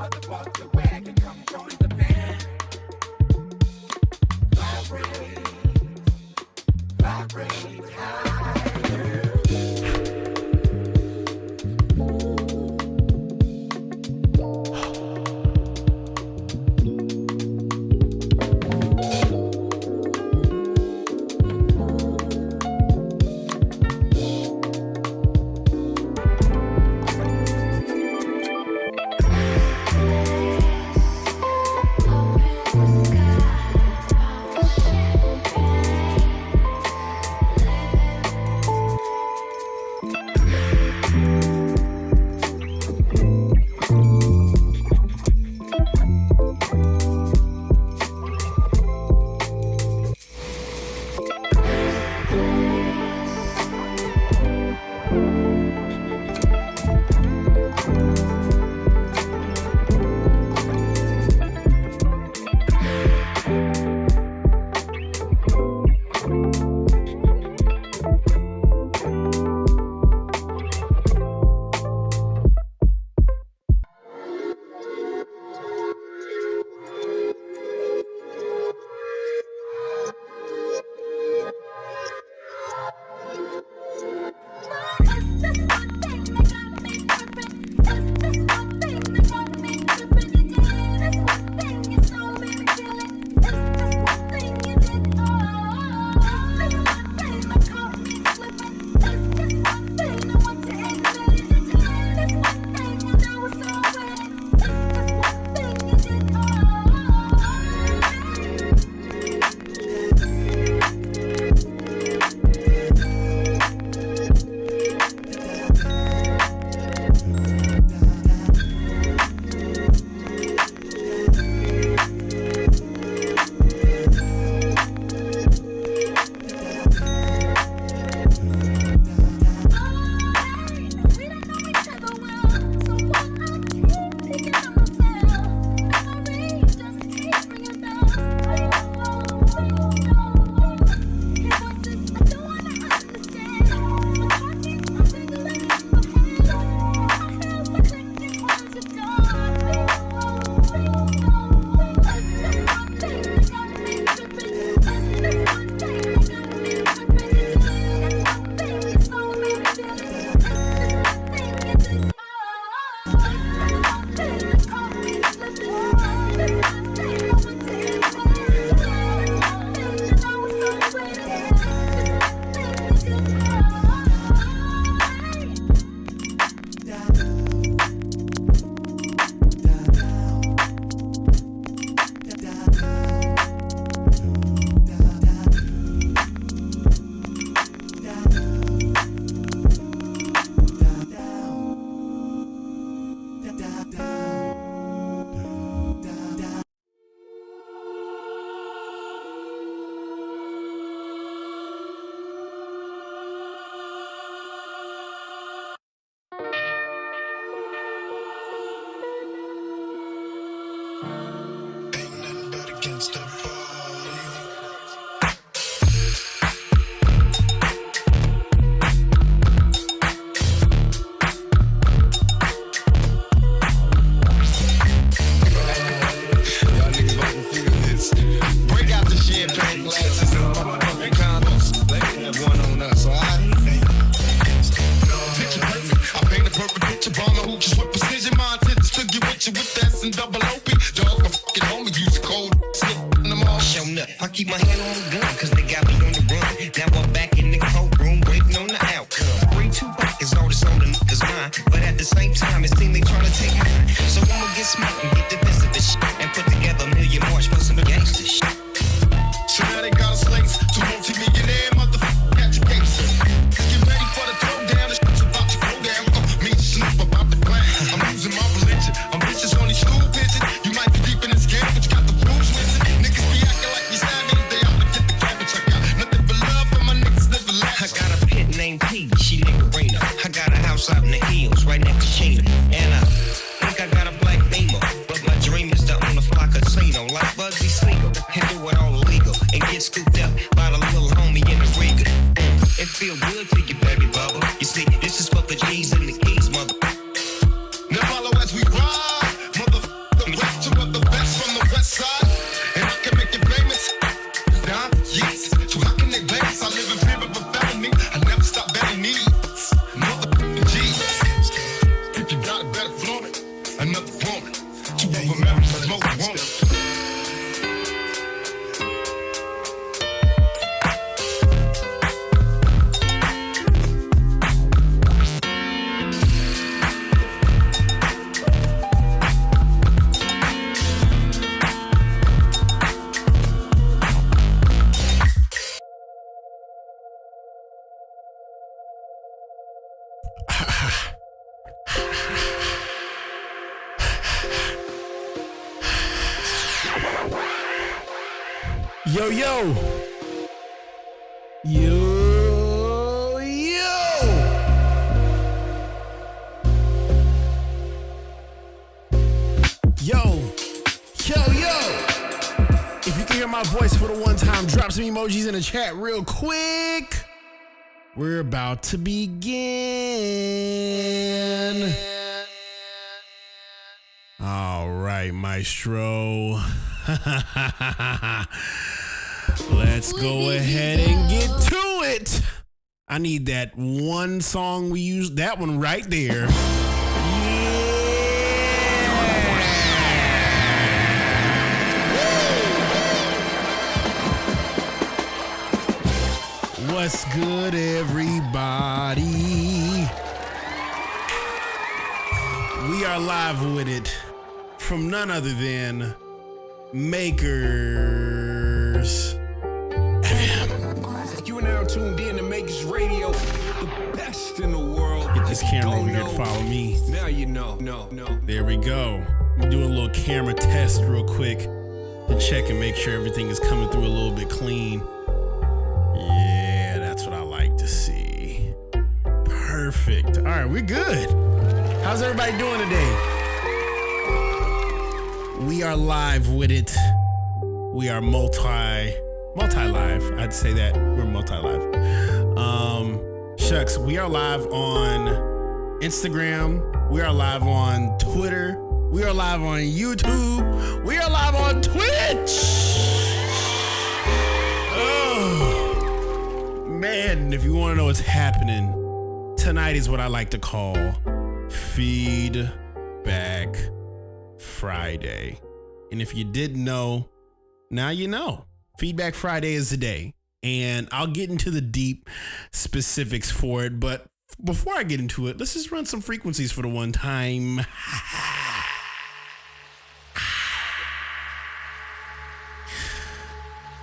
Motherfuck the wagon, come join the band. Vibrate higher. Keep my hand on the gun, cause they got me on the run. Now I'm back in the courtroom, waiting on the outcome. 3-2 back is all that's on the niggas' mind. But at the same time, it seems they tryna take mine. So I'ma get smart and get the best of this shit. And put together a million march for some gangster shit. So now they got us slates to multi-millionaire motherfucking education. Get ready for the throwdown, the shit's about to go down. Me sleep about the plan. I'm losing my religion. I'm vicious on these school pigeons. You might be deep in this game, but you got the rules missing. Niggas be acting like you savage. They out to get the cabbage. I got nothing but love for my niggas living life. I got a pit named P, she nigga Rena. I got a house out in the hills, right next to China. And I think I got a black Beamer, but my dream is to own a fly casino like Bugsy Siegel and do it all illegal and get scooped up by the little homie in the Riga. It feel good to you, baby bubba. You see, this is for the G's and the keys, mother. Now follow as we ride, mother. another woman. Two of them married, but most won't. Yo, yo. Yo, yo. Yo, yo, yo. If you can hear my voice for the one time, drop some emojis in the chat real quick. We're about to begin. All right, maestro. Let's go ahead and get to it. I need that one song we used, that one right there. Yeah. What's good, everybody? We are live with it from none other than Makers FM. You are now tuned in to Makers Radio, the best in the world. Get this camera over here to follow me. Now you know. No. There we go. I'm doing a little camera test real quick to check and make sure everything is coming through a little bit clean. Yeah, that's what I like to see. Perfect. All right, we're good. How's everybody doing today? We are live with it. We are multi-live. I'd say that we're multi-live. Shucks, we are live on Instagram. We are live on Twitter. We are live on YouTube. We are live on Twitch. Oh, man, if you want to know what's happening, tonight is what I like to call Feedback Friday. And if you didn't know, now you know. Feedback Friday is the day. And I'll get into the deep specifics for it. But before I get into it, let's just run some frequencies for the one time.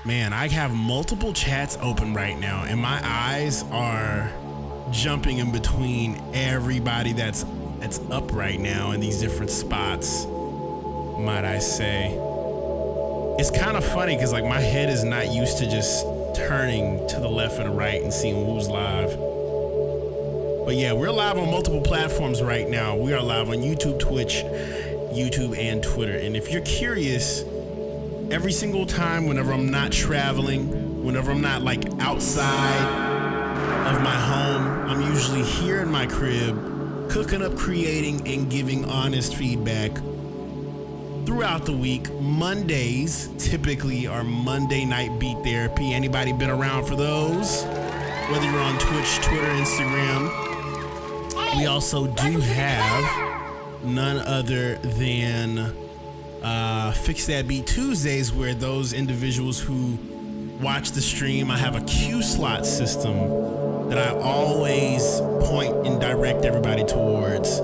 Man, I have multiple chats open right now, and my eyes are jumping in between everybody that's up right now in these different spots, might I say. It's kind of funny because like my head is not used to just turning to the left and the right and seeing who's live. But yeah, we're live on multiple platforms right now. We are live on YouTube, Twitch, YouTube, and Twitter. And if you're curious, every single time, whenever I'm not traveling, whenever I'm not like outside of my home, I'm usually here in my crib, cooking up, creating, and giving honest feedback throughout the week. Mondays typically are Monday Night Beat Therapy. Anybody been around for those? Whether you're on Twitch, Twitter, Instagram. We also do have none other than Fix That Beat Tuesdays, where those individuals who watch the stream, I have a queue slot system that I always point and direct everybody towards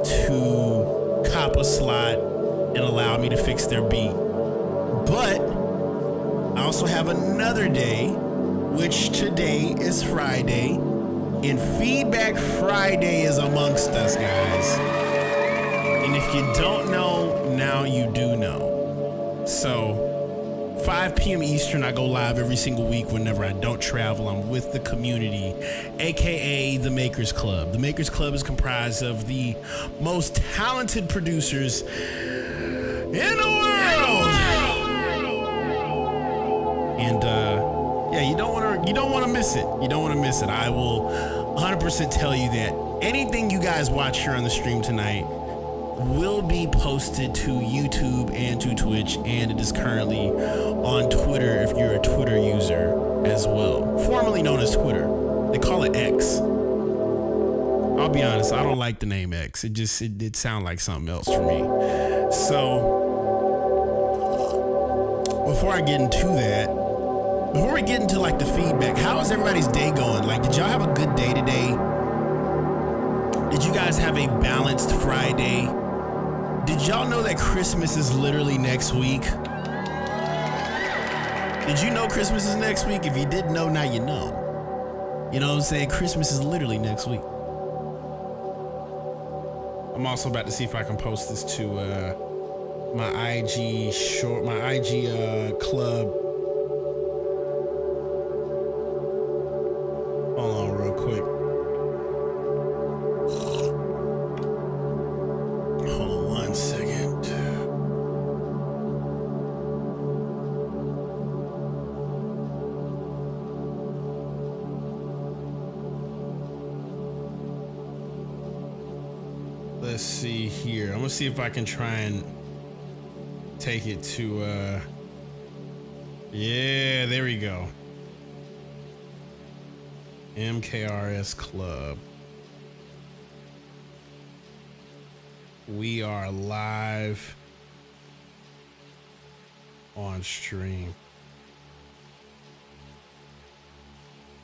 to cop a slot and allow me to fix their beat. But I also have another day, which today is Friday, and Feedback Friday is amongst us, guys. And if you don't know, now you do know. So 5 p.m. Eastern, I go live every single week whenever I don't travel. I'm with the community, aka the Makers Club. The Makers Club is comprised of the most talented producers in the world. And yeah, you don't want to miss it. You don't want to miss it. I will 100% tell you that anything you guys watch here on the stream tonight will be posted to YouTube and to Twitch, and it is currently on Twitter if you're a Twitter user as well, formerly known as Twitter. They call it X. I'll be honest, I don't like the name X. It did sound like something else for me. So before I get into that, before we get into like the feedback, how is everybody's day going? Like, did y'all have a good day today? Did you guys have a balanced Friday? Did y'all know that Christmas is literally next week? Did you know Christmas is next week? If you didn't know, now you know. You know what I'm saying? Christmas is literally next week. I'm also about to see if I can post this to my IG club. Hold on real quick. Hold on 1 second. Let's see here. I'm gonna see if I can try and take it to yeah, there we go. MKRS Club. We are live on stream.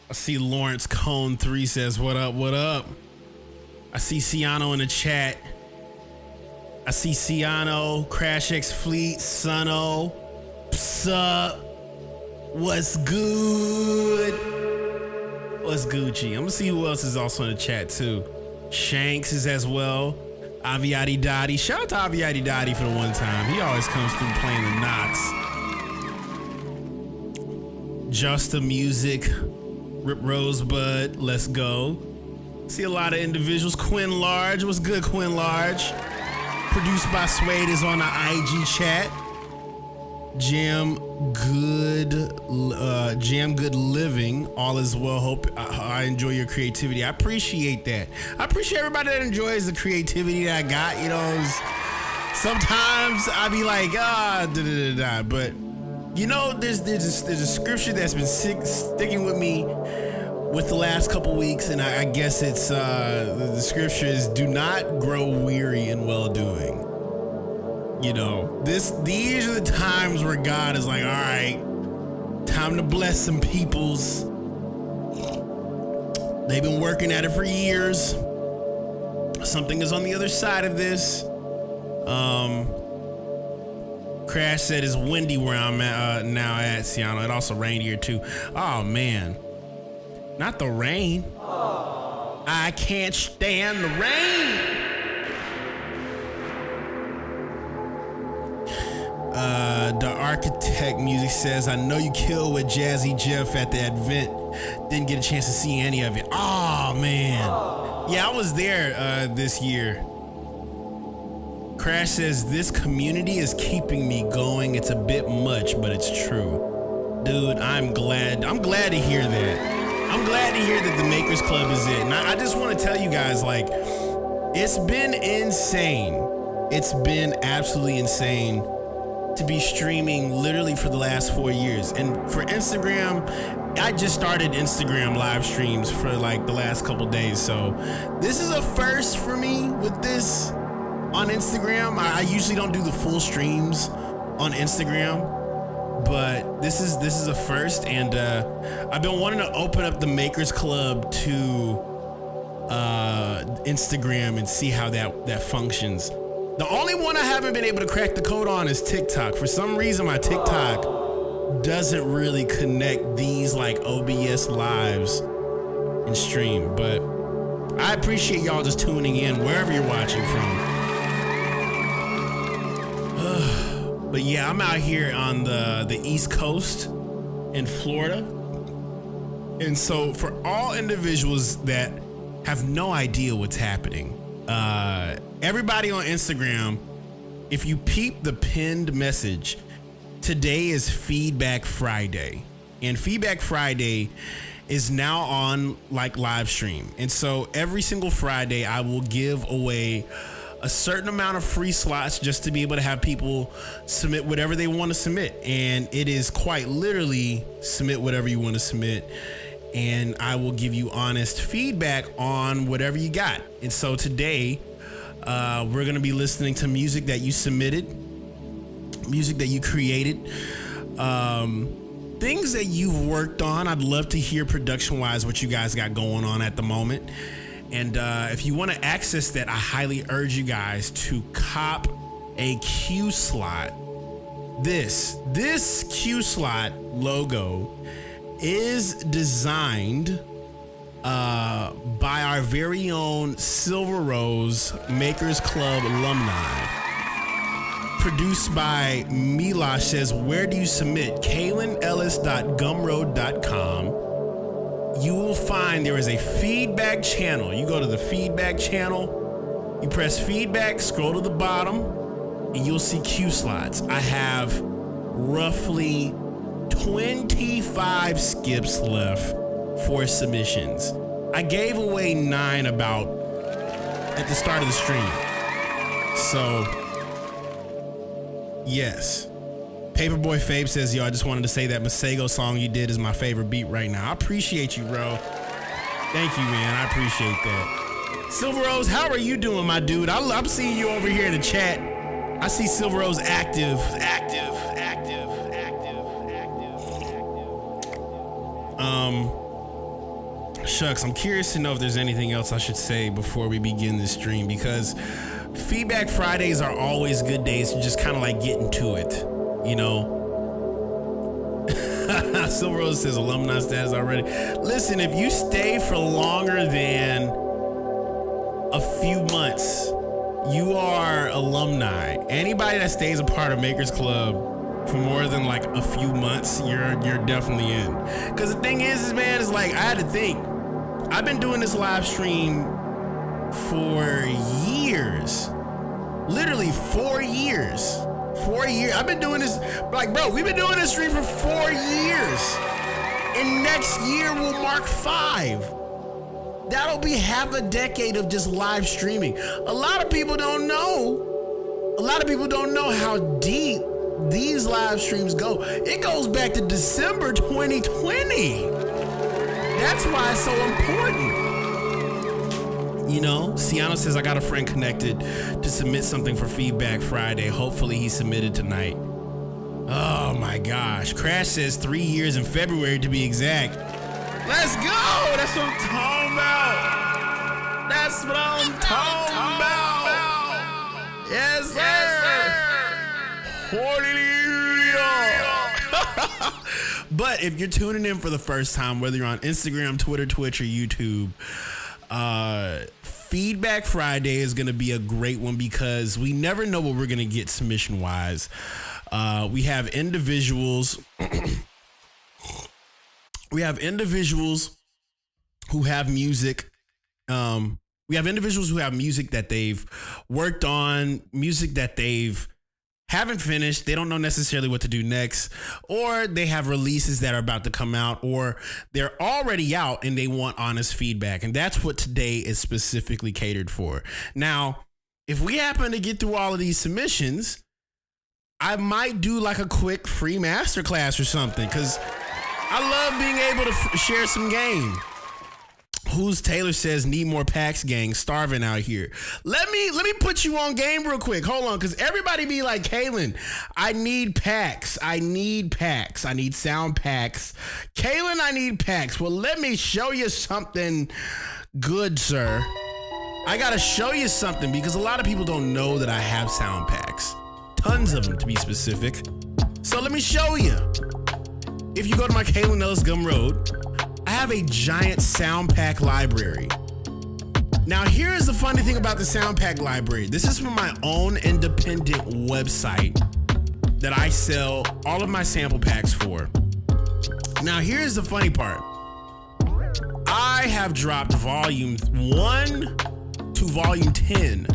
I see Lawrence Cone 3 says, what up, what up? I see Ciano in the chat. I see Ciano, Crash X Fleet, Suno, Psup. What's good? What's Gucci? I'm gonna see who else is also in the chat too. Shanks is as well. Aviati Dottie. Shout out to Aviati Dottie for the one time. He always comes through playing the knots. Just the Music. Rip Rosebud. Let's go. See a lot of individuals. Quinn Large. What's good, Quinn Large? Produced by Suede is on the IG chat. Jam Good Living. All is well. Hope I enjoy your creativity. I appreciate that. I appreciate everybody that enjoys the creativity that I got. You know, sometimes I be like, but you know, there's a scripture that's been sticking with me with the last couple weeks, and I guess it's the scripture is, do not grow weary in well-doing. You know, these are the times where God is like, all right, time to bless some peoples. They've been working at it for years. Something is on the other side of this. Crash said it's windy where I'm at, now at Ciano. It also rained here too. Oh man. Not the rain. I can't stand the rain. The Architect Music says, I know you killed with Jazzy Jeff at the event. Didn't get a chance to see any of it. Oh, man. Yeah, I was there this year. Crash says, this community is keeping me going. It's a bit much, but it's true. Dude, I'm glad to hear that. I'm glad to hear that the Makers Club is it. And I just want to tell you guys, like, it's been insane. It's been absolutely insane to be streaming literally for the last 4 years. And for Instagram, I just started Instagram live streams for like the last couple days. So this is a first for me with this on Instagram. I usually don't do the full streams on Instagram, but this is a first, and I've been wanting to open up the Makers Club to Instagram and see how that functions. The only one I haven't been able to crack the code on is TikTok. For some reason, my TikTok doesn't really connect these like OBS lives and stream, but I appreciate y'all just tuning in wherever you're watching from. But yeah, I'm out here on the East Coast in Florida. And so for all individuals that have no idea what's happening, everybody on Instagram, if you peep the pinned message, today is Feedback Friday. And Feedback Friday is now on like live stream. And so every single Friday I will give away a certain amount of free slots just to be able to have people submit whatever they want to submit. And it is quite literally submit whatever you want to submit. and I will give you honest feedback on whatever you got. And so today, we're going to be listening to music that you submitted, music that you created, things that you've worked on. I'd love to hear production-wise what you guys got going on at the moment. And if you want to access that, I highly urge you guys to cop a Q slot. This Q slot logo is designed by our very own Silver Rose Makers Club alumni. Produced by Milosh. Says, where do you submit? KaelinEllis.gumroad.com. You will find there is a feedback channel. You go to the feedback channel, you press feedback, scroll to the bottom, and you'll see Q slots. I have roughly 25 skips left for submissions. I gave away 9 about at the start of the stream. So, yes. Paperboy Fabe says, yo, I just wanted to say that Masego song you did is my favorite beat right now. I appreciate you, bro. Thank you, man. I appreciate that. Silver Rose, how are you doing, my dude? I'm seeing you over here in the chat. I see Silver Rose active. Shucks, I'm curious to know if there's anything else I should say before we begin this stream, because Feedback Fridays are always good days to just kind of like get into it, you know? Silver Rose says alumni status already. Listen, if you stay for longer than a few months, you are alumni. Anybody that stays a part of Makers Club for more than like a few months, you're definitely in. Because the thing is, man, it's like I had to think. I've been doing this live stream for years. Literally 4 years. 4 years. I've been doing this, like, bro, we've been doing this stream for 4 years. And next year will mark 5. That'll be half a decade of just live streaming. A lot of people don't know. A lot of people don't know how deep these live streams go. It goes back to December 2020. That's why it's so important. You know, Ciano says, I got a friend connected to submit something for Feedback Friday. Hopefully he submitted tonight. Oh my gosh. Crash says 3 years in February to be exact. Let's go. That's what I'm talking about. That's what I'm talking about. Yes, sir. Hallelujah. But if you're tuning in for the first time, whether you're on Instagram, Twitter, Twitch, or YouTube, Feedback Friday is going to be a great one because we never know what we're going to get submission wise. We have individuals. We have individuals who have music. We have individuals who have music that they've worked on, music that they've haven't finished. They don't know necessarily what to do next, or they have releases that are about to come out, or they're already out and they want honest feedback. And that's what today is specifically catered for. Now, if we happen to get through all of these submissions, I might do like a quick free masterclass or something, because I love being able to share some game. Who's Taylor says, need more packs, gang. Starving out here. Let me put you on game real quick. Hold on, because everybody be like, Kaelin, I need packs. I need packs. I need sound packs. Kaelin, I need packs. Well, let me show you something good, sir. I got to show you something because a lot of people don't know that I have sound packs. Tons of them, to be specific. So let me show you. If you go to my Kaelin Ellis Gumroad, I have a giant sound pack library. Now, here's the funny thing about the sound pack library. This is from my own independent website that I sell all of my sample packs for. Now, here's the funny part. I have dropped volume 1 to volume 10.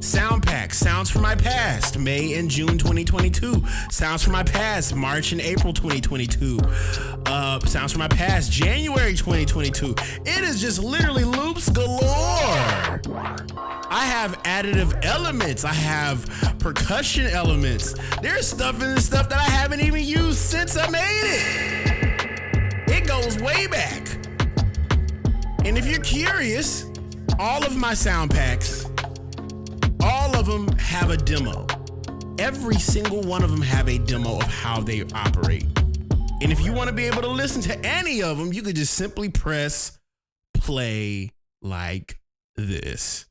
Sound packs, sounds from my past, May and June 2022. Sounds from my past, March and April 2022. Sounds from my past, January 2022. It is just literally loops galore. I have additive elements. I have percussion elements. There's stuff in this stuff that I haven't even used since I made it. It goes way back. And if you're curious, all of my sound packs, all of them have a demo. Every single one of them have a demo of how they operate. And if you want to be able to listen to any of them, you could just simply press play like this.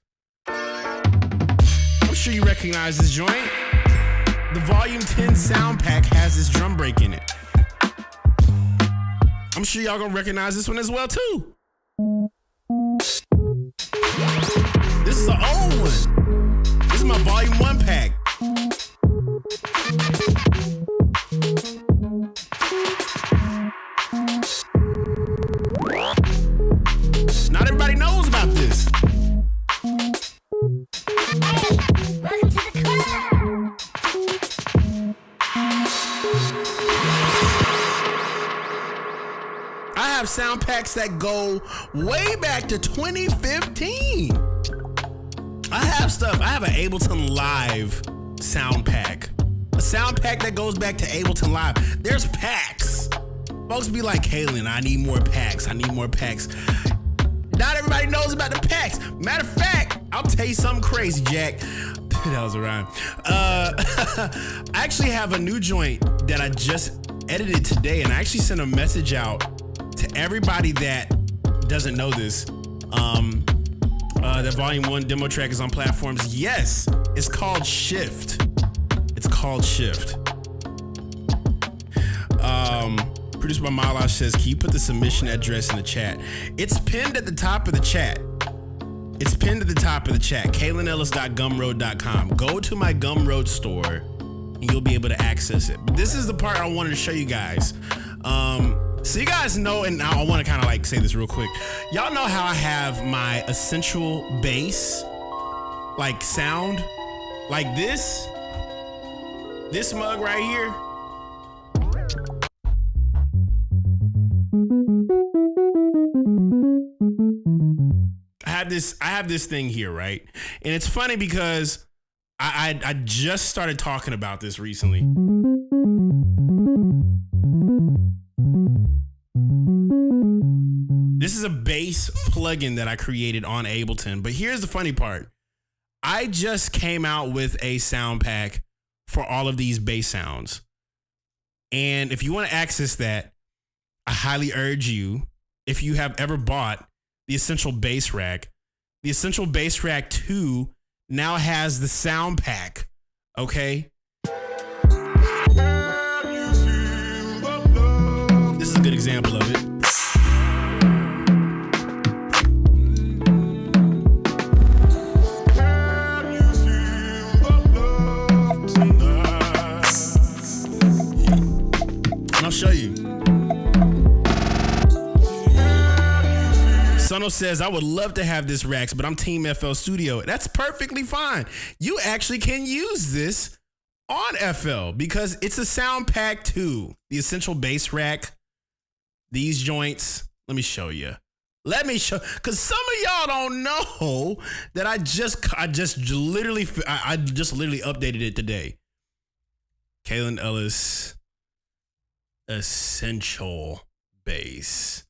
I'm sure you recognize this joint. The Volume 10 sound pack has this drum break in it. I'm sure y'all gonna recognize this one as well too. This is an old one. This is my Volume 1 pack. Not everybody knows about this. Hey, welcome to the club. I have sound packs that go way back to 2015. I have an Ableton Live sound pack. A sound pack that goes back to Ableton Live. There's packs. Folks be like, Kaelin, I need more packs. Not everybody knows about the packs. Matter of fact, I'll tell you something crazy, Jack. That was a rhyme. I actually have a new joint that I just edited today, and I actually sent a message out to everybody that doesn't know this. The Volume 1 demo track is on platforms. Yes, it's called Shift. Produced by Malash says, can you put the submission address in the chat? It's pinned at the top of the chat. KaelinEllis.gumroad.com. Go to my Gumroad store and you'll be able to access it. But this is the part I wanted to show you guys. So you guys know, and I want to kind of like say this real quick. Y'all know how I have my essential bass, like sound, like this mug right here. I have this thing here, right? And it's funny because I just started talking about this recently. This is a bass plugin that I created on Ableton, but here's the funny part. I just came out with a sound pack for all of these bass sounds. And if you want to access that, I highly urge you, if you have ever bought the Essential Bass Rack, the Essential Bass Rack 2 now has the sound pack, okay? This is a good example of it. And I'll show you. Sono says, I would love to have this Rax, but I'm Team FL Studio. That's perfectly fine. You actually can use this on FL because it's a sound pack too. The Essential Bass Rack, these joints. Let me show you. Because some of y'all don't know that I just literally updated it today. Kaelin Ellis, Essential Bass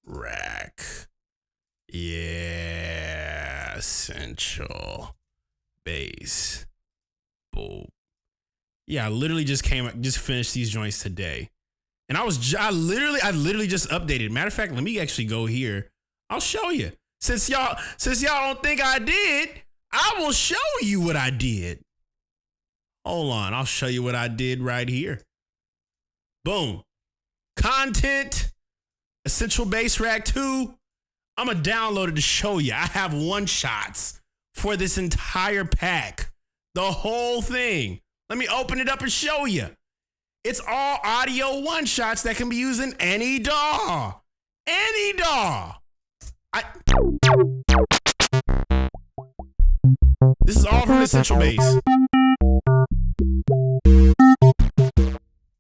Rack. Yeah, Essential Bass. Boom. Yeah, I literally just finished these joints today. And I literally just updated. Matter of fact, let me actually go here. I'll show you. Since y'all don't think I did, I will show you what I did. Hold on, I'll show you what I did right here. Boom. Content, Essential Bass Rack 2. I'm going to download it to show you. I have one-shots for this entire pack. The whole thing. Let me open it up and show you. It's all audio one-shots that can be used in any DAW. Any DAW. This is all from Essential Bass.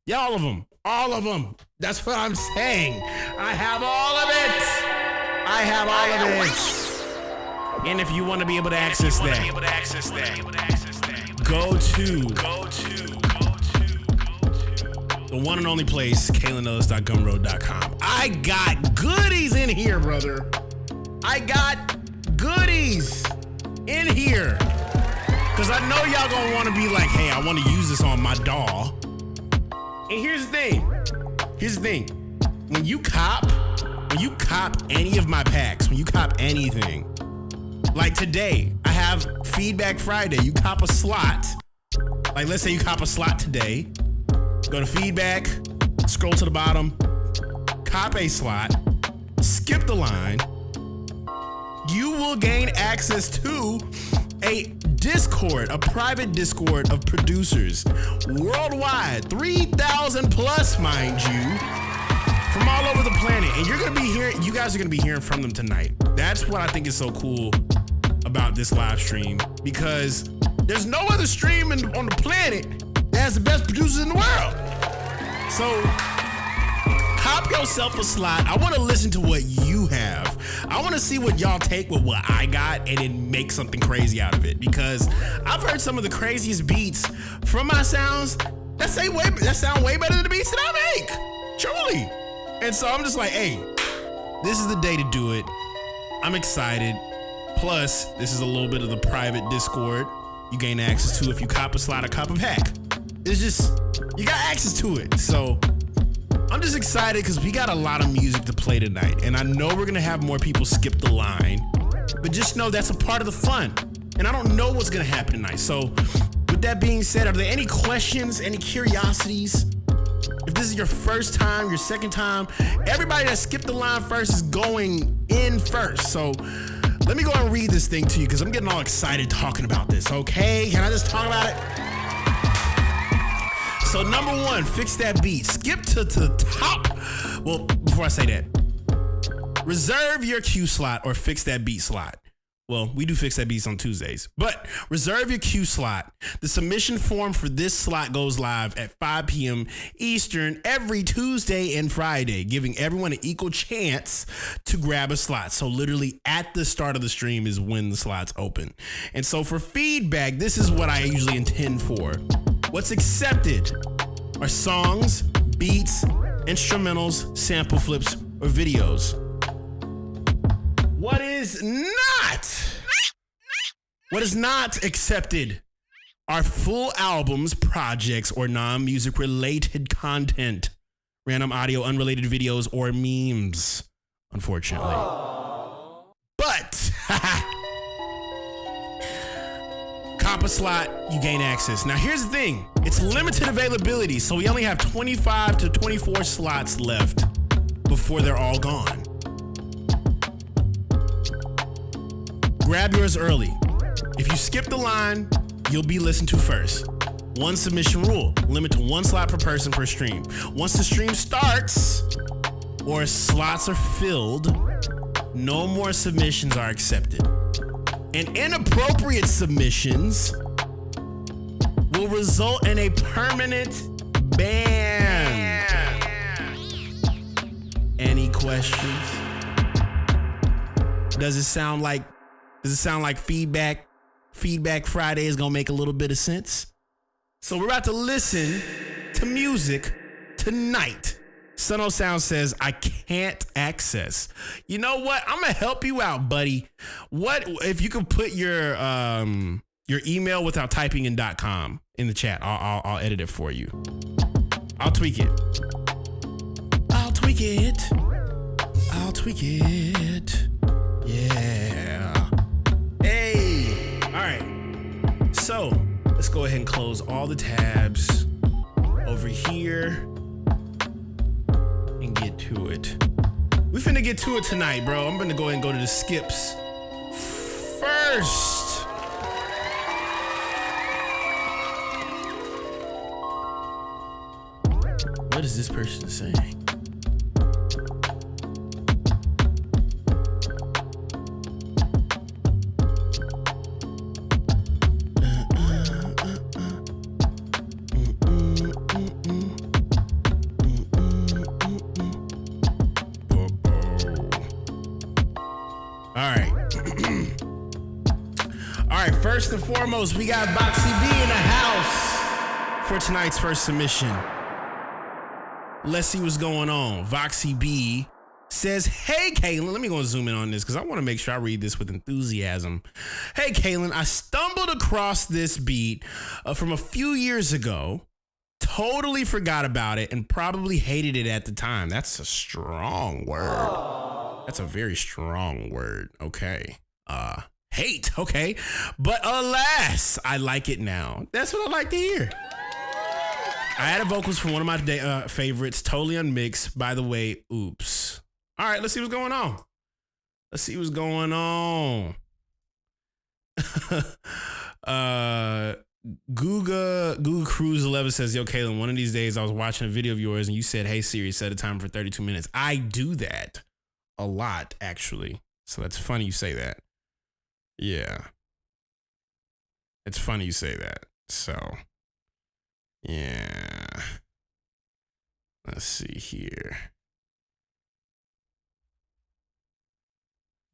Yeah, all of them. All of them. That's what I'm saying. I have all of it. And if you want to be able to access that, go to The one and only place, KaelinEllis.gumroad.com. I got goodies in here, brother. I got goodies in here. Because I know y'all gonna want to be like, hey, I want to use this on my doll. And here's the thing. When you cop any of my packs, when you cop anything, like today, I have Feedback Friday. You cop a slot. Like, let's say you cop a slot today. Go to Feedback, scroll to the bottom, cop a slot, skip the line. You will gain access to a Discord, a private Discord of producers worldwide, 3,000 plus, mind you, from all over the planet. And you guys are gonna be hearing from them tonight. That's what I think is so cool about this live stream, because there's no other stream on the planet that has the best producers in the world. So cop yourself a slot. I want to listen to what you have. I want to see what y'all take with what I got and then make something crazy out of it, because I've heard some of the craziest beats from my sounds that sound way better than the beats that I make. Truly. And so I'm just like, hey, this is the day to do it. I'm excited. Plus, this is a little bit of the private Discord you gain access to if you cop a slot or cop a pack. It's just, you got access to it. So I'm just excited because we got a lot of music to play tonight. And I know we're going to have more people skip the line, but just know that's a part of the fun. And I don't know what's going to happen tonight. So with that being said, are there any questions, any curiosities? If this is your first time, your second time, everybody that skipped the line first is going in first. So let me go and read this thing to you because I'm getting all excited talking about this, okay? Can I just talk about it? So number one, fix that beat. Skip to the top. Well, before I say that, reserve your cue slot or fix that beat slot. Well, we do fix that beats on Tuesdays, but reserve your cue slot. The submission form for this slot goes live at 5 p.m. Eastern every Tuesday and Friday, giving everyone an equal chance to grab a slot. So literally at the start of the stream is when the slots open. And so for feedback, this is what I usually intend for. What's accepted are songs, beats, instrumentals, sample flips, or videos. What is not accepted are full albums, projects, or non-music related content, random audio, unrelated videos, or memes, unfortunately. But cop a slot, you gain access. Now here's the thing, it's limited availability, so we only have 25 to 24 slots left before they're all gone. Grab yours early. If you skip the line, you'll be listened to first. One submission rule, limit to one slot per person per stream. Once the stream starts or slots are filled, no more submissions are accepted. And inappropriate submissions will result in a permanent ban. Any questions? Does it sound like Feedback Friday is gonna make a little bit of sense? So we're about to listen to music tonight. Sun O Sound says, I can't access. You know what? I'm gonna help you out, buddy. What if you could put your email without typing in .com in the chat? I'll edit it for you. I'll tweak it. Yeah. Hey. All right. So let's go ahead and close all the tabs over here and get to it. We finna get to it tonight, bro. I'm gonna go ahead and go to the skips first. What is this person saying? First and foremost, we got Boxy B in the house for tonight's first submission. Let's see what's going on. Voxy B says, hey, Kaelin. Let me go and zoom in on this because I want to make sure I read this with enthusiasm. Hey, Kaelin, I stumbled across this beat from a few years ago. Totally forgot about it and probably hated it at the time. That's a strong word. That's a very strong word. Okay. Hate. Okay. But alas, I like it now. That's what I like to hear. I added vocals from one of my favorites, totally unmixed. By the way, oops. All right, let's see what's going on. Let's see what's going on. Google Cruise 11 says, yo, Kaelin, one of these days I was watching a video of yours and you said, hey, Siri, set a timer for 32 minutes. I do that a lot, actually. So that's funny you say that. Yeah. It's funny you say that. So, yeah. Let's see here.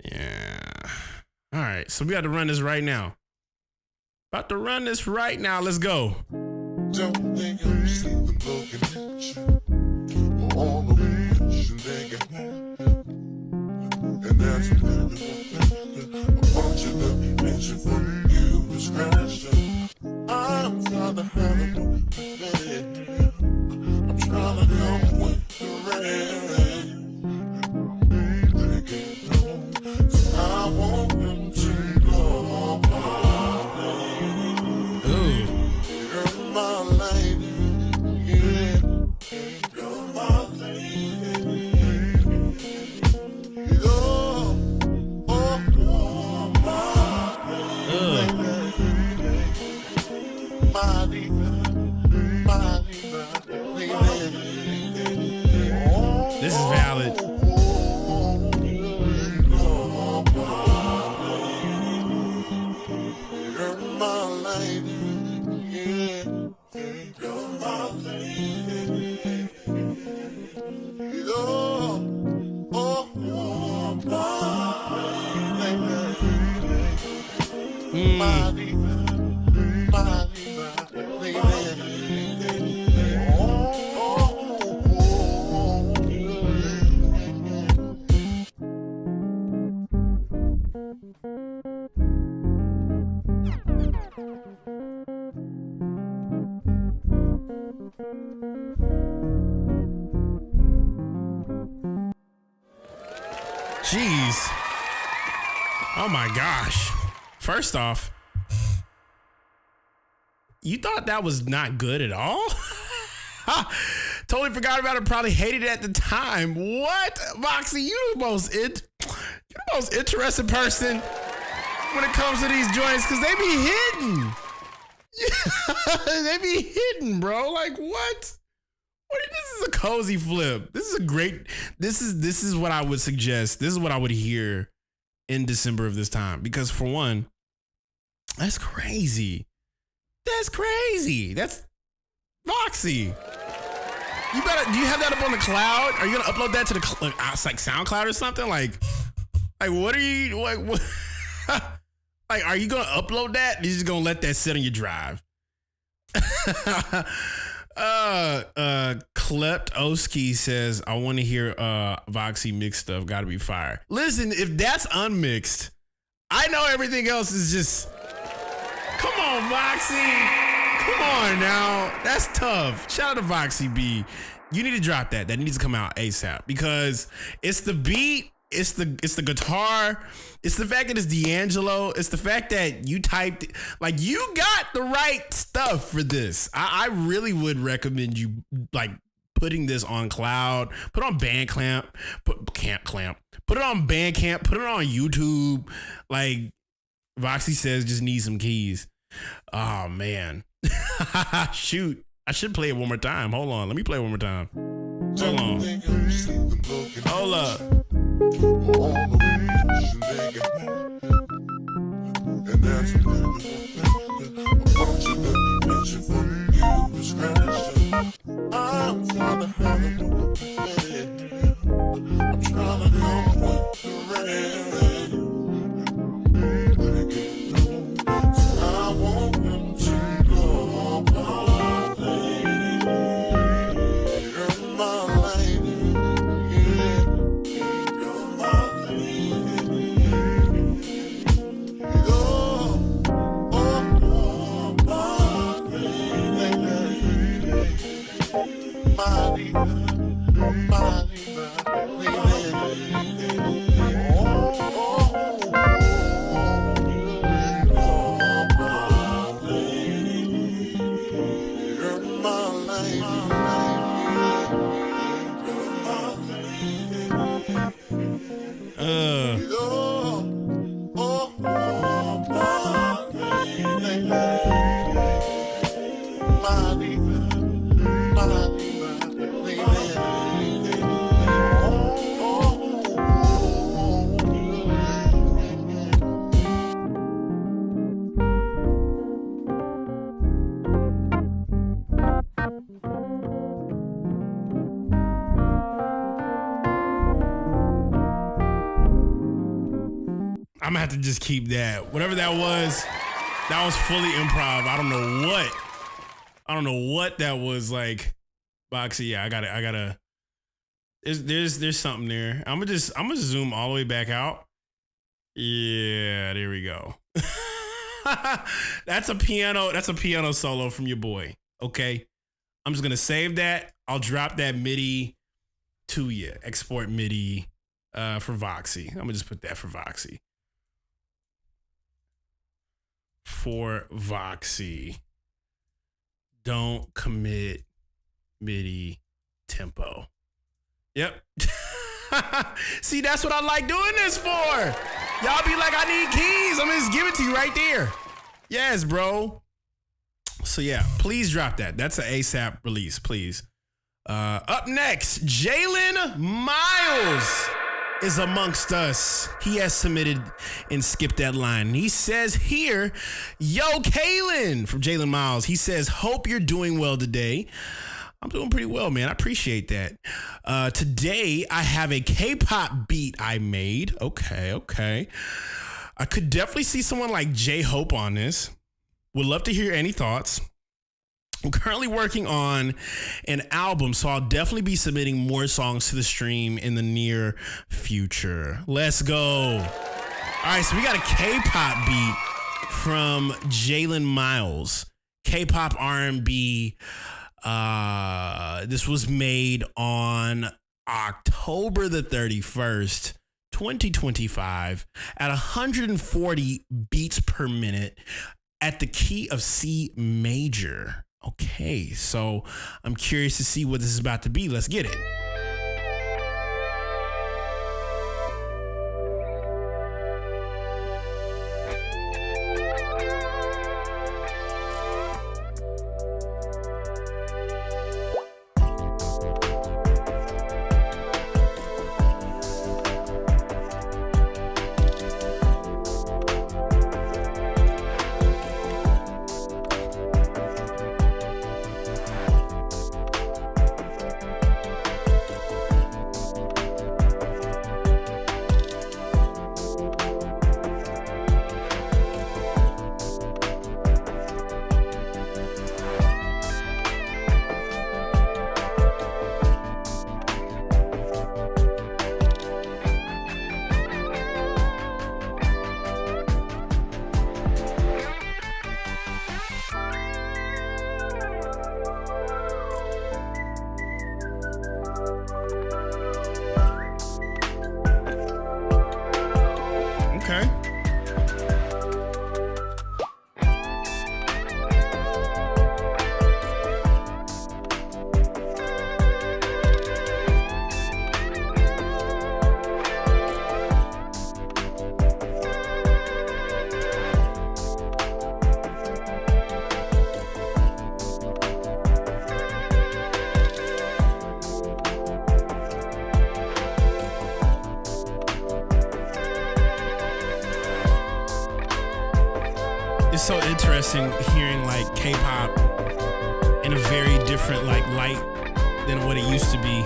Yeah. All right. So we got to run this right now. About to run this right now. Let's go. Don't think I'm sleeping looking at you. All the vision they got. And that's a bunch of the mention for you to scratch up. I'm trying to have a bed. I'm trying to come with the rain. I want them to go. You're my lady. Yeah. You're my lady. This is valid. Jeez. Oh my gosh. First off, you thought that was not good at all? Totally forgot about it. Probably hated it at the time. What? Voxy, you're the most interesting person when it comes to these joints because they be hidden. They be hidden, bro. Like what? This is a cozy flip. This is a great. This is what I would suggest. This is what I would hear in December of this time. Because for one, that's crazy. That's crazy. That's Voxy. Do you have that up on the cloud? Are you gonna upload that to the like SoundCloud or something? Like what are you like? What? Like, are you gonna upload that? You're just gonna let that sit on your drive? Klept Oski says, I want to hear Voxy mixed stuff. Gotta be fire. Listen, if that's unmixed, I know everything else is just. Come on, Voxy. Come on now. That's tough. Shout out to Voxy B. You need to drop that. That needs to come out ASAP because it's the beat. It's the guitar. It's the fact that it's D'Angelo. It's the fact that you typed, like, you got the right stuff for this. I really would recommend you, like, putting this on Cloud, put it on Bandcamp, put it on Bandcamp, put it on YouTube. Like, Voxy says, just need some keys. Oh, man. Shoot. I should play it one more time. Hold on. Let me play it one more time. Hold on. Hold up. All the vision they got. And that's a bunch of the mention for you to scratch. I'm trying to have a bed. I'm trying to come with the rain. I want them to go. You're my I'm gonna have to just keep that. Whatever that was fully improv. I don't know what that was like. Boxy, yeah, I gotta. There's something there. I'm gonna zoom all the way back out. Yeah, there we go. That's a piano solo from your boy. Okay. I'm just gonna save that. I'll drop that MIDI to you. Export MIDI for Voxy. I'm gonna just put that for Voxy. For Voxy. Don't commit MIDI tempo. Yep. See, that's what I like doing this for. Y'all be like, I need keys. I'm gonna just give it to you right there. Yes, bro. So yeah, please drop that. That's an ASAP release, please. Up next, Jalen Miles is amongst us. He has submitted and skipped that line. He says here, yo, Kaelin from Jalen Miles. He says, hope you're doing well today. I'm doing pretty well, man. I appreciate that. Today, I have a K-pop beat I made. Okay. I could definitely see someone like J-Hope on this. Would love to hear any thoughts. I'm currently working on an album, so I'll definitely be submitting more songs to the stream in the near future. Let's go. All right, so we got a K-pop beat from Jalen Miles. K-pop R&B. This was made on October the 31st, 2025 at 140 beats per minute at the key of C major. Okay, so I'm curious to see what this is about to be. Let's get it. Okay. It's so interesting hearing like K-pop in a very different like light than what it used to be.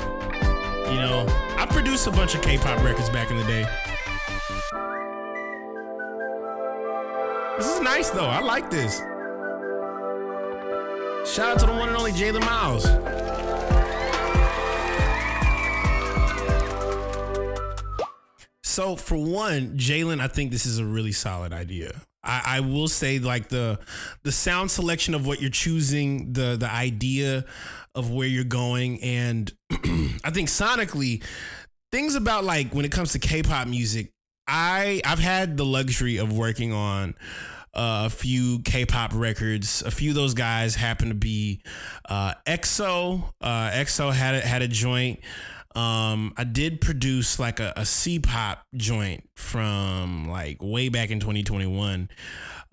You know, I produced a bunch of K-pop records back in the day. This is nice though. I like this. Shout out to the one and only Jalen Miles. So for one, Jalen, I think this is a really solid idea. I will say like the sound selection of what you're choosing, the idea of where you're going. And I think sonically things about like when it comes to K-pop music, I've had the luxury of working on a few K-pop records. A few of those guys happen to be EXO. EXO had a joint. I did produce like a C-pop joint from like way back in 2021.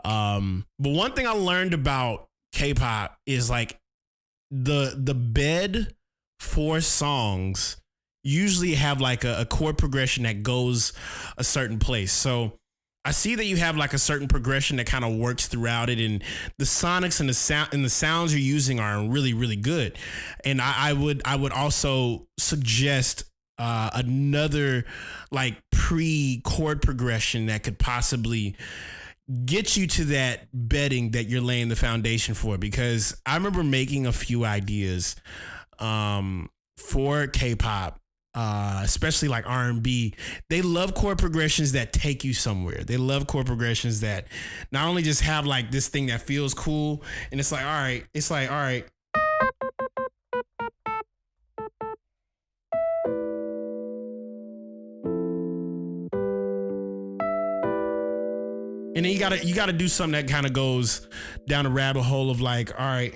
But one thing I learned about K-pop is like the bed for songs usually have like a chord progression that goes a certain place. So I see that you have like a certain progression that kind of works throughout it, and the sonics and the sounds you're using are really, really good. And I would also suggest another like tree chord progression that could possibly get you to that bedding that you're laying the foundation for. Because I remember making a few ideas for K-pop, especially like R&B. They love chord progressions that take you somewhere. They love chord progressions that not only just have like this thing that feels cool and it's like, all right. And then you gotta do something that kind of goes down a rabbit hole of like, all right.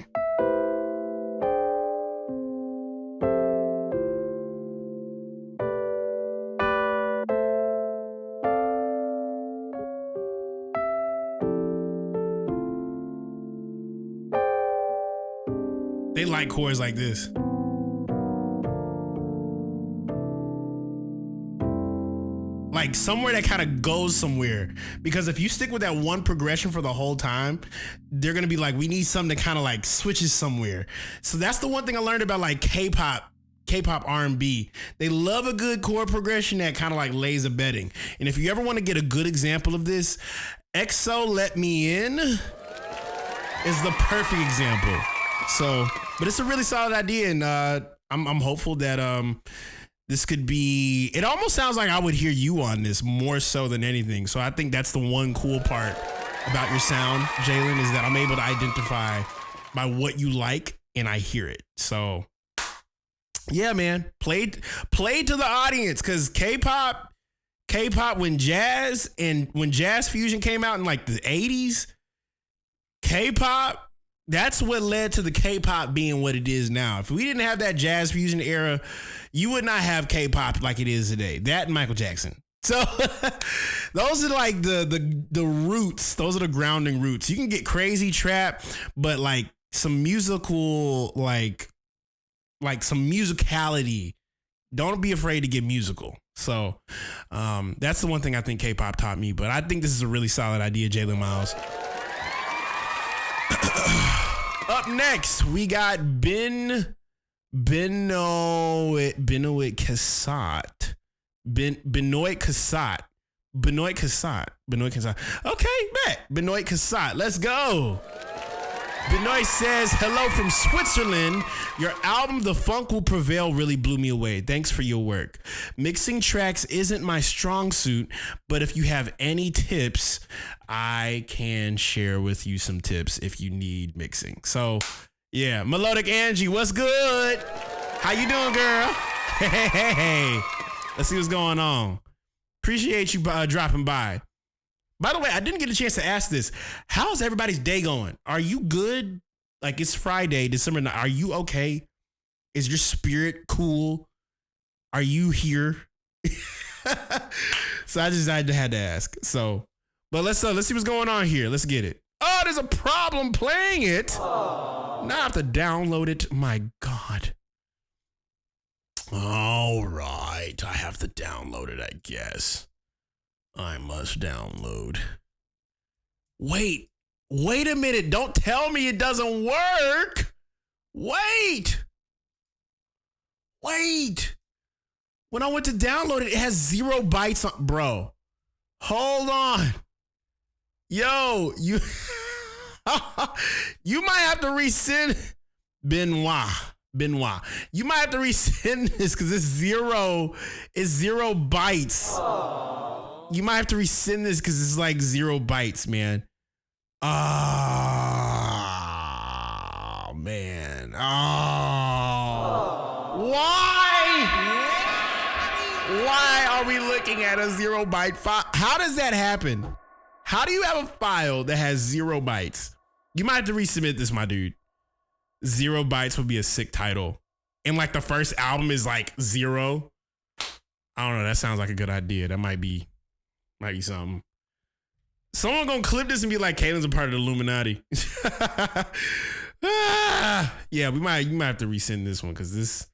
They like chords like this. Like somewhere that kind of goes somewhere. Because if you stick with that one progression for the whole time, they're going to be like, we need something that kind of like switches somewhere. So that's the one thing I learned about like K-pop R&B. They love a good chord progression that kind of like lays a bedding. And if you ever want to get a good example of this, EXO Let Me In is the perfect example. So, but it's a really solid idea. And I'm hopeful that this could be, it almost sounds like I would hear you on this more so than anything. So I think that's the one cool part about your sound, Jalen, is that I'm able to identify by what you like and I hear it. So yeah, man, play to the audience, because K-pop, when jazz fusion came out in like the 80s, K-pop, that's what led to the K-pop being what it is now. If we didn't have that jazz fusion era, you would not have K-pop like it is today. That and Michael Jackson. So those are like the roots. Those are the grounding roots. You can get crazy trap, but like some musical, like some musicality. Don't be afraid to get musical. So that's the one thing I think K-pop taught me. But I think this is a really solid idea, Jalen Miles. Up next, we got Benoit Cassat. Okay, bet. Benoit Cassat. Let's go. Benoit says, hello from Switzerland. Your album, The Funk Will Prevail, really blew me away. Thanks for your work. Mixing tracks isn't my strong suit, but if you have any tips, I can share with you some tips if you need mixing. So, yeah, Melodic Angie, what's good? How you doing, girl? Hey. Let's see what's going on. Appreciate you dropping by. By the way, I didn't get a chance to ask this. How's everybody's day going? Are you good? Like, it's Friday, December 9th. Are you okay? Is your spirit cool? Are you here? So I had to ask. So, but let's see what's going on here. Let's get it. Oh, there's a problem playing it. Now I have to download it. My God. All right. I have to download it, I guess. I must download. Wait a minute. Don't tell me it doesn't work. Wait. When I went to download it, it has 0 bytes on, bro. Hold on. Yo, you you might have to resend Benoit. You might have to resend this because it's 0 bytes. You might have to resend this because it's like 0 bytes, man. Oh, man. Oh. Why are we looking at a 0 byte file? How does that happen? How do you have a file that has 0 bytes? You might have to resubmit this, my dude. 0 bytes would be a sick title. And like the first album is like 0. I don't know. That sounds like a good idea. That might be something. Someone gonna clip this and be like, Kaelin's a part of the Illuminati. Yeah, you might have to resend this one because this.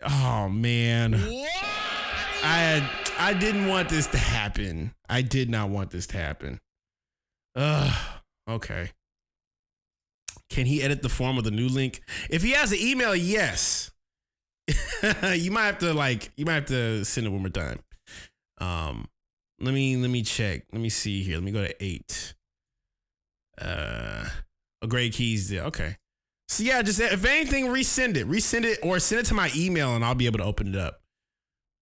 Oh man. I didn't want this to happen. I did not want this to happen. Okay. Can he edit the form of the new link? If he has an email, yes. You might have to send it one more time. Let me check. Let me see here. Let me go to 8. Great keys there. Okay. So yeah, just if anything, resend it, or send it to my email, and I'll be able to open it up.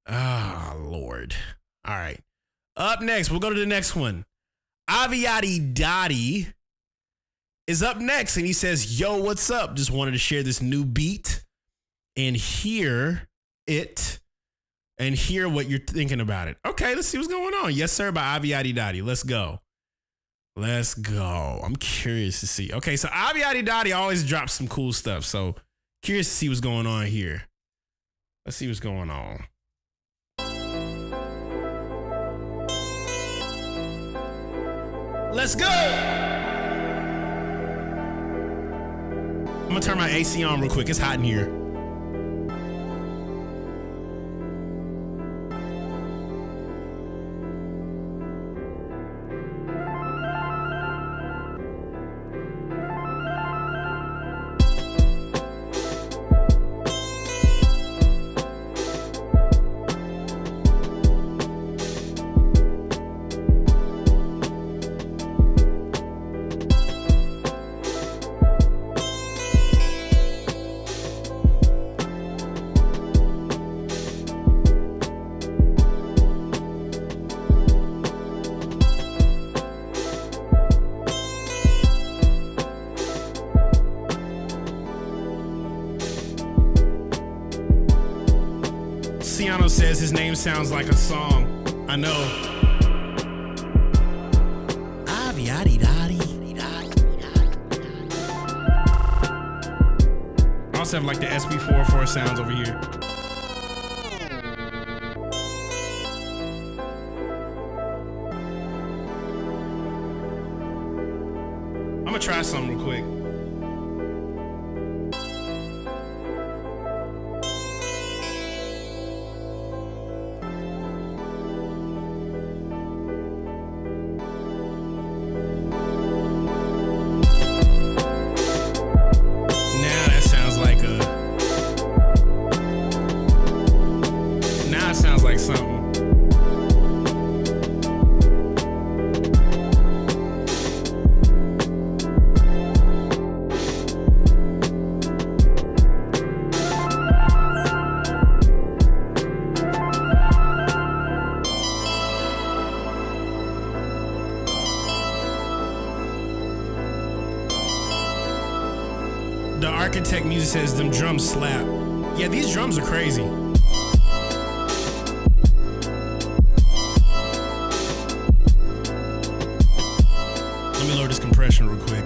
Ah, Lord. All right. Up next, we'll go to the next one. Aviati Dottie is up next, and he says, "Yo, what's up? Just wanted to share this new beat and hear it." And hear what you're thinking about it. Okay, let's see what's going on. Yes, sir, by Aviati Dottie. Let's go. I'm curious to see. Okay, so Aviati Dottie always drops some cool stuff. So curious to see what's going on here. Let's see what's going on. Let's go. I'm gonna turn my AC on real quick. It's hot in here. Ciano says his name sounds like a song. I know. Aviati Dottie. I also have like the SB44 sounds over here. I'm gonna try something real quick. The Architect Music says them drums slap. Yeah, these drums are crazy. Let me lower this compression real quick.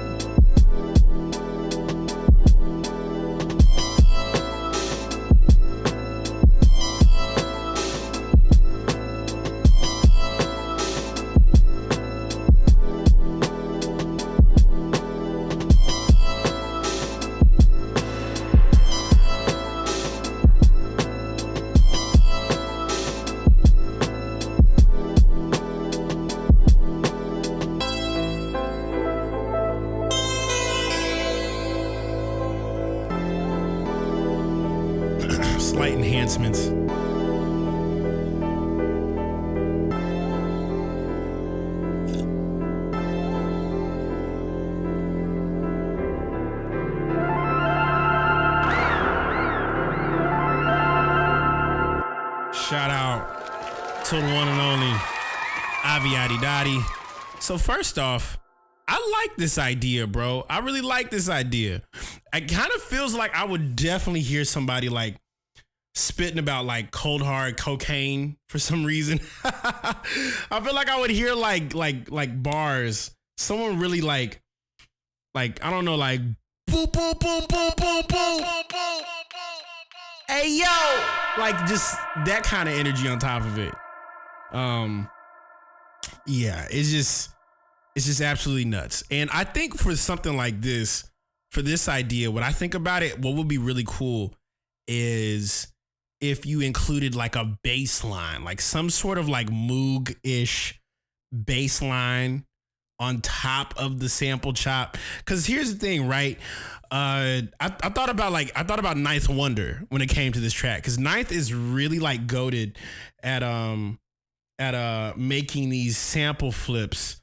Slight enhancements. Shout out to the one and only Aviati Dottie. So first off, I like this idea, bro. I really like this idea. It kind of feels like I would definitely hear somebody like spitting about like cold hard cocaine for some reason. I feel like I would hear like bars. Someone really like I don't know, like boom boom boom boom boom boom. Hey yo, like just that kind of energy on top of it. Yeah, it's just absolutely nuts. And I think for something like this, for this idea, when I think about it, what would be really cool is if you included like a bass line, like some sort of like Moog-ish bass line on top of the sample chop. Cause here's the thing, right? I thought about Ninth Wonder when it came to this track. Cause Ninth is really like goated at making these sample flips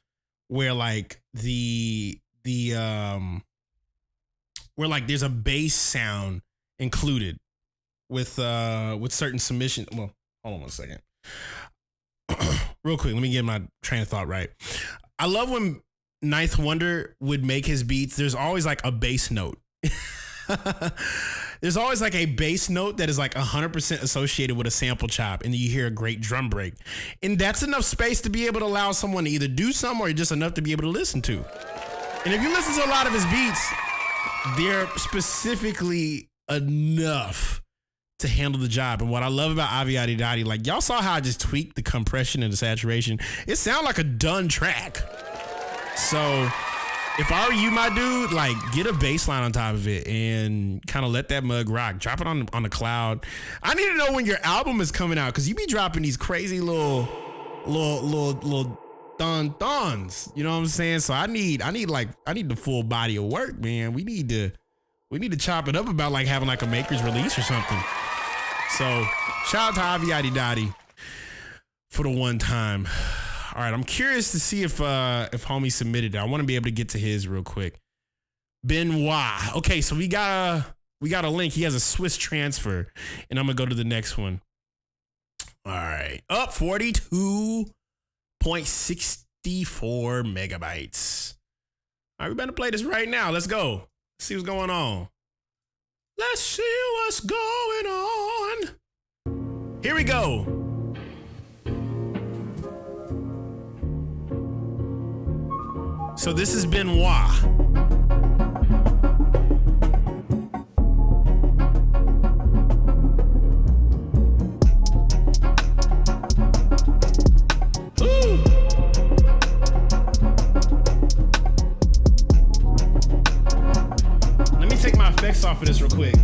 where like where like there's a bass sound included with certain submission. Well, hold on one second. Real quick, let me get my train of thought right. I love when Ninth Wonder would make his beats. There's always like a bass note. There's always like a bass note that is like 100% associated with a sample chop, and then you hear a great drum break. And that's enough space to be able to allow someone to either do something or just enough to be able to listen to. And if you listen to a lot of his beats, they're specifically enough to handle the job. And what I love about Aviati Dottie, like y'all saw how I just tweaked the compression and the saturation. It sounded like a done track. So if I were you, my dude, like get a bass line on top of it and kind of let that mug rock. Drop it on the cloud. I need to know when your album is coming out, because you be dropping these crazy little thons. You know what I'm saying? So I need the full body of work, man. We need to chop it up about like having like a maker's release or something. So shout out to Aviati Dottie for the one time. All right, I'm curious to see if homie submitted it. I want to be able to get to his real quick. Benoit. Okay, so we got a link. He has a Swiss transfer, and I'm gonna go to the next one. All right, up 42.64 megabytes. All right, we better play this right now. Let's go. Let's see what's going on. Let's see what's going on. Here we go. So this is Benoit. Ooh. Let me take my effects off of this real quick.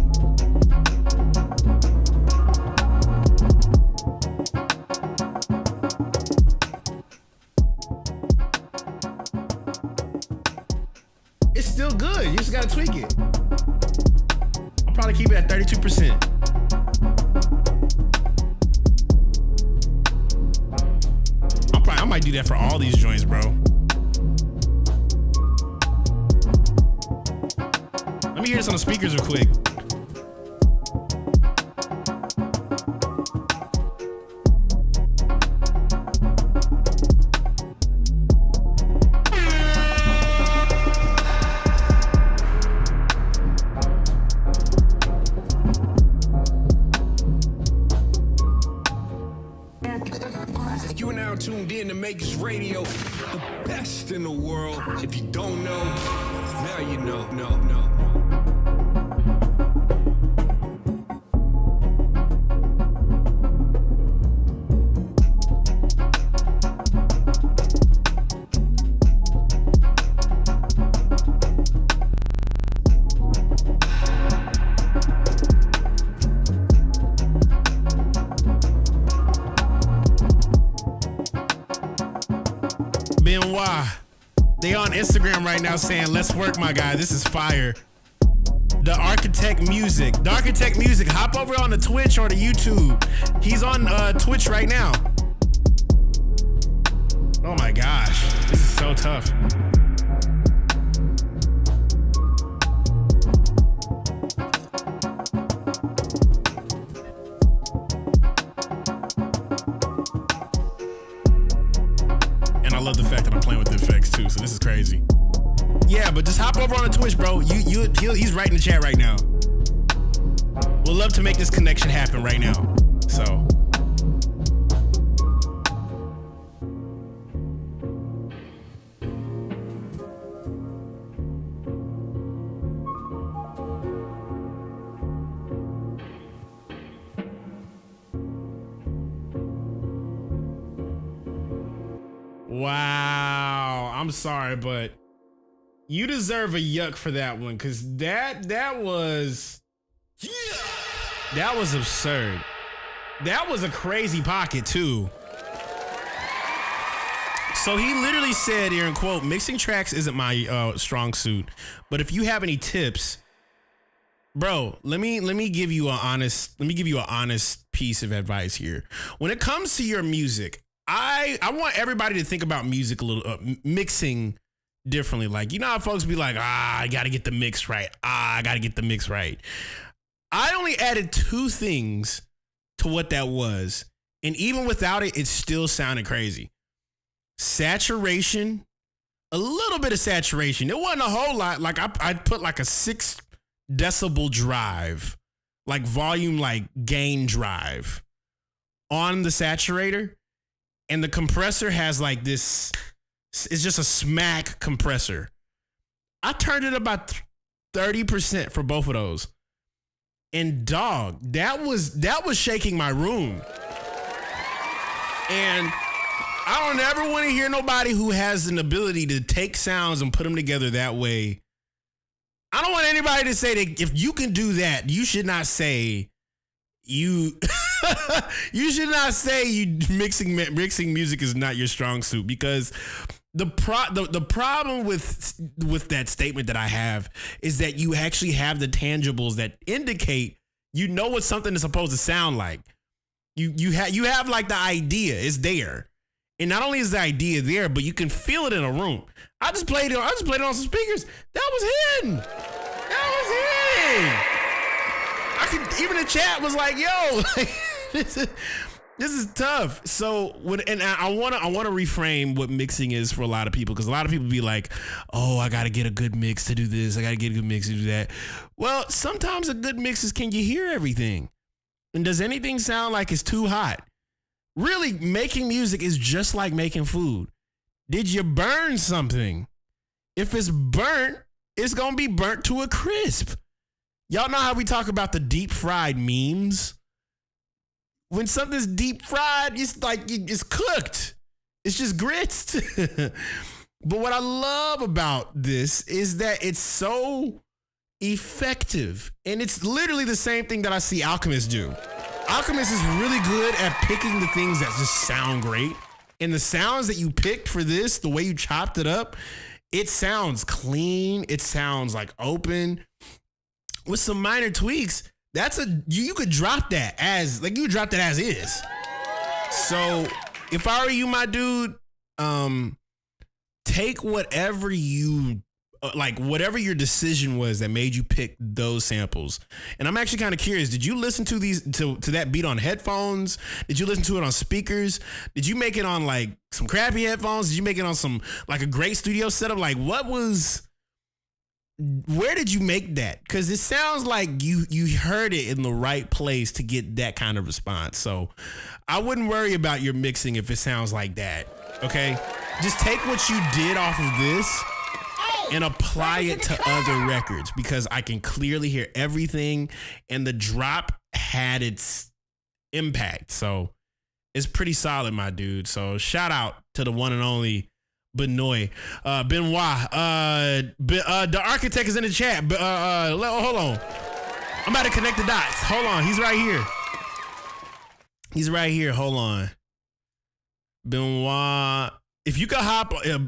It's still good. You just gotta tweak it. I'll probably keep it at 32%. I might do that for all these joints, bro. Let me hear this on the speakers real quick. You are now tuned in to Makers Radio, the best in the world. If you don't know, now you know. No. Benoit. They on Instagram right now saying, let's work, my guy. This is fire. The Architect Music. Hop over on the Twitch or the YouTube. He's on Twitch right now. Oh my gosh. This is so tough. I love the fact that I'm playing with the effects too, so this is crazy. Yeah, but just hop over on the Twitch, bro. He's right in the chat right now. We'll love to make this connection happen right now. So. Wow, I'm sorry, but you deserve a yuck for that one, because that was absurd. That was a crazy pocket too. So he literally said here, in quote, mixing tracks isn't my strong suit, but if you have any tips, bro, let me give you an honest piece of advice here. When it comes to your music, I want everybody to think about music a little, mixing differently. Like, you know how folks be like, I got to get the mix right. I got to get the mix right. I only added 2 things to what that was. And even without it, it still sounded crazy. Saturation, a little bit of saturation. It wasn't a whole lot. Like I put like a 6 decibel drive, like volume, like gain drive on the saturator. And the compressor has like this, it's just a smack compressor. I turned it about 30% for both of those. And dog, that was shaking my room. And I don't ever want to hear nobody who has an ability to take sounds and put them together that way. I don't want anybody to say that if you can do that, you should not say you you should not say you mixing music is not your strong suit, because the problem with that statement that I have is that you actually have the tangibles that indicate you know what something is supposed to sound like. You have like the idea is there. And not only is the idea there, but you can feel it in a room. I just played it on some speakers. That was him. Even the chat was like, yo, this is tough. So I want to reframe what mixing is for a lot of people, because a lot of people be like, oh, I got to get a good mix to do this. I got to get a good mix to do that. Well, sometimes a good mix is, can you hear everything? And does anything sound like it's too hot? Really, making music is just like making food. Did you burn something? If it's burnt, it's going to be burnt to a crisp. Y'all know how we talk about the deep fried memes? When something's deep fried, it's like it's cooked. It's just grits. But what I love about this is that it's so effective. And it's literally the same thing that I see alchemists do. Alchemist is really good at picking the things that just sound great. And the sounds that you picked for this, the way you chopped it up, it sounds clean. It sounds like open. With some minor tweaks, you could drop that as is. So if I were you, my dude, take whatever you whatever your decision was that made you pick those samples. And I'm actually kind of curious, did you listen to to that beat on headphones? Did you listen to it on speakers? Did you make it on like some crappy headphones? Did you make it on some like a great studio setup? Like where did you make that? Because it sounds like you heard it in the right place to get that kind of response. So I wouldn't worry about your mixing if it sounds like that. Okay, just take what you did off of this and apply it to other records, because I can clearly hear everything, and the drop had its impact. So it's pretty solid, my dude. So shout out to the one and only Benoit. Benoit. The architect is in the chat. Hold on. I'm about to connect the dots. Hold on. He's right here. Hold on. Benoit. If you could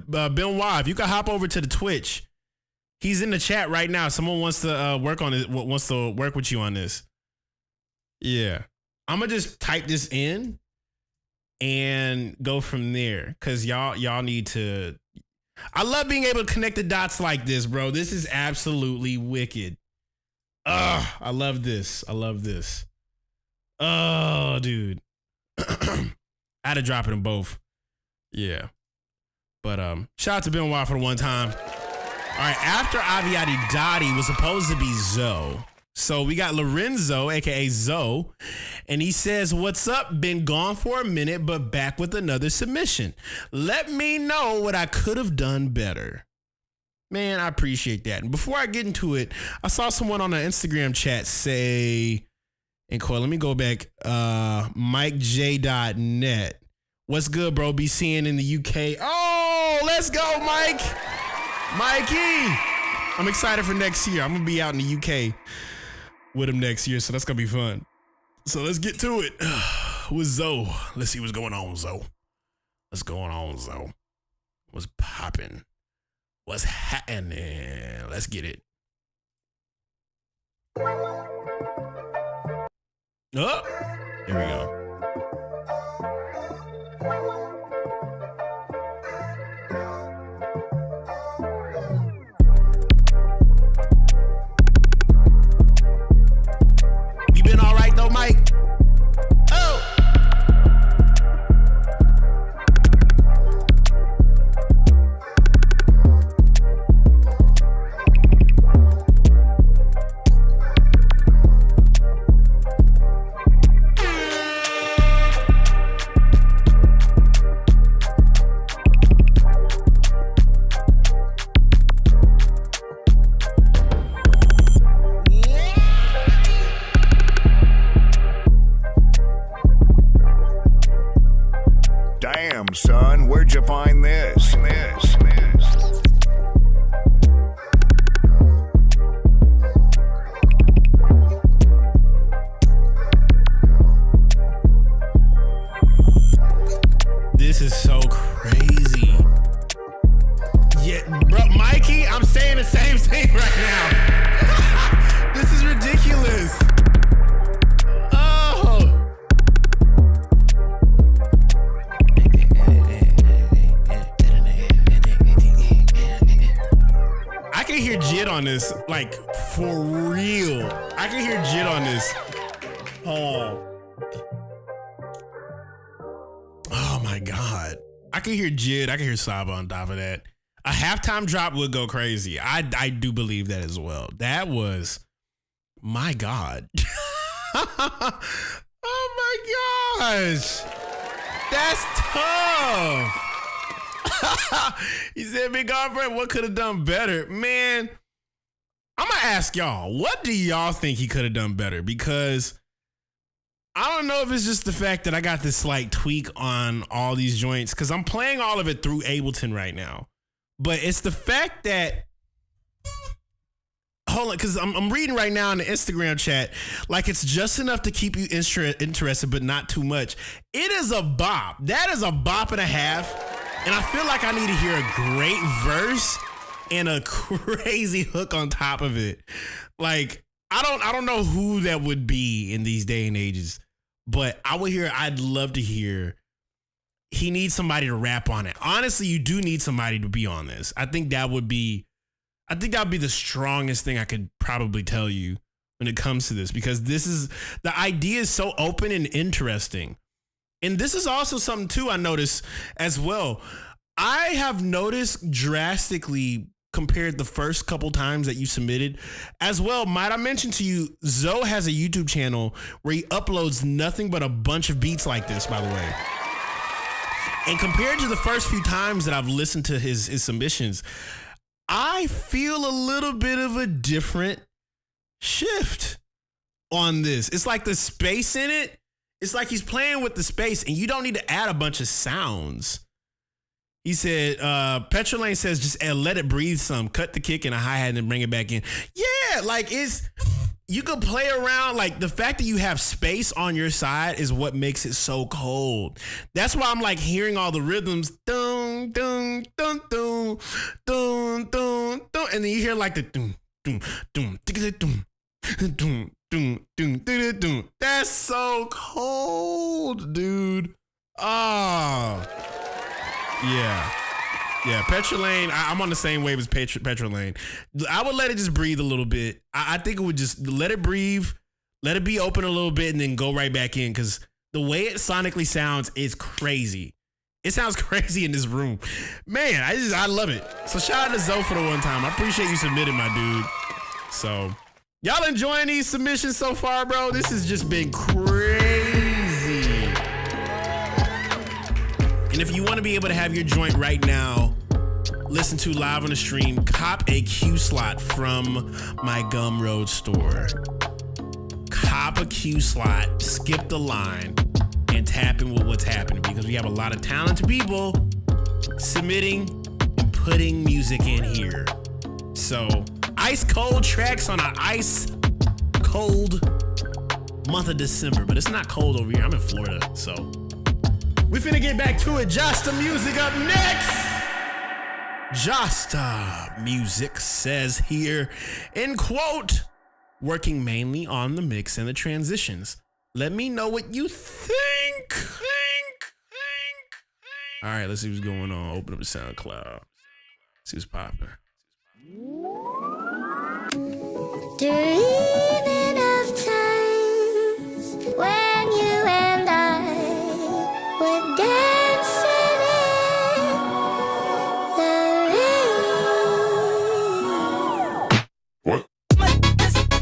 Benoit, if you could hop over to the Twitch, he's in the chat right now. Someone wants to work on it. Wants to work with you on this. Yeah, I'm gonna just type this in and go from there, because y'all need to. I love being able to connect the dots like this, bro. This is absolutely wicked. I love this. Oh, dude. I had to drop it in both. Yeah. But shout out to Benoit for the one time. All right, after Aviati Dottie was supposed to be Zoe. So we got Lorenzo, aka Zoe, and he says, "What's up? Been gone for a minute, but back with another submission. Let me know what I could have done better." Man, I appreciate that. And before I get into it, I saw someone on the Instagram chat say, and Coy, let me go back, MikeJ.net. What's good, bro? Be seeing in the UK. Oh, let's go, Mike. Mikey. I'm excited for next year. I'm going to be out in the UK with him next year, so that's going to be fun. So let's get to it with Zoe. Let's see what's going on, Zoe. What's going on, Zoe? What's popping? What's happening? Let's get it. Oh, here we go. I'm saying the same thing right now. This is ridiculous. Oh. I can hear Jid on this, like, for real. I can hear Jid on this. Oh my God. I can hear Jid. I can hear Saba on top of that. A halftime drop would go crazy. I do believe that as well. That was, my God. Oh my gosh. That's tough. He said, Big Alfred, what could have done better? Man, I'm going to ask y'all, what do y'all think he could have done better? Because I don't know if it's just the fact that I got this slight tweak on all these joints, because I'm playing all of it through Ableton right now. But it's the fact that, hold on, because I'm reading right now in the Instagram chat, like it's just enough to keep you interested, but not too much. It is a bop. That is a bop and a half. And I feel like I need to hear a great verse and a crazy hook on top of it. Like, I don't know who that would be in these day and ages, but I'd love to hear. He needs somebody to rap on it. Honestly, you do need somebody to be on this. I think that would be the strongest thing I could probably tell you when it comes to this, because the idea is so open and interesting. And this is also something too I noticed as well. I have noticed drastically compared the first couple times that you submitted as well. Might I mention to you, Zoe has a YouTube channel where he uploads nothing but a bunch of beats like this, by the way. And compared to the first few times that I've listened to his submissions, I feel a little bit of a different shift on this. It's like the space in it. It's like he's playing with the space, and you don't need to add a bunch of sounds. He said, Petrolane says, just let it breathe some. Cut the kick and a hi-hat and then bring it back in. Yeah, like you could play around. Like the fact that you have space on your side is what makes it so cold. That's why I'm like hearing all the rhythms. Dun, dun, dun, dun, dun, dun, dun. And then you hear like the dun, dun, dun, dun, dun, dun. That's so cold, dude. Oh, yeah. Petrolane, I'm on the same wave as Petrolane. I would let it just breathe a little bit. I think it would just let it breathe, let it be open a little bit, and then go right back in, because the way it sonically sounds is crazy. It sounds crazy in this room. Man, I love it. So shout out to Zoe for the one time. I appreciate you submitting, my dude. So y'all enjoying these submissions so far, bro? This has just been crazy. And if you want to be able to have your joint right now, listen to live on the stream, cop a Q slot from my Gumroad store. Cop a Q slot, skip the line, and tap in with what's happening, because we have a lot of talented people submitting and putting music in here. So ice cold tracks on an ice cold month of December, but it's not cold over here. I'm in Florida, so we finna get back to it. Josta Music up next. Josta Music says here, in quote, working mainly on the mix and the transitions. Let me know what you think. All right, let's see what's going on. Open up the SoundCloud. See what's popping. Dreaming of times when you and I were dancing in the rain. What? We're dancing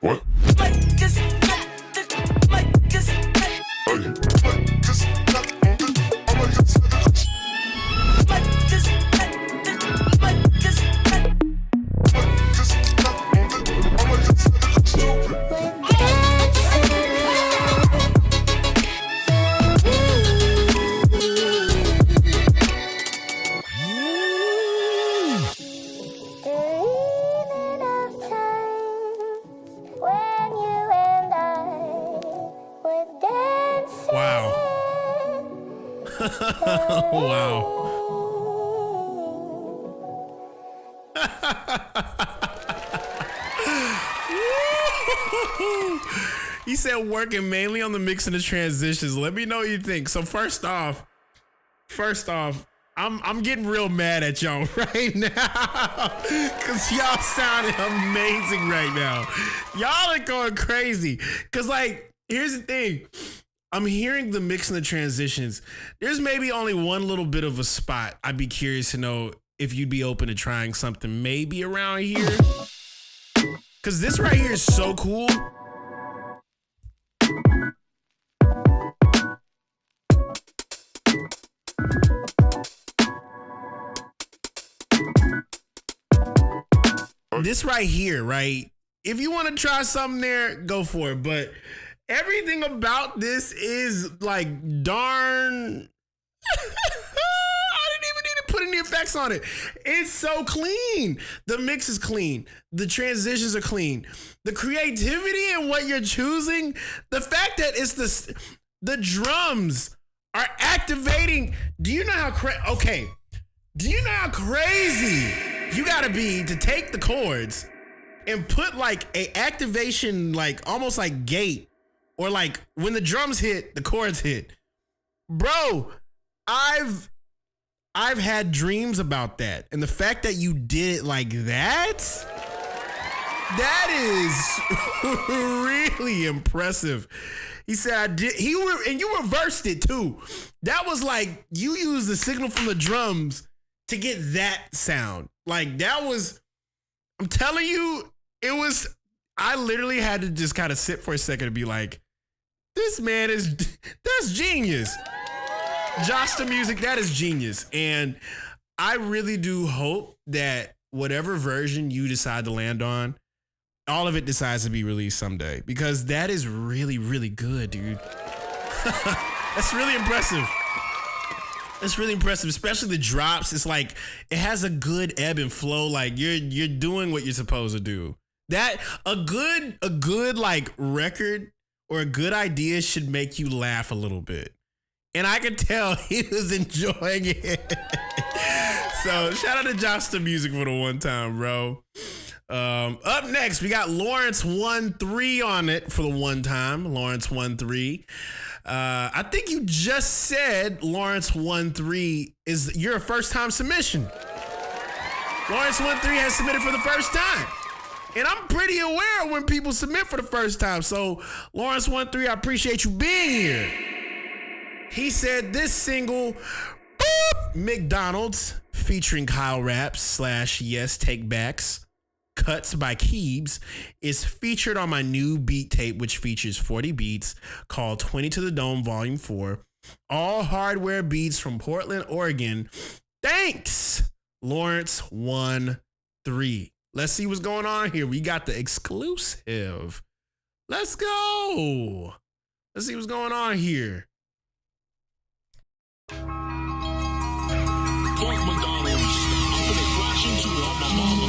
What? Wow. Wow. He said working mainly on the mix and the transitions. Let me know what you think. So first off, I'm getting real mad at y'all right now because y'all sounding amazing right now. Y'all are going crazy because, like, here's the thing. I'm hearing the mix and the transitions. There's maybe only one little bit of a spot. I'd be curious to know if you'd be open to trying something maybe around here. Because this right here is so cool. This right here, right? If you want to try something there, go for it. But everything about this is like darn. I didn't even need to put any effects on it. It's so clean. The mix is clean. The transitions are clean. The creativity and what you're choosing, the fact that it's the drums are activating. Do you know how Do you know how crazy you gotta be to take the chords and put like a activation, like almost like gate, or like when the drums hit, the chords hit? Bro, I've had dreams about that. And the fact that you did it like that is really impressive. He said, and you reversed it too. That was like, you used the signal from the drums to get that sound. Like that was, I'm telling you, I literally had to just kind of sit for a second and be like, this man that's genius. Josh the Music, that is genius. And I really do hope that whatever version you decide to land on, all of it decides to be released someday, because that is really, really good, dude. That's really impressive. It's really impressive, especially the drops. It's like it has a good ebb and flow. Like you're doing what you're supposed to do. That a good like record or a good idea should make you laugh a little bit. And I could tell he was enjoying it. So shout out to Josh the Music for the one time, bro. Up next, we got Lawrence 1-3 on it for the one time. Lawrence 1-3. I think you just said Lawrence 1-3 is your first time submission. Lawrence 1-3 has submitted for the first time. And I'm pretty aware when people submit for the first time. So Lawrence 1-3, I appreciate you being here. He said this single, McDonald's, featuring Kyle Raps / Yes Take Backs, Cuts by Keebs, is featured on my new beat tape, which features 40 beats called 20 to the Dome Volume 4. All hardware beats from Portland, Oregon. Thanks, Lawrence 1-3. Let's see what's going on here. We got the exclusive. Let's go. Let's see what's going on here. Fuck McDonald's. I'm gonna crash into all my mama.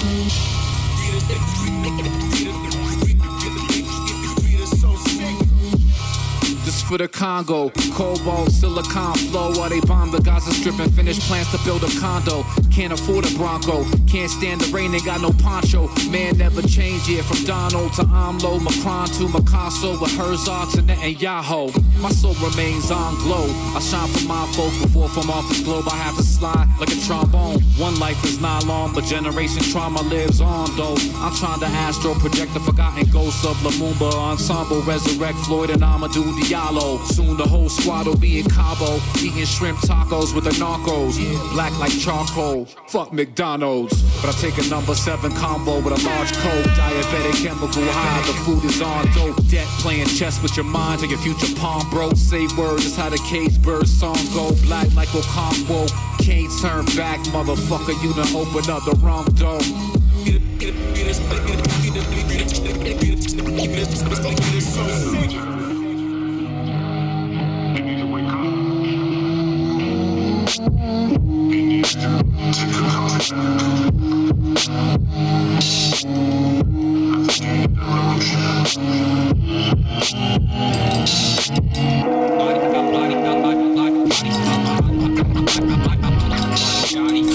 This for the Congo. Cobalt, silicon flow while they bomb the Gaza Strip and finish plans to build a condo. Can't afford a Bronco, can't stand the rain, they got no poncho. Man never changed, yeah, from Donald to AMLO, Macron to Picasso, with Herzog to Netanyahu. My soul remains on glow. I shine for my folks before from off this globe. I have to slide like a trombone. One life is not long, but generation trauma lives on though. I'm trying to astro project the forgotten ghosts of Lumumba ensemble, resurrect Floyd and Amadou Diallo. Soon the whole squad will be in Cabo, eating shrimp tacos with the narcos. Black like charcoal, fuck McDonald's. But I take a number 7 combo with a large coat. Diabetic chemical high, the food is on dope. Debt playing chess with your mind till your future palm broke. Say words, that's how the cage bird song go. Black like Okonkwo, can't turn back, motherfucker. You done open up the wrong door.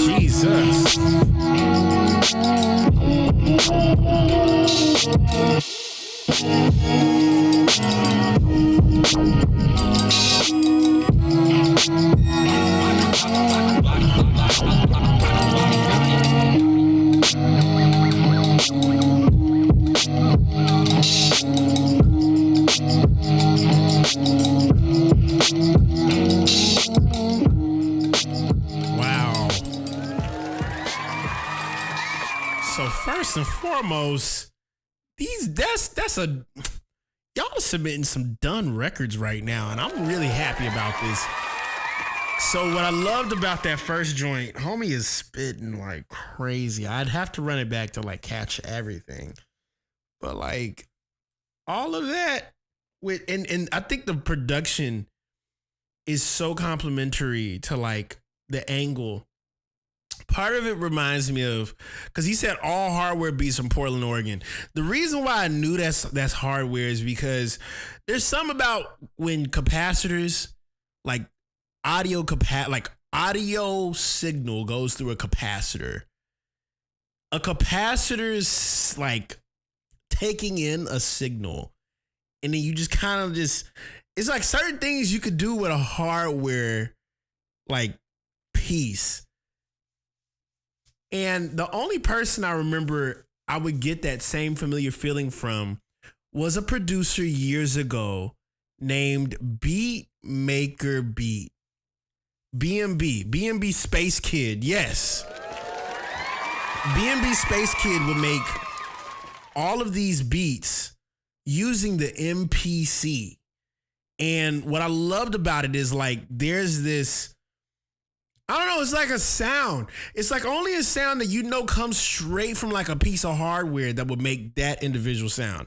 Jesus. Wow. So first and foremost, that's a y'all are submitting some done records right now, and I'm really happy about this. So what I loved about that first joint, homie is spitting like crazy. I'd have to run it back to like catch everything. But like all of that with and I think the production is so complimentary to like the angle. Part of it reminds me of, because he said all hardware beats from Portland, Oregon. The reason why I knew that's hardware is because there's some about when capacitors, like audio signal goes through a capacitor. A capacitor's like taking in a signal, and then you just kind of it's like certain things you could do with a hardware like piece. And the only person I remember I would get that same familiar feeling from was a producer years ago named Beat Maker Beat. BMB Space Kid, yes. BMB Space Kid would make all of these beats using the MPC. And what I loved about it is like there's this, I don't know, it's like a sound. It's like only a sound that you know comes straight from like a piece of hardware that would make that individual sound.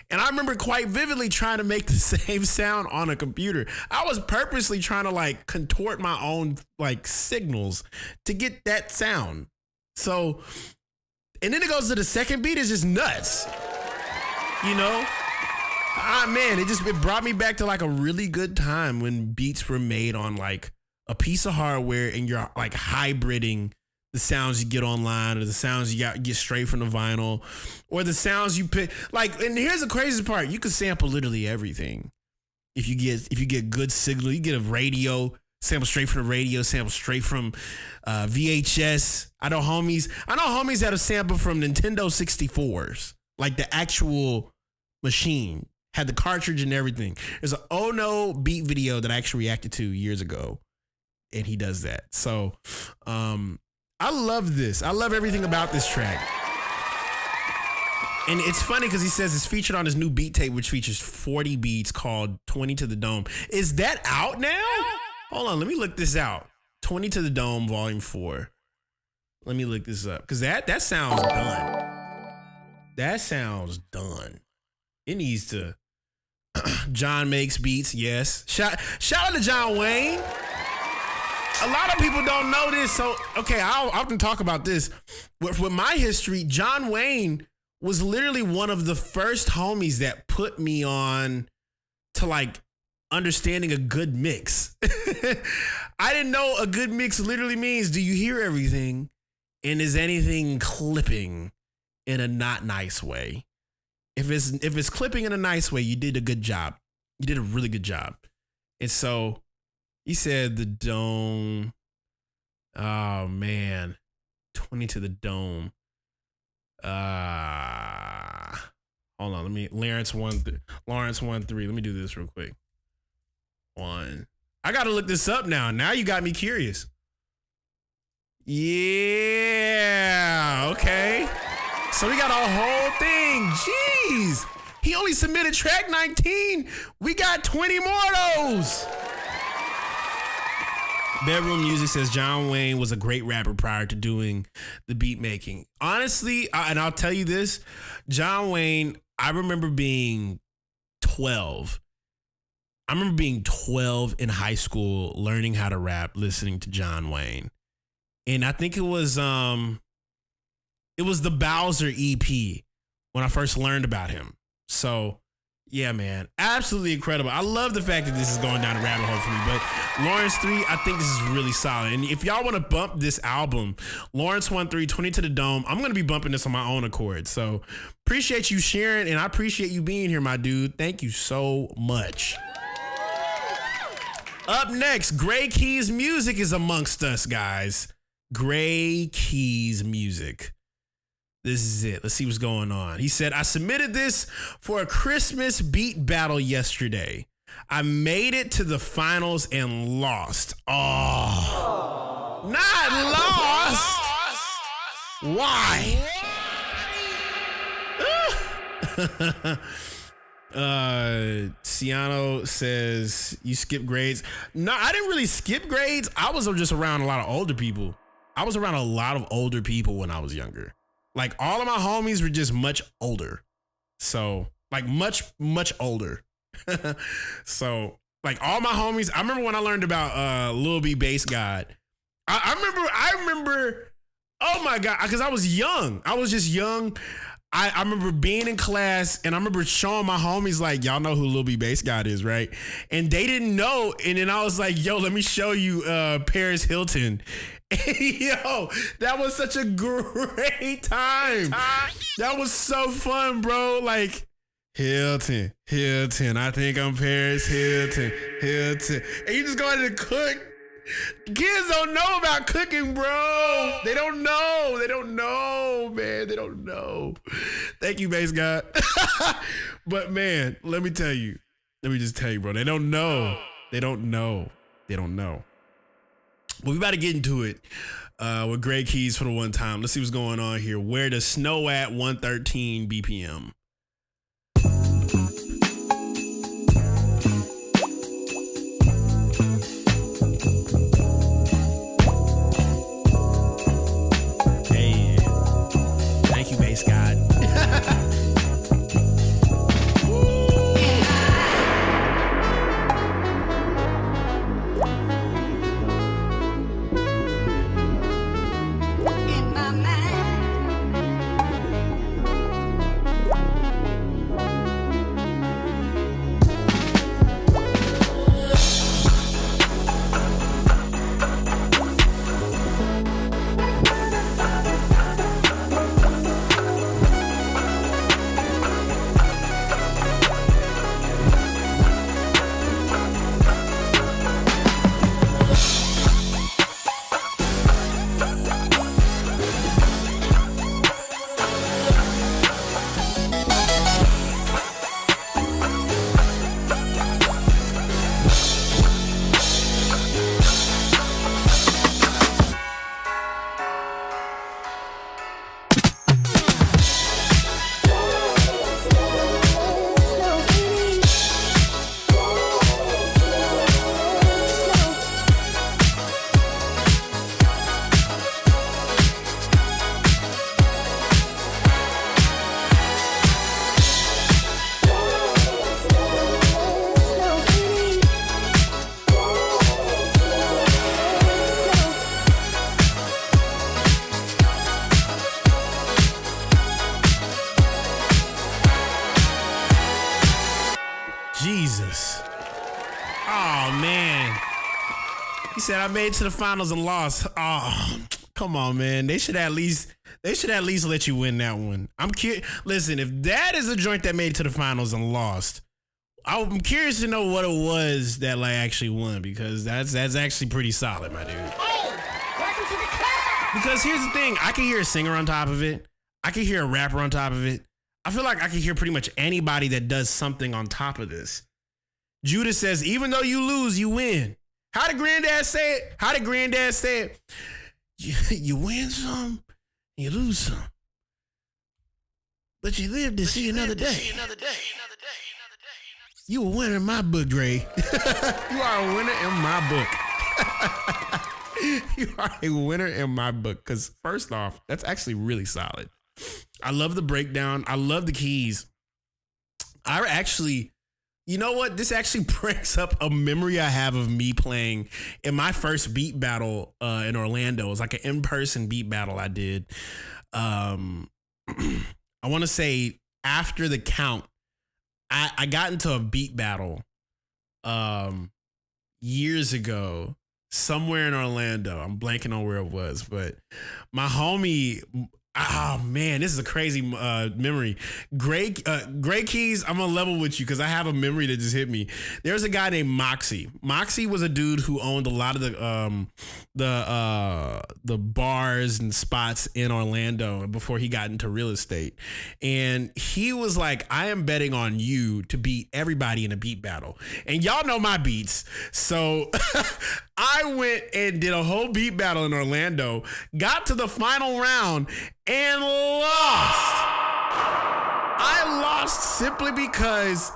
And I remember quite vividly trying to make the same sound on a computer. I was purposely trying to like contort my own like signals to get that sound. So, and then it goes to the second beat, it's just nuts. You know? Man, it brought me back to like a really good time when beats were made on like a piece of hardware and you're like hybriding the sounds you get online or the sounds you get straight from the vinyl or the sounds you pick. Like, and here's the craziest part. You can sample literally everything. If you get good signal, you get a radio, sample straight from the radio, sample straight from VHS. I know homies that have sampled from Nintendo 64s, like the actual machine, had the cartridge and everything. There's an Oh No beat video that I actually reacted to years ago. And he does that. So I love this. I love everything about this track. And it's funny because he says it's featured on his new beat tape, which features 40 beats called 20 to the Dome. Is that out now? Hold on, let me look this out. 20 to the Dome, Volume 4. Let me look this up. Because that sounds done. That sounds done. It needs to. John makes beats, yes. Shout out to John Wayne. A lot of people don't know this, so okay, I'll often talk about this. With my history, John Wayne was literally one of the first homies that put me on to like understanding a good mix. I didn't know a good mix literally means, do you hear everything? And is anything clipping in a not nice way? If it's clipping in a nice way, you did a good job. You did a really good job. And so he said the dome. Oh man. 20 to the dome. Hold on, Lawrence 1-3. Let me do this real quick. 1. I gotta look this up now. Now you got me curious. Yeah, okay. So we got a whole thing. Jeez. He only submitted track 19. We got 20 more of those. Bedroom Music says John Wayne was a great rapper prior to doing the beat making. Honestly, and I'll tell you this, John Wayne, I remember being 12. I remember being 12 in high school, learning how to rap, listening to John Wayne. And I think it was the Bowser EP when I first learned about him. So yeah, man, absolutely incredible. I love the fact that this is going down a rabbit hole for me, but Lawrence 3, I think this is really solid. And if y'all want to bump this album, Lawrence 1-3, 20 to the Dome, I'm going to be bumping this on my own accord. So appreciate you sharing, and I appreciate you being here, my dude. Thank you so much. Up next, Gray Keys Music is amongst us, guys. Gray Keys Music. This is it. Let's see what's going on. He said, I submitted this for a Christmas beat battle yesterday. I made it to the finals and lost. Oh, not lost. Why? Ciano says, you skip grades. No, I didn't really skip grades. I was just around a lot of older people. I was around a lot of older people when I was younger. Like all of my homies were just much older. So like much older. So like all my homies, I remember when I learned about Lil B Bass God. I remember, oh my God, because I was young. I was just young. I remember being in class and I remember showing my homies like, y'all know who Lil B Bass God is, right? And they didn't know. And then I was like, yo, let me show you Paris Hilton. Yo, that was such a great time. That was so fun, bro. Like, Hilton. I think I'm Paris Hilton. And you just go ahead and cook. Kids don't know about cooking, bro. They don't know, man. They don't know. Thank you, Bass God. But man, let me just tell you, bro. They don't know. Well, we about to get into it with Gray Keys for the one time. Let's see what's going on here. Where does snow at 113 BPM? Hey, thank you, Bass God. Oh man. He said I made it to the finals and lost. Oh, come on, man. They should at least let you win that one. I'm curious. Listen, if that is a joint that made it to the finals and lost, I'm curious to know what it was that like actually won, because that's actually pretty solid, my dude. Hey, welcome to the club. Because here's the thing, I can hear a singer on top of it. I can hear a rapper on top of it. I feel like I can hear pretty much anybody that does something on top of this. Judah says, even though you lose, you win. How did Granddad say it? You win some, you lose some. But you live to see another day. You a winner in my book, Dre. You are a winner in my book. You are a winner in my book. Because first off, that's actually really solid. I love the breakdown. I love the keys. You know what? This actually brings up a memory I have of me playing in my first beat battle in Orlando. It was like an in-person beat battle I did. I want to say after the count, I got into a beat battle years ago somewhere in Orlando. I'm blanking on where it was, but my homie... Oh man, this is a crazy memory. Gray Keys, I'm gonna level with you because I have a memory that just hit me. There's a guy named Moxie. Moxie was a dude who owned a lot of the bars and spots in Orlando before he got into real estate. And he was like, I am betting on you to beat everybody in a beat battle. And y'all know my beats. So I went and did a whole beat battle in Orlando, got to the final round, and lost. I lost simply because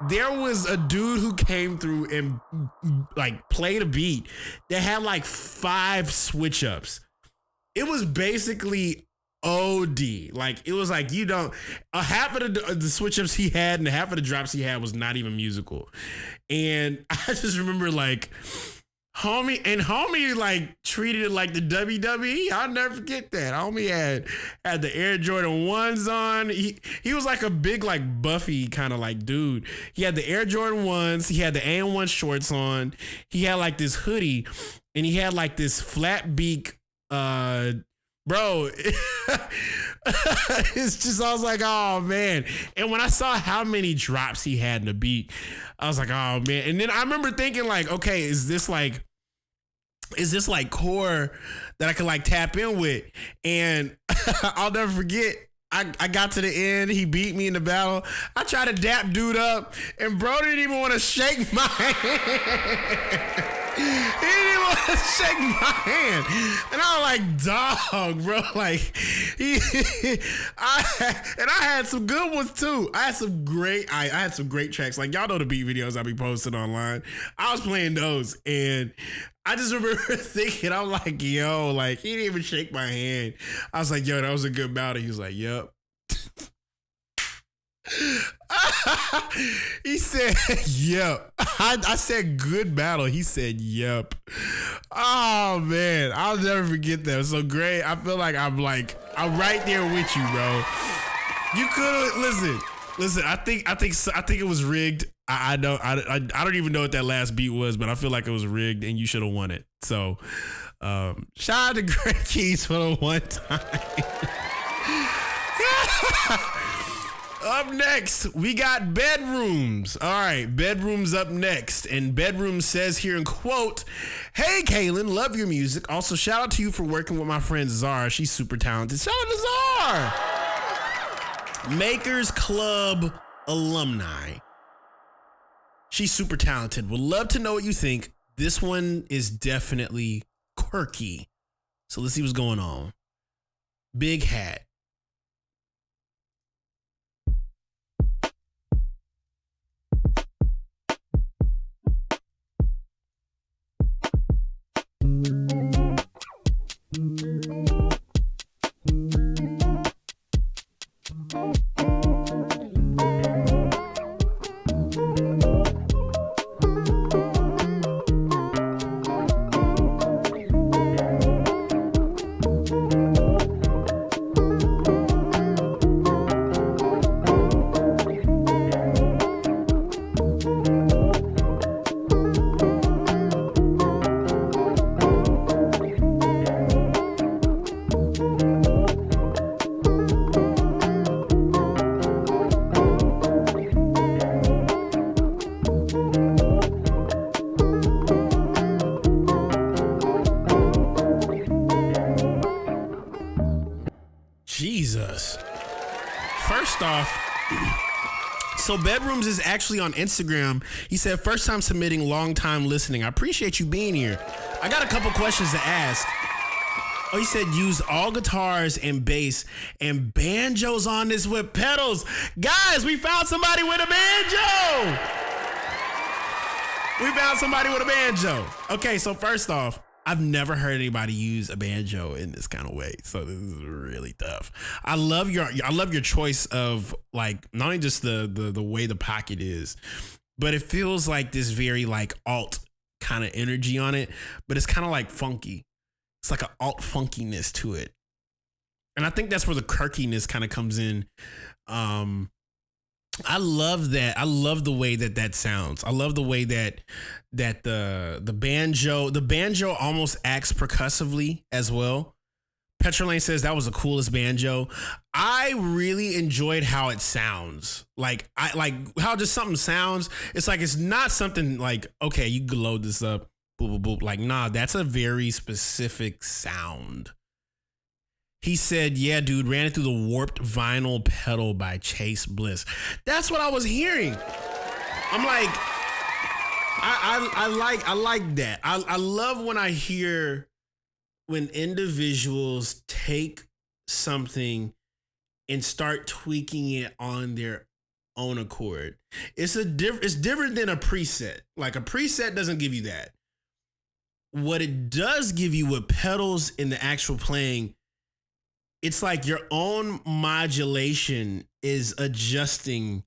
there was a dude who came through and like played a beat that had like 5 switch ups. It was basically OD. Like it was like, half of the switch ups he had and half of the drops he had was not even musical. And I just remember like, Homie like treated it like the WWE. I'll never forget that. Homie had the Air Jordan 1s on. He was like a big like Buffy kind of like dude. He had the Air Jordan 1s. He had the AN1 shorts on. He had like this hoodie and he had like this flat beak. Bro, it's just, I was like, oh man. And when I saw how many drops he had in the beat, I was like, oh man. And then I remember thinking like, okay, is this like core that I could like tap in with? And I'll never forget, I got to the end. He beat me in the battle. I tried to dap dude up and bro didn't even want to shake my hand. He didn't even want to shake my hand. And I was like, dog, bro. Like, I had some good ones too. I had some great tracks. Like, y'all know the beat videos I be posting online. I was playing those. And I just remember thinking, I'm like, yo, like, he didn't even shake my hand. I was like, yo, that was a good battle. He was like, yep. He said, yep. I said, good battle. He said, yep. Oh, man. I'll never forget that. It was so great. I feel like I'm right there with you, bro. You could listen. I think it was rigged. I don't even know what that last beat was, but I feel like it was rigged and you should have won it. So, shout out to Greg Keys for the one time. Up next, we got Bedrooms. All right, Bedrooms up next. And Bedrooms says here in quote, hey, Kaelin, love your music. Also, shout out to you for working with my friend Zara. She's super talented. Shout out to Zara. Makers Club alumni. She's super talented. Would love to know what you think. This one is definitely quirky. So let's see what's going on. Big Hat. first off, so Bedrooms is actually on Instagram. He said, first time submitting, long time listening. I appreciate you being here. I got a couple questions to ask. Oh, he said use all guitars and bass and banjos on this with pedals. Guys, we found somebody with a banjo. We found somebody with a banjo. Okay, so first off, I've never heard anybody use a banjo in this kind of way. So this is really tough. I love your choice of like not only just the way the pocket is, but it feels like this very like alt kind of energy on it, but it's kind of like funky. It's like an alt funkiness to it. And I think that's where the quirkiness kind of comes in. I love that. I love the way that sounds. I love the way that the banjo almost acts percussively as well. Petrolane says that was the coolest banjo. I really enjoyed how it sounds. Like I like how just something sounds. It's like it's not something like, okay, you can load this up. Boop, boop, boop. Like, nah, that's a very specific sound. He said, yeah, dude, ran it through the warped vinyl pedal by Chase Bliss. That's what I was hearing. I'm like, I like that. I love when I hear when individuals take something and start tweaking it on their own accord. It's different than a preset. Like a preset doesn't give you that. What it does give you with pedals in the actual playing, it's like your own modulation is adjusting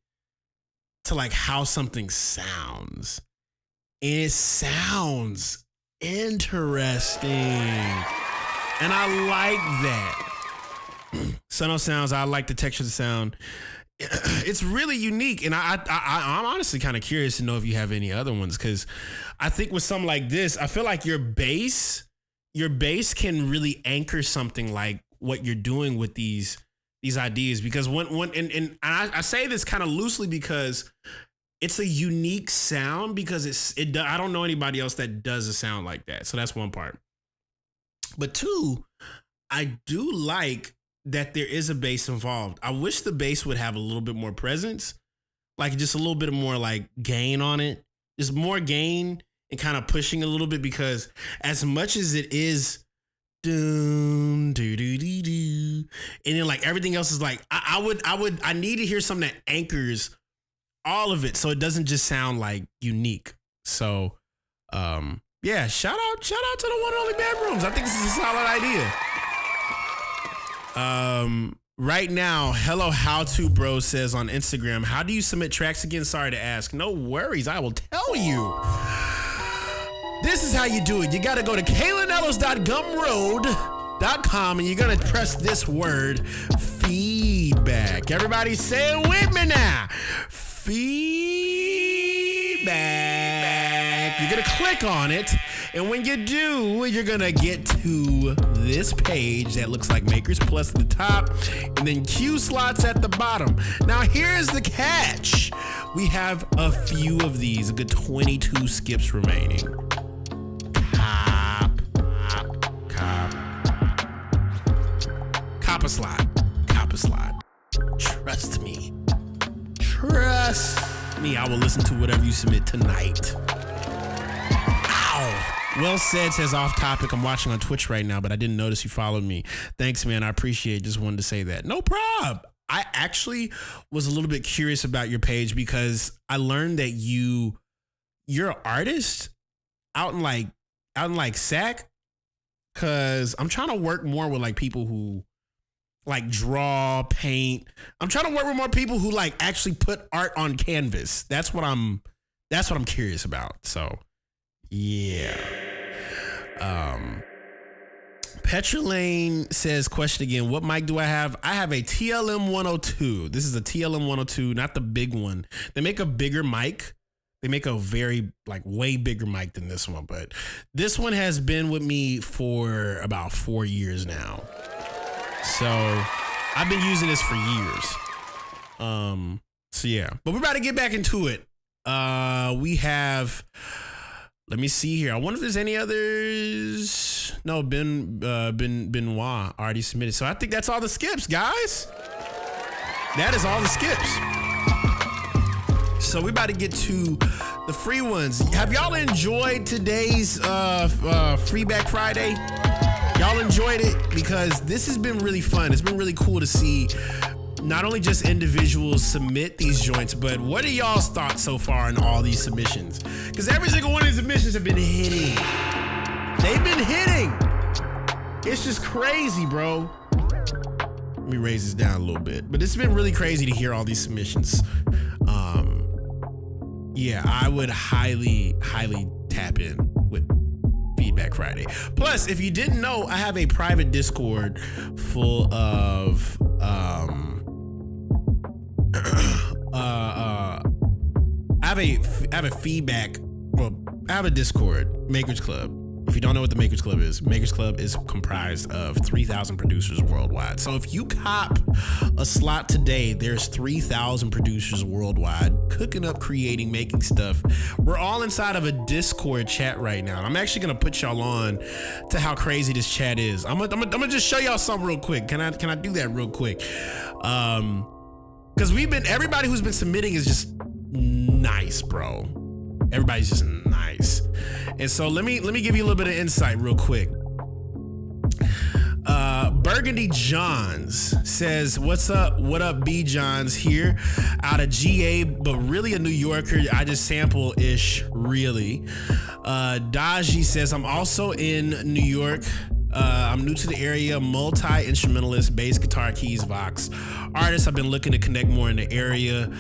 to like how something sounds. And it sounds interesting. And I like that. Sono Sounds, I like the texture of the sound. It's really unique, and I'm honestly kind of curious to know if you have any other ones, because I think with something like this, I feel like your bass can really anchor something like what you're doing with these ideas. Because and I say this kind of loosely because it's a unique sound, because I don't know anybody else that does a sound like that. So that's one part. But two, I do like that there is a bass involved. I wish the bass would have a little bit more presence, like just a little bit more like gain on it. Just more gain and kind of pushing a little bit, because as much as it is doom doo doo doo doo, and then like everything else is like I need to hear something that anchors all of it so it doesn't just sound like unique. So yeah, shout out to the one and only Bedrooms. I think this is a solid idea. Right now, Hello How To Bro says on Instagram, how do you submit tracks again? Sorry to ask. No worries, I will tell you. This is how you do it. You got to go to KaelinEllis.gumroad.com and you're going to press this word, feedback. Everybody say it with me now. Feedback. You're going to click on it. And when you do, you're going to get to this page that looks like Makers Plus at the top and then Q slots at the bottom. Now, here's the catch. We have a few of these, a good 22 skips remaining. Cop a slot. Trust me. I will listen to whatever you submit tonight. Ow. Well said says off topic. I'm watching on Twitch right now, but I didn't notice you followed me. Thanks, man. I appreciate it. Just wanted to say that. No problem. I actually was a little bit curious about your page because I learned that you're an artist out in like SAC. Cause I'm trying to work more with like people who like draw, paint. I'm trying to work with more people who like actually put art on canvas. That's what I'm curious about. So yeah. Petrolane says, question again, what mic do I have? I have a TLM 102. This is a TLM 102, not the big one. They make a bigger mic. They make a very like way bigger mic than this one, but this one has been with me for about 4 years now. So I've been using this for years. So yeah, but we're about to get back into it. We have, let me see here. I wonder if there's any others. No, Benoit already submitted. So I think that's all the skips, guys. that is all the skips. So we about to get to the free ones. Have y'all enjoyed today's Free Back Friday? Y'all enjoyed it? Because this has been really fun. It's been really cool to see not only just individuals submit these joints, but what are y'all's thoughts so far on all these submissions? Because every single one of these submissions have been hitting. They've been hitting. It's just crazy, bro. Let me raise this down a little bit. But it's been really crazy to hear all these submissions. Yeah, I would highly tap in with Feedback Friday. Plus, if you didn't know, I have a private Discord full of I have a feedback. Well, I have a Discord, Makers Club. If you don't know what the Makers Club is comprised of 3,000 producers worldwide. So if you cop a slot today, there's 3,000 producers worldwide cooking up, creating, making stuff. We're all inside of a Discord chat right now. I'm actually gonna put y'all on to how crazy this chat is. I'm gonna just show y'all something real quick. Can I do that real quick? Because everybody who's been submitting is just nice, bro. Everybody's just nice. And so let me give you a little bit of insight real quick. Burgundy Johns says, what's up? What up, B Johns here out of GA, but really a New Yorker. I just sample-ish, really. Daji says, I'm also in New York. I'm new to the area, multi-instrumentalist, bass, guitar, keys, vox artist. I've been looking to connect more in the area.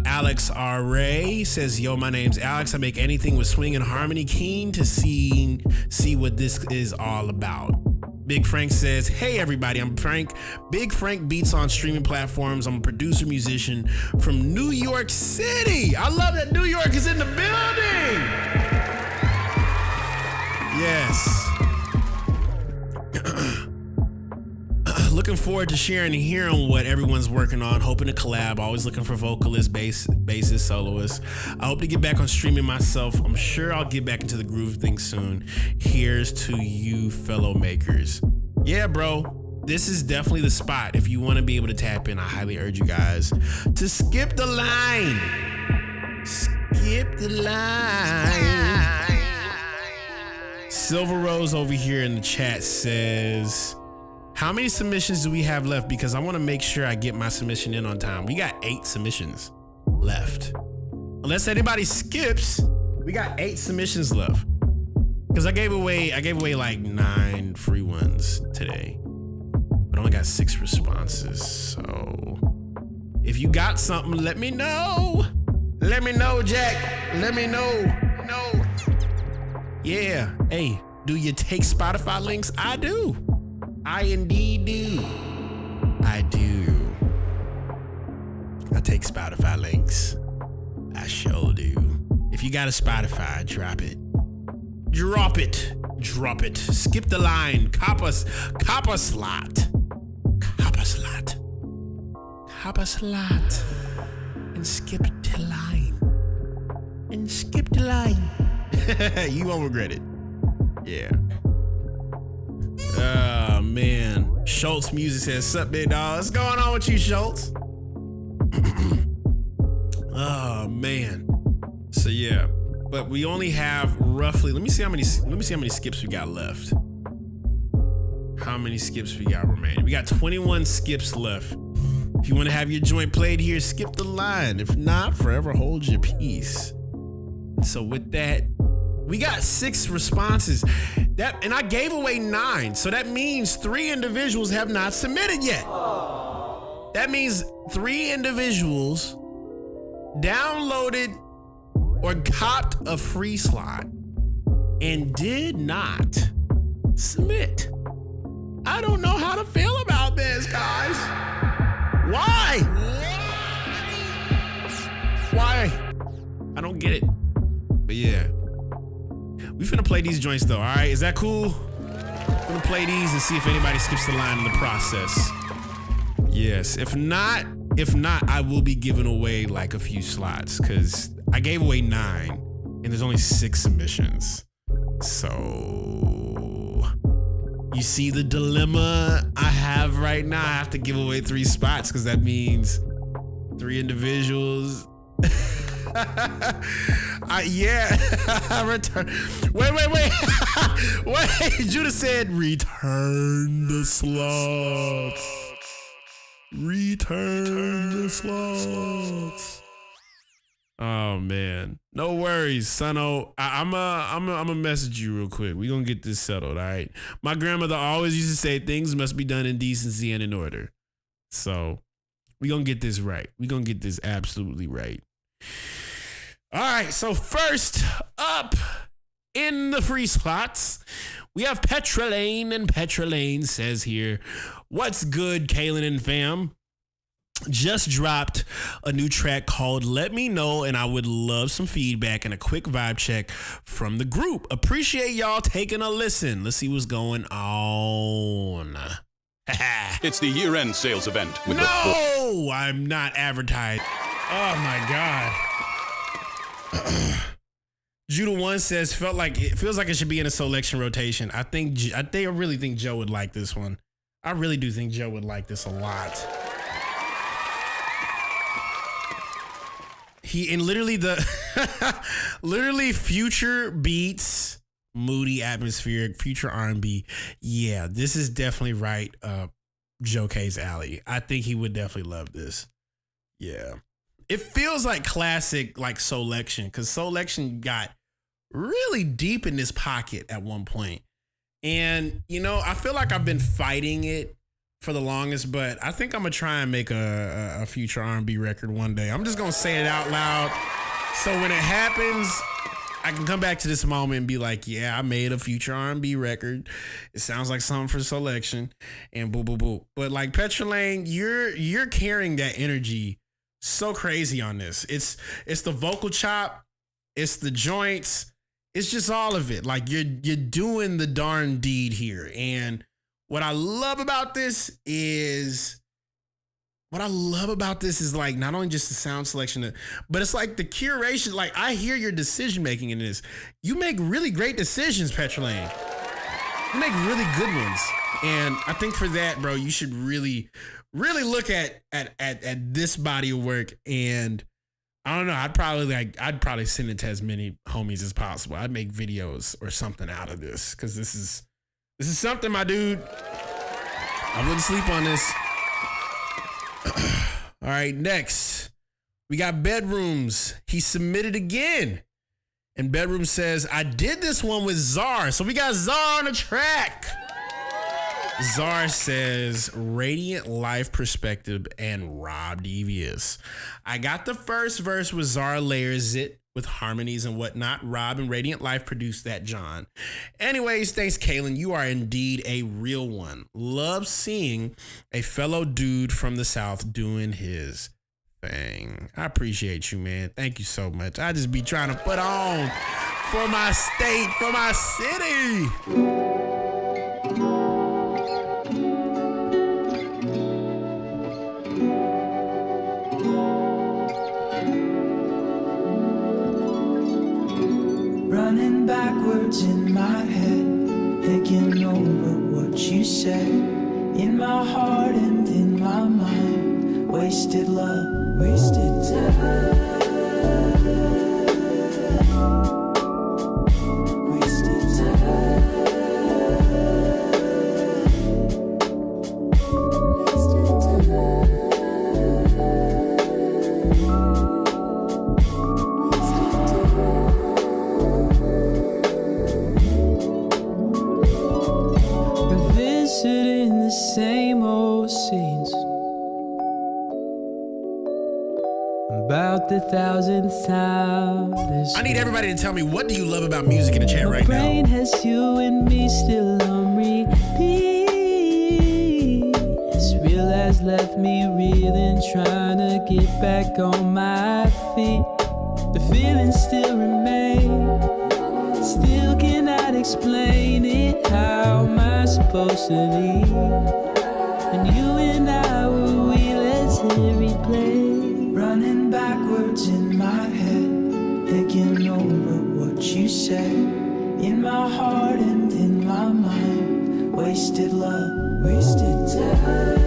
Alex R.A. says, yo, my name's Alex. I make anything with swing and harmony. Keen to see what this is all about. Big Frank says, hey everybody, I'm Frank. Big Frank beats on streaming platforms. I'm a producer, musician from New York City. I love that New York is in the building. Yes. Looking forward to sharing and hearing what everyone's working on. Hoping to collab. Always looking for vocalists, bassists, soloists. I hope to get back on streaming myself. I'm sure I'll get back into the groove thing soon. Here's to you, fellow makers. Yeah, bro. This is definitely the spot. If you want to be able to tap in, I highly urge you guys to skip the line. Skip the line. Silver Rose over here in the chat says, how many submissions do we have left? Because I want to make sure I get my submission in on time. We got 8 submissions left. Unless anybody skips, we got 8 submissions left. Because I gave away like 9 free ones today, but only got 6 responses. So if you got something, let me know. Let me know, Jack. Let me know. No. Yeah. Hey, do you take Spotify links? I do. I indeed do. I do. I take Spotify links. I sure do. If you got a Spotify, drop it. Drop it. Drop it. Skip the line. Cop a slot. Cop a slot. Cop a slot. And skip the line. And skip the line. You won't regret it. Yeah. Oh, man. Schultz Music says, sup, big dog? What's going on with you, Schultz? Oh, man. So, yeah. But we only have roughly, let me see how many skips we got left. How many skips we got remaining? We got 21 skips left. If you want to have your joint played here, skip the line. If not, forever hold your peace. So with that, we got 6 responses. And I gave away 9. So that means 3 individuals have not submitted yet. That means 3 individuals downloaded or copped a free slot and did not submit. I don't know how to feel about this, guys. Why? I don't get it. But yeah. We finna play these joints though, all right? Is that cool? We're gonna play these and see if anybody skips the line in the process. Yes, if not, I will be giving away like a few slots because I gave away 9 and there's only 6 submissions. So You see the dilemma I have right now? I have to give away 3 spots because that means 3 individuals. Return. Wait. Wait, Judah said return the slots. Return the slots. Oh man, no worries, Sono. I'm a message you real quick. We gonna get this settled, all right? My grandmother always used to say things must be done in decency and in order. So we gonna get this right. We gonna get this absolutely right. All right. So first up in the free slots, we have Petra Lane, and Petra Lane says here, "What's good, Kaelin and fam? Just dropped a new track called Let Me Know, and I would love some feedback and a quick vibe check from the group. Appreciate y'all taking a listen. Let's see what's going on." It's the year-end sales event. No, I'm not advertised. Oh my God. Judah 1 says, feels like it should be in a selection rotation. I really think Joe would like this one. I really do think Joe would like this a lot. Literally future beats, moody, atmospheric, future R&B. Yeah, this is definitely right up Joe K's alley. I think he would definitely love this. Yeah. It feels like classic, like Solection, because Solection got really deep in this pocket at one point. And, I feel like I've been fighting it for the longest, but I think I'm gonna try and make a future R&B record one day. I'm just gonna say it out loud, so when it happens, I can come back to this moment and be like, yeah, I made a future R&B record. It sounds like something for Selection, and boo boo boo. But like Petra Lane, you're carrying that energy so crazy on this. It's the vocal chop, it's the joints, it's just all of it. Like you're doing the darn deed here. And what I love about this is like not only just the sound selection, but it's like the curation. Like I hear your decision making in this. You make really great decisions, Petra Lane. You make really good ones. And I think for that, bro, you should really look at this body of work. And I don't know, I'd probably send it to as many homies as possible. I'd make videos or something out of this, because this is something, my dude. I wouldn't sleep on this. All right, next we got Bedrooms. He submitted again, and Bedroom says, I did this one with Czar. So we got Czar on the track. Czar says, Radiant Life Perspective and Rob Devious. I got the first verse with Czar layers it with harmonies and whatnot. Rob and Radiant Life produced that, John. Anyways, thanks, Kaelin. You are indeed a real one. Love seeing a fellow dude from the South doing his thing. I appreciate you, man. Thank you so much. I just be trying to put on for my state, for my city. Running backwards in my head, thinking over what you said. In my heart and in my mind, wasted love, wasted time. Wasted time. Wasted time. Revisiting the same old scenes, about the 1,000th time. I need everybody to tell me, what do you love about music in the chat right My brain now? has you and me still on repeat. This real has left me reeling, trying to get back on my feet. The feelings still remain, still cannot explain it. How am I supposed to leave? And you and I were let's hit replay. Running backwards in my head, thinking over what you said. In my heart and in my mind, wasted wasted love, wasted time.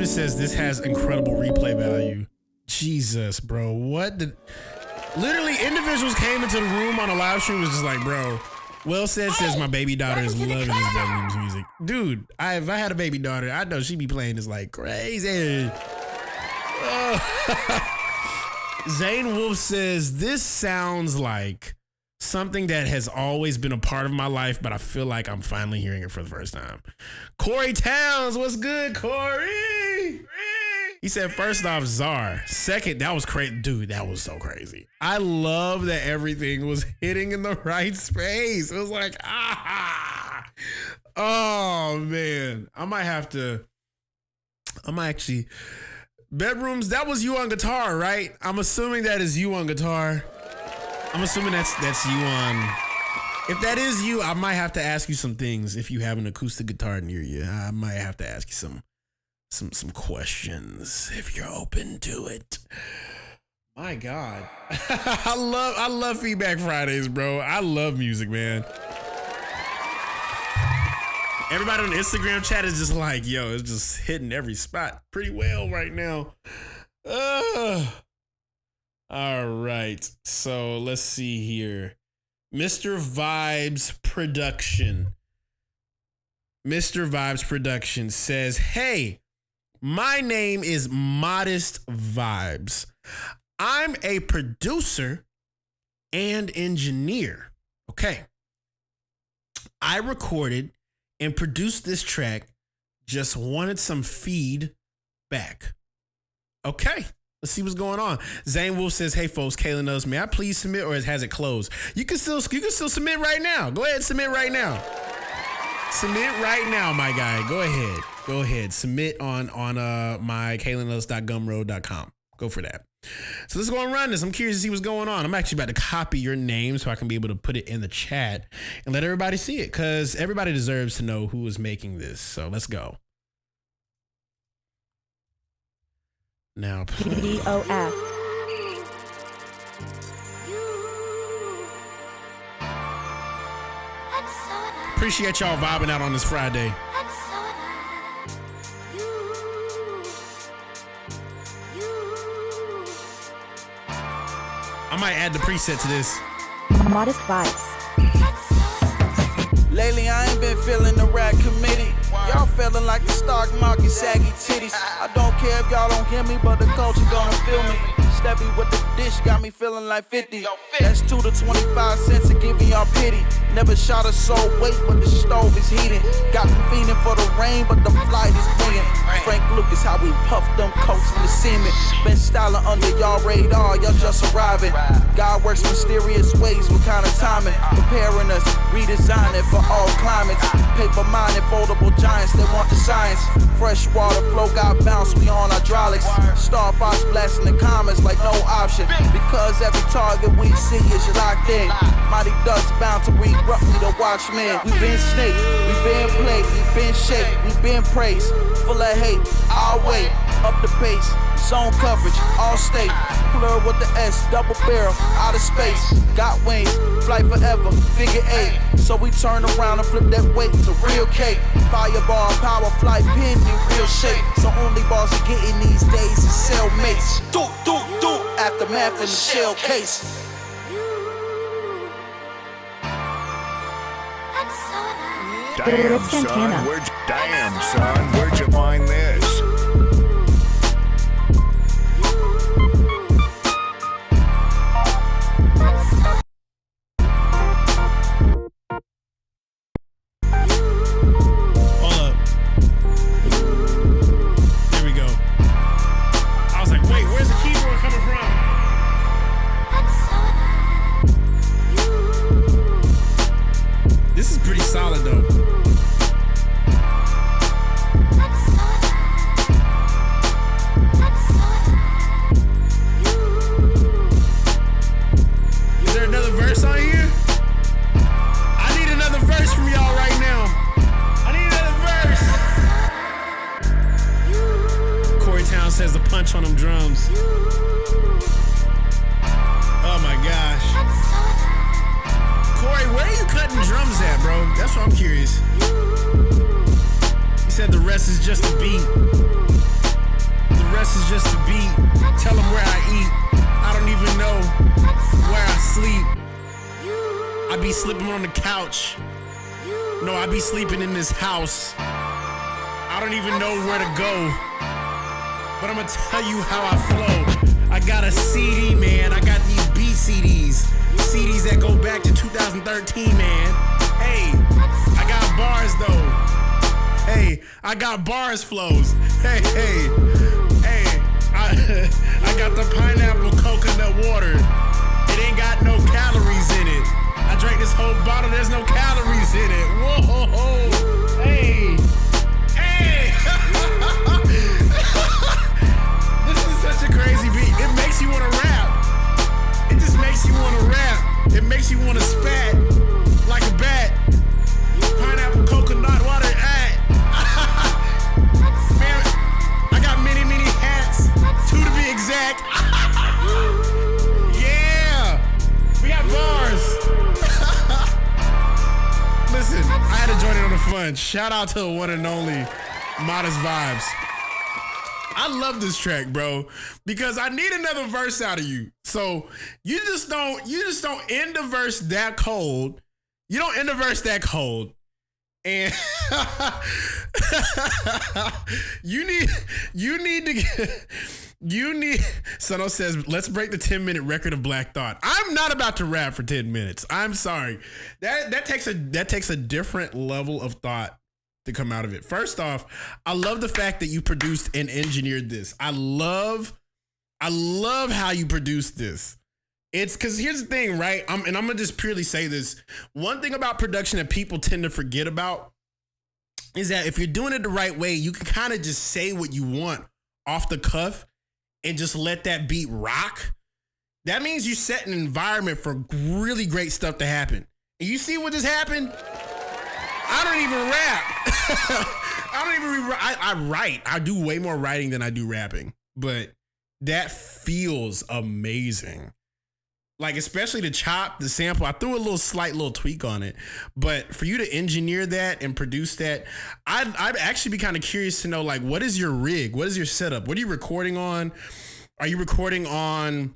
Says this has incredible replay value. Jesus, bro. What did... Literally, individuals came into the room on a live stream was just like, bro, Well Said says my baby daughter is loving this bedroom's music. Dude, if I had a baby daughter, I know she'd be playing this like crazy. Zane Wolf says, this sounds like something that has always been a part of my life, but I feel like I'm finally hearing it for the first time. Corey Towns, what's good, Corey? He said, first off, Czar. Second, that was crazy. Dude, that was so crazy. I love that everything was hitting in the right space. It was like, oh, man. I might actually... Bedrooms, that was you on guitar, right? I'm assuming that is you on guitar. I'm assuming that's you on... If that is you, I might have to ask you some things. If you have an acoustic guitar near you, I might have to ask you some questions if you're open to it. My God. I love Feedback Fridays, bro. I love music, man. Everybody on the Instagram chat is just like, yo, it's just hitting every spot pretty well right now. All right. So let's see here. Mr. Vibes Production. Mr. Vibes Production says, hey, my name is Modest Vibes. I'm a producer and engineer. Okay. I recorded and produced this track. Just wanted some feedback. Okay. Let's see what's going on. Zane Wolf says, hey folks, Kaelin Ellis, may I please submit or has it closed? You can still submit right now. Go ahead, submit right now. Submit right now, my guy. Go ahead. Submit on my KaelinEllis.gumroad.com. Go for that. So let's go and run this. I'm curious to see what's going on. I'm actually about to copy your name so I can be able to put it in the chat and let everybody see it, because everybody deserves to know who is making this. So let's go. Now, DOF. Appreciate y'all vibing out on this Friday. I might add the preset to this. Modest Vibes. Lately I ain't been feeling the rap committee. Y'all feeling like the stock market saggy titties. I don't care if y'all don't hear me, but the culture gonna feel me. Steppy with the dish got me feeling like 50. That's 2 to 25 cents to give y'all pity. Never shot a soul weight, but the stove is heating. Got me feeling for the rain, but the flight is bringing. Frank Lucas how we puff them coats in the cement. Been styling under y'all radar, y'all just arriving. God works mysterious ways, what kind of timing? Preparing us, redesigning for all climates. Paper minded, foldable giants that want the science. Fresh water flow got bounce, we on hydraulics. Starfire blasting the comments like no option. Because every target we see is locked in. Mighty dust bound to erupt me to watch men. We been snake, we been played, we been shake, we been praised. Full of hate, I'll wait, up the pace. Zone coverage, all state. Blur with the S, double barrel, out of space. Got wings, flight forever, figure 8. So we turn around and flip that weight to real cake. Fireball, power flight, pin in real shape. So only balls are getting these days is cellmates. Do. Aftermath in the shell case. Rick Santana. Damn, son, where'd you find this? On them drums. Oh my gosh. Corey, where are you cutting drums at, bro? That's what I'm curious. He said the rest is just a beat. The rest is just a beat. Tell them where I eat. I don't even know where I sleep. I be sleeping on the couch. No, I be sleeping in this house. I don't even know where to go. But I'm gonna tell you how I flow. I got a CD, man. I got these beat CDs. CDs that go back to 2013, man. Hey, I got bars, though. Hey, I got bars flows. Hey. I got the pineapple coconut water. It ain't got no calories in it. I drank this whole bottle, there's no calories in it. Whoa, hey. Such a crazy beat. It makes you want to rap. It just makes you want to rap. It makes you want to spat like a bat. Pineapple, coconut, water, man, I got many hats. 2 to be exact. Yeah. We got bars. Listen, I had to join in on the fun. Shout out to the one and only Modest Vibes. I love this track, bro, because I need another verse out of you. So you just don't end the verse that cold. You don't end the verse that cold. And Sono says, let's break the 10-minute record of Black Thought. I'm not about to rap for 10 minutes. I'm sorry. That takes a different level of thought to come out of it. First off, I love the fact that you produced and engineered this. I love how you produced this. It's because here's the thing, right? I'm gonna just purely say this. One thing about production that people tend to forget about is that if you're doing it the right way, you can kind of just say what you want off the cuff and just let that beat rock. That means you set an environment for really great stuff to happen. And you see what just happened? I don't even rap. I write. I do way more writing than I do rapping. But that feels amazing. Like, especially the chop, the sample. I threw a slight tweak on it. But for you to engineer that and produce that, I'd actually be kind of curious to know, like, what is your rig? What is your setup? What are you recording on? Are you recording on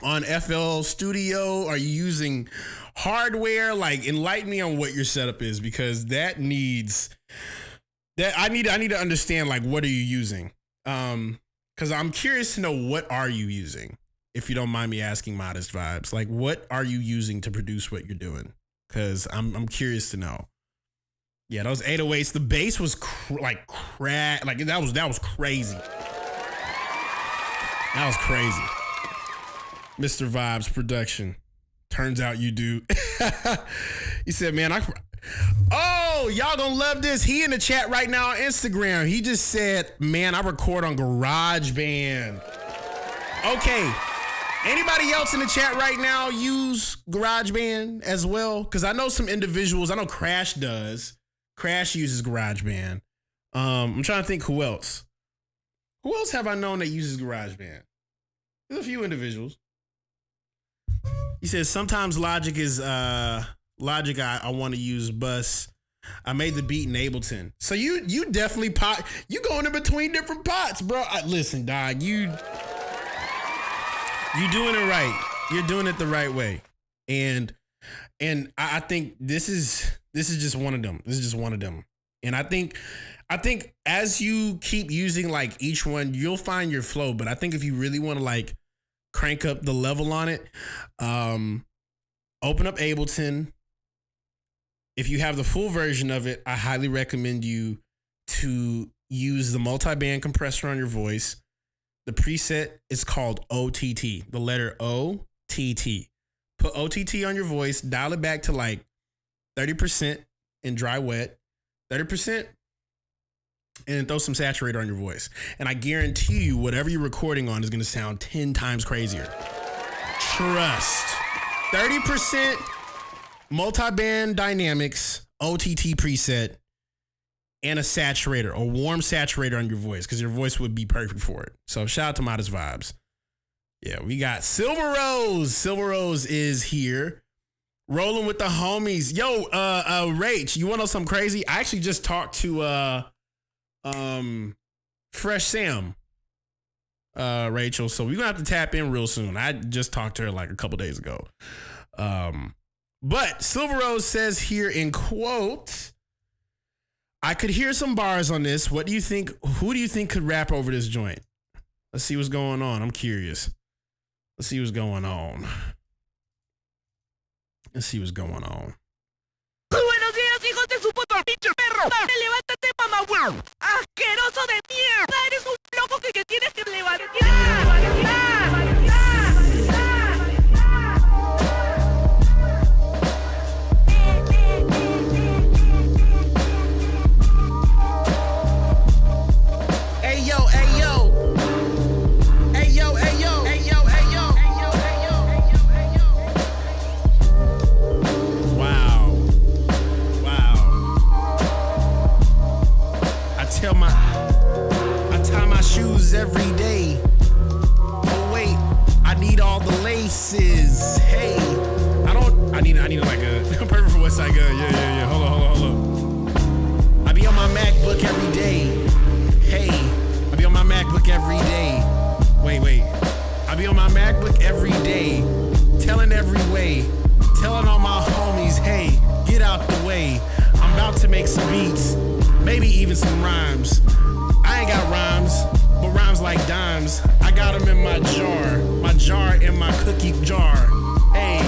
FL Studio? Are you using hardware? Like, enlighten me on what your setup is, because I need to understand, like, what are you using? Because I'm curious to know, what are you using? If you don't mind me asking, Modest Vibes, like, what are you using to produce what you're doing? Because I'm curious to know. Yeah, those 808s. The bass was like crack. Like that was crazy. That was crazy. Mr. Vibes production. Turns out you do. He said, man, oh, y'all gonna love this. He in the chat right now on Instagram. He just said, man, I record on GarageBand. Okay. Anybody else in the chat right now use GarageBand as well? Because I know some individuals. I know Crash does. Crash uses GarageBand. I'm trying to think who else. Who else have I known that uses GarageBand? There's a few individuals. He says sometimes Logic is Logic. I want to use Bus. I made the beat in Ableton. So you definitely you going in between different pots, bro. Listen, dog. You doing it right. You're doing it the right way. And I think this is just one of them. This is just one of them. And I think as you keep using like each one, you'll find your flow. But I think if you really want to like crank up the level on it, open up Ableton. If you have the full version of it, I highly recommend you to use the multi-band compressor on your voice. The preset is called OTT, the letter OTT. Put OTT on your voice, dial it back to like 30% in dry wet, 30%, and then throw some saturator on your voice. And I guarantee you, whatever you're recording on is going to sound 10 times crazier. Trust. 30% multi-band dynamics, OTT preset, and a saturator, a warm saturator on your voice, because your voice would be perfect for it. So shout out to Modest Vibes. Yeah, we got Silver Rose. Silver Rose is here. Rolling with the homies. Yo, Rach, you want to know something crazy? I actually just talked to Fresh Sam, Rachel. So we're gonna have to tap in real soon. I just talked to her like a couple days ago. But Silver Rose says here in quote, I could hear some bars on this. What do you think? Who do you think could rap over this joint? Let's see what's going on. I'm curious. Let's see what's going on. Let's see what's going on. Buenos días, hijos de su puto pinche perro. Levántate, mamá, wow. Asqueroso de mierda. Eres un loco que tienes que levantar. Hey yo, hey yo. Hey yo, hey yo. Hey yo, hey yo. Hey yo, hey yo. Hey yo, hey yo. Wow. Wow. I tie my shoes every day. Oh wait, I need all the laces. Hey, I need like a perfect for West Side Gun. Yeah. Hold on. I be on my MacBook every day. Hey, I be on my MacBook every day. Wait. I be on my MacBook every day. Telling every way. Telling all my homies, hey, get out the way. I'm about to make some beats. Maybe even some rhymes. I ain't got rhymes, but rhymes like dimes. I got them in my jar. My jar in my cookie jar. Hey.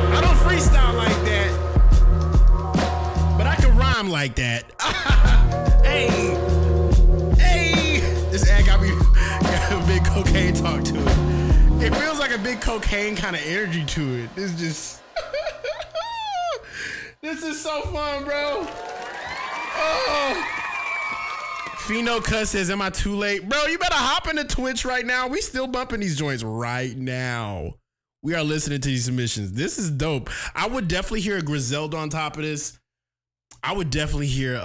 I don't freestyle like that, but I can rhyme like that. Hey. This ad got a big cocaine talk to it. It feels like a big cocaine kind of energy to it. It's just... This is so fun, bro. Oh. Fino Cuss says, am I too late? Bro, you better hop into Twitch right now. We still bumping these joints right now. We are listening to these submissions. This is dope. I would definitely hear a Griselda on top of this. I would definitely hear,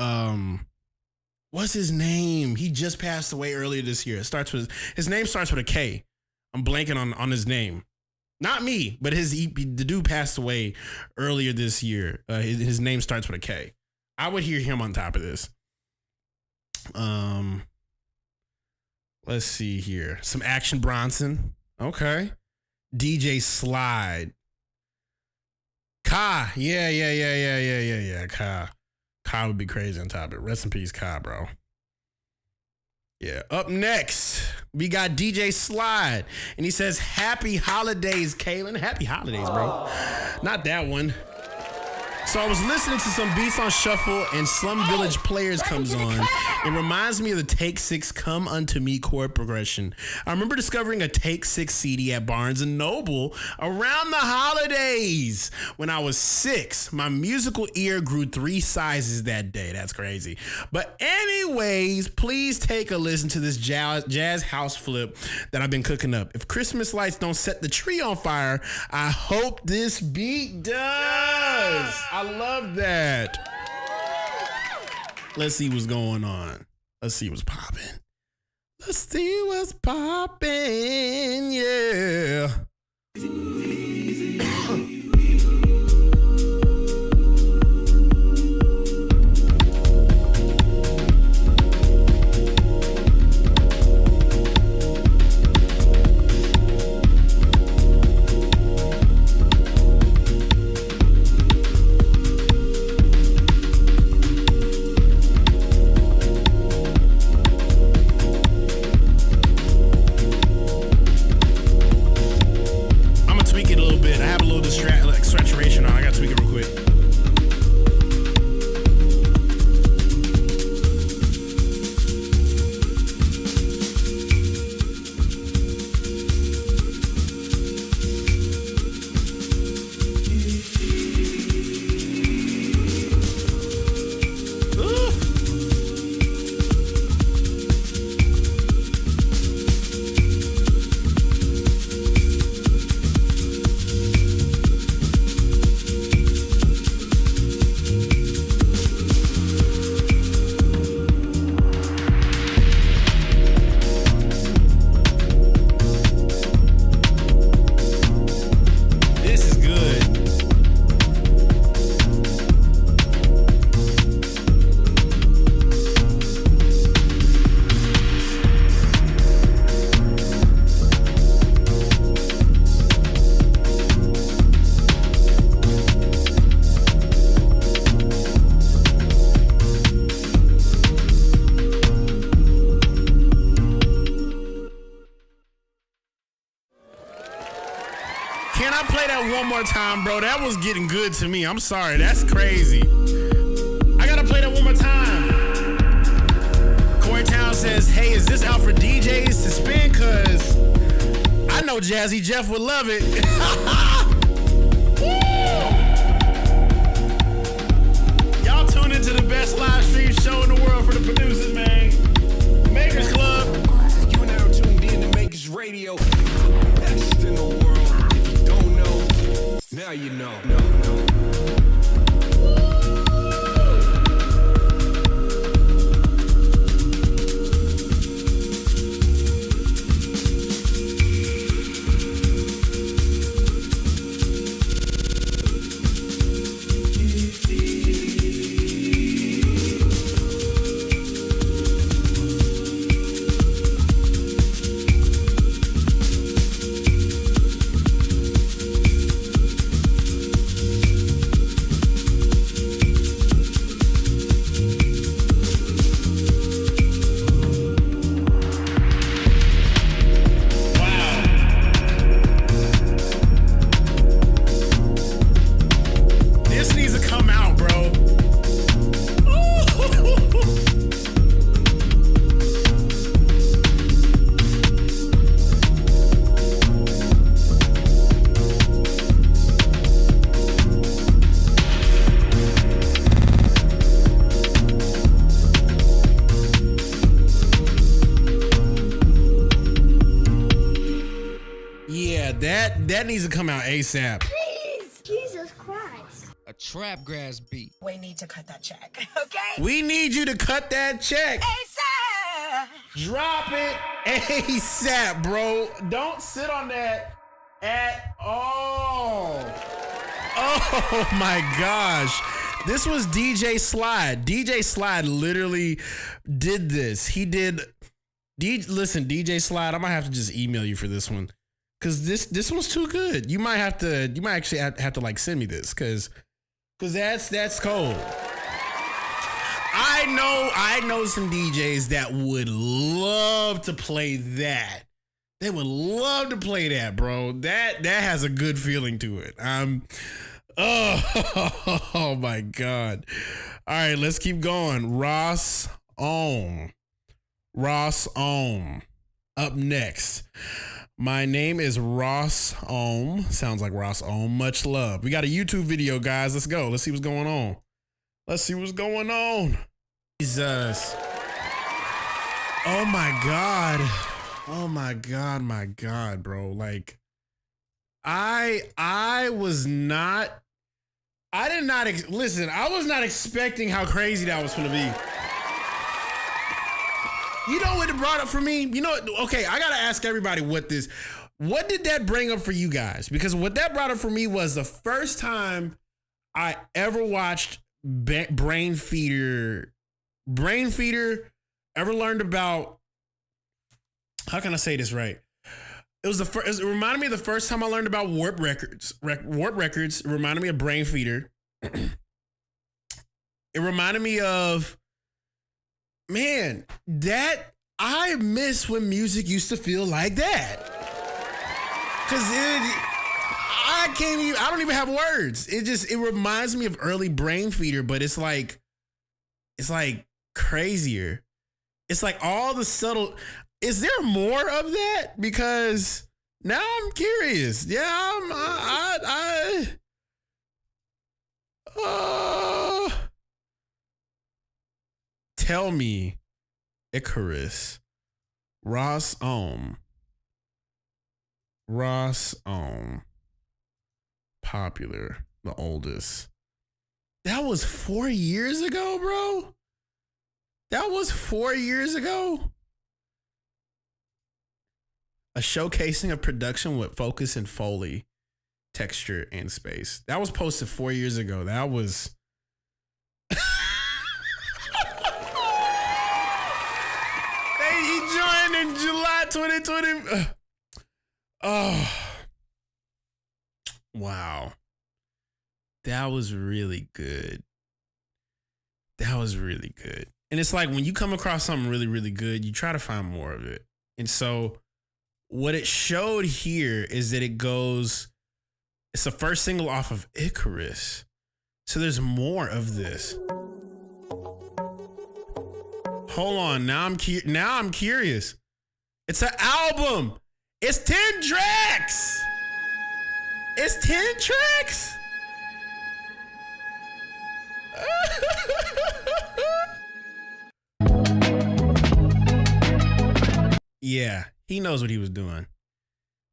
what's his name? He just passed away earlier this year. His name starts with a K. I'm blanking on his name. Not me, but the dude passed away earlier this year. His name starts with a K. I would hear him on top of this. Let's see here. Some Action Bronson. Okay. DJ Slide. Ka. Yeah. Ka would be crazy on top of it. Rest in peace, Ka, bro. Yeah. Up next, we got DJ Slide. And he says, happy holidays, Kaelin. Happy holidays, bro. Not that one. So I was listening to some beats on shuffle and Slum Village Players comes on. It reminds me of the Take 6 Come Unto Me chord progression. I remember discovering a Take 6 CD at Barnes & Noble around the holidays. When I was 6, my musical ear grew 3 sizes that day. That's crazy. But anyways, please take a listen to this jazz house flip that I've been cooking up. If Christmas lights don't set the tree on fire, I hope this beat does. I love that. Let's see what's going on. Let's see what's popping. Let's see what's popping. Yeah. Saturation on. I gotta tweak it real quick. Can I play that one more time, bro? That was getting good to me. I'm sorry. That's crazy. I gotta play that one more time. Corey Town says, hey, is this out for DJs to spin? Cause I know Jazzy Jeff would love it. Y'all tune into the best live stream show in the world for the producers, man. Makers Club. You now tuned in to Makers Radio. Best in the world. Now you know. That needs to come out ASAP. Please, Jesus Christ. A trap grass beat. We need to cut that check, okay? We need you to cut that check. ASAP. Drop it ASAP, bro. Don't sit on that at all. Oh my gosh. This was DJ Slide. DJ Slide literally did this. He did. Listen, DJ Slide, I'm gonna have to just email you for this one. Cause this one's too good. You might actually have to like send me this cause that's cold. I know some DJs that would love to play that. They would love to play that, bro. That has a good feeling to it. Oh my God. All right, let's keep going. Ross Ohm. Up next. My name is Ross Ohm. Sounds like Ross Ohm. Much love. We got a YouTube video, guys. Let's go. Let's see what's going on. Jesus. Oh my God. Oh my God, bro. Like, I was not expecting how crazy that was going to be. You know what it brought up for me? Okay, I got to ask everybody what did that bring up for you guys? Because what that brought up for me was the first time I ever watched Brain Feeder, ever learned about, how can I say this right? It reminded me of the first time I learned about Warp Records. Warp Records reminded me of Brain Feeder. It reminded me of, man, that I miss when music used to feel like that. Cause I don't even have words. It reminds me of early Brain Feeder, but it's like crazier. It's like all the subtle. Is there more of that? Because now I'm curious. Yeah, tell me, Icarus, Ross Ohm, popular, the oldest. That was 4 years ago, bro. That was 4 years ago. A showcasing of production with focus and Foley, texture, and space. That was posted 4 years ago. That was. He joined in July 2020. Oh. Wow. That was really good. And it's like when you come across something really, really good, you try to find more of it. And so what it showed here is that it's the first single off of Icarus. So there's more of this. Hold on, now I'm curious. It's an album. It's 10 tracks. It's 10 tracks. Yeah, he knows what he was doing.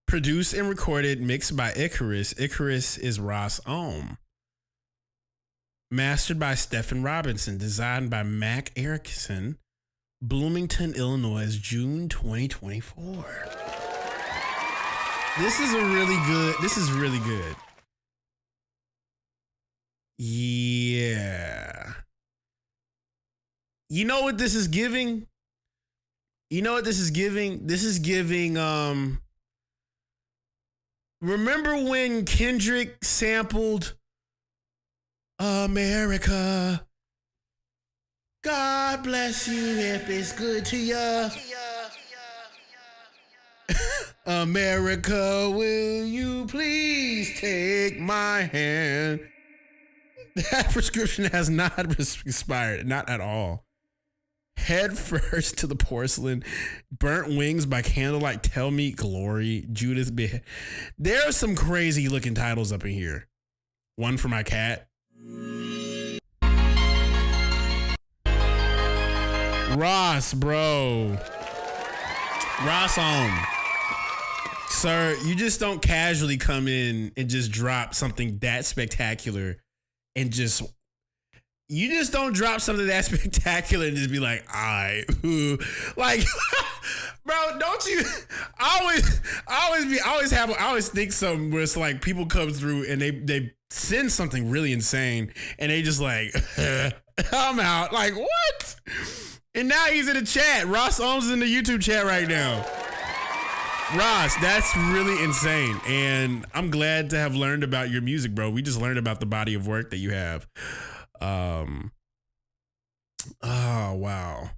Produced and recorded, mixed by Icarus. Icarus is Ross Ohm. Mastered by Stephen Robinson. Designed by Mac Erickson. Bloomington, Illinois, June 2024. This is really good. Yeah. You know what this is giving? This is giving, remember when Kendrick sampled America? God bless you if it's good to ya. America, will you please take my hand? That prescription has not expired, not at all. Head first to the porcelain, burnt wings by candlelight, tell me glory, Judith. There are some crazy looking titles up in here. One for my cat. Ross, bro. Ross Ohm. Sir, you just don't casually come in and just drop something that spectacular and just. You just don't drop something that spectacular and just be like, all right, like, bro, don't you? I always think something where it's like people come through and they send something really insane and they just like, I'm out. Like, what? And now he's in the chat. Ross Ohm's in the YouTube chat right now. Ross, that's really insane. And I'm glad to have learned about your music, bro. We just learned about the body of work that you have. Oh wow,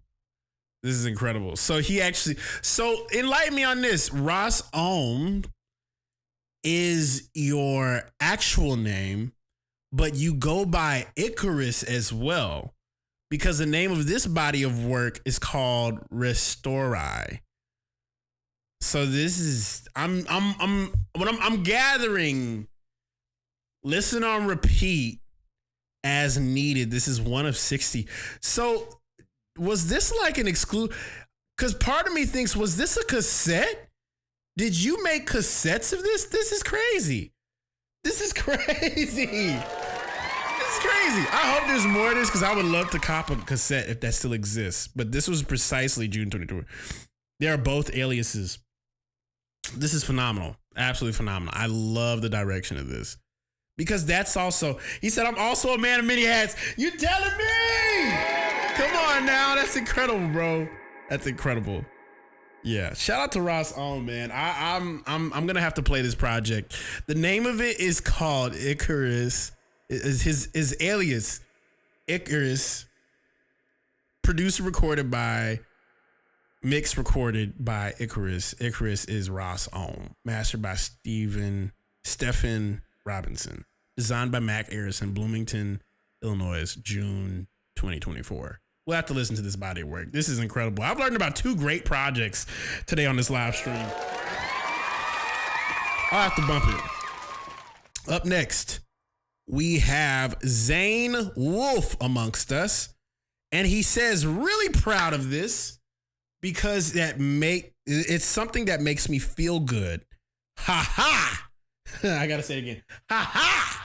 this is incredible. So enlighten me on this. Ross Ohm is your actual name, but you go by Icarus as well, because the name of this body of work is called Restori. So this is I'm gathering. Listen on repeat as needed. This is one of 60. So was this like an exclude? Because part of me thinks, was this a cassette? Did you make cassettes of this? This is crazy. This is crazy. This is crazy. I hope there's more of this, because I would love to cop a cassette if that still exists. But this was precisely June 22. They are both aliases. This is phenomenal. Absolutely phenomenal. I love the direction of this. Because that's also, he said, I'm also a man of many hats. You telling me? Come on now. That's incredible, bro. That's incredible. Yeah. Shout out to Ross Ohm, man. I'm gonna have to play this project. The name of it is called Icarus. Is his alias Icarus. Produced, recorded by, mixed, recorded by Icarus. Icarus is Ross Ohm. Mastered by Stephen Robinson. Designed by Mac Harrison, Bloomington, Illinois, June 2024. We'll have to listen to this body of work. This is incredible. I've learned about 2 great projects today on this live stream. I'll have to bump it. Up next, we have Zane Wolf amongst us. And he says, really proud of this, because it's something that makes me feel good. Ha ha. I gotta say it again. Ha ha.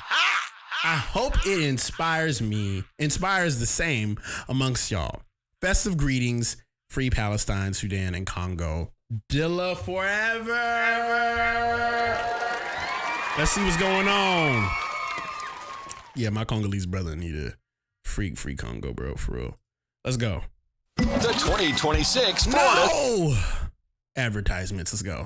I hope it inspires the same amongst y'all. Festive greetings, free Palestine, Sudan, and Congo. Dilla forever. Let's see what's going on. Yeah, my Congolese brother need a free Congo, bro, for real. Let's go. The 2026 No! Advertisements, let's go.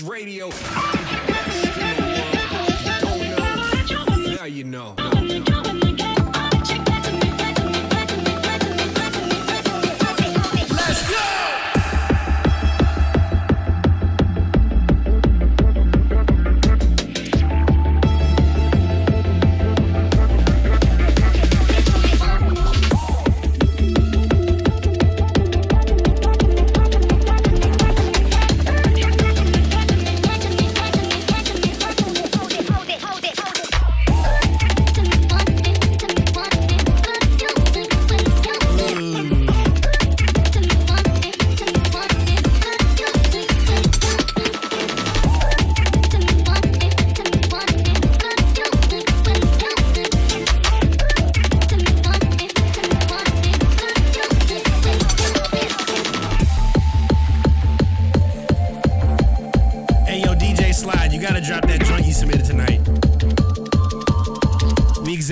Radio. Now you know. Let's go!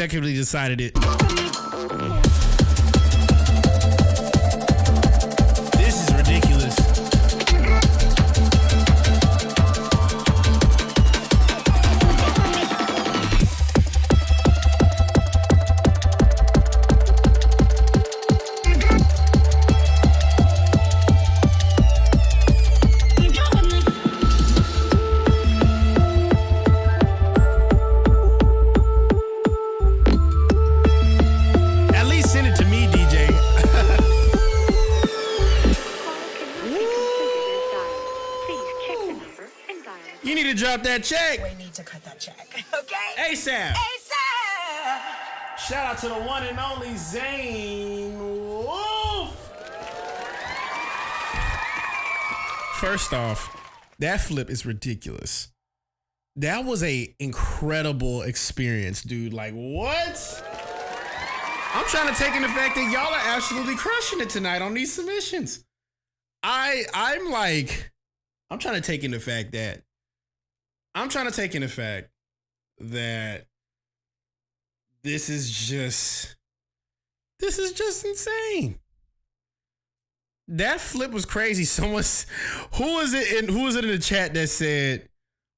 executively decided it. This is ridiculous. Drop that check. We need to cut that check, okay? ASAP. ASAP. Shout out to the one and only Zane Wolf. First off, that flip is ridiculous. That was a incredible experience, dude. Like, what? I'm trying to take in the fact that y'all are absolutely crushing it tonight on these submissions. I'm trying to take in the fact that this is just insane. That flip was crazy. Who was it in the chat that said,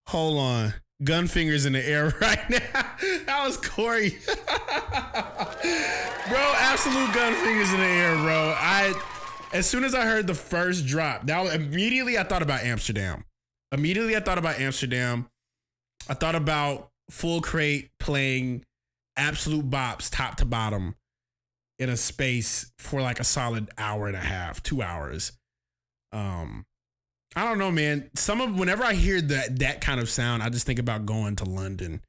hold on, gun fingers in the air right now? That was Corey. Bro, absolute gun fingers in the air, bro. As soon as I heard the first drop, immediately I thought about Amsterdam. I thought about Full Crate playing absolute bops top to bottom in a space for like a solid hour and a half, 2 hours. I don't know, man. Whenever I hear that kind of sound, I just think about going to London.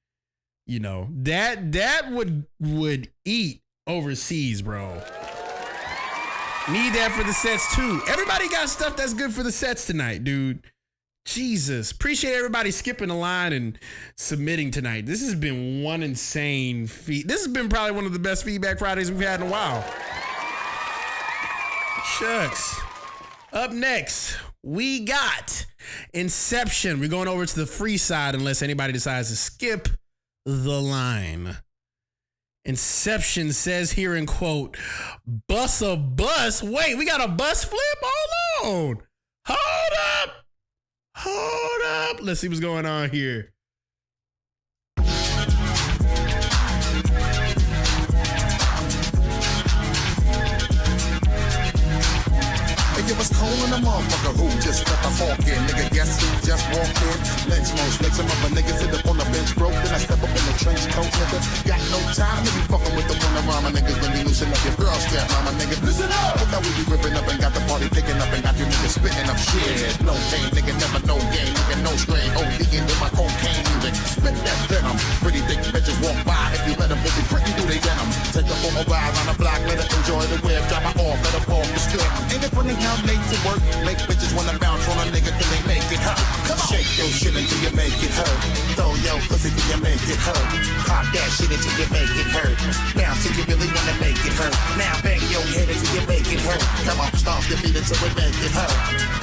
You know, that would eat overseas, bro. Need that for the sets too. Everybody got stuff that's good for the sets tonight, dude. Jesus. Appreciate everybody skipping the line and submitting tonight. This has been one insane feed. This has been probably one of the best Feedback Fridays we've had in a while. Shucks. Up next, we got Inception. We're going over to the free side unless anybody decides to skip the line. Inception says here in quote, bus a bus. Wait, we got a bus flip? Hold on. Hold up. Let's see what's going on here. It was cold in the motherfucker who just got the hawk in. Nigga, guess who just walked in? Lynch most, make some other niggas sit up on the bench broke. Then I step up in the trench coat, nigga. Got no time to be fucking with the one around my niggas. When you loosen up your girl step, mama nigga. Listen up! Look how we be ripping up and got the party picking up and got you niggas spitting up shit. No pain, nigga, never no game, nigga, no strain. ODing with my cocaine music. Spit that venom. Pretty thick bitches walk by. If you let them, they be pretty through they denim. Take up on a ride on the block, let her enjoy the whip. Drop her off, let her fall the strip. Ain't it funny how late to work? Make bitches wanna bounce on a nigga till they make it hurt. Come on. Shake your shit until you make it hurt. Throw your pussy till you make it hurt. Pop that shit until you make it hurt. Bounce till you really wanna make it hurt. Now bang your head until you make it hurt. Come on, stomp your feet until we make it hurt.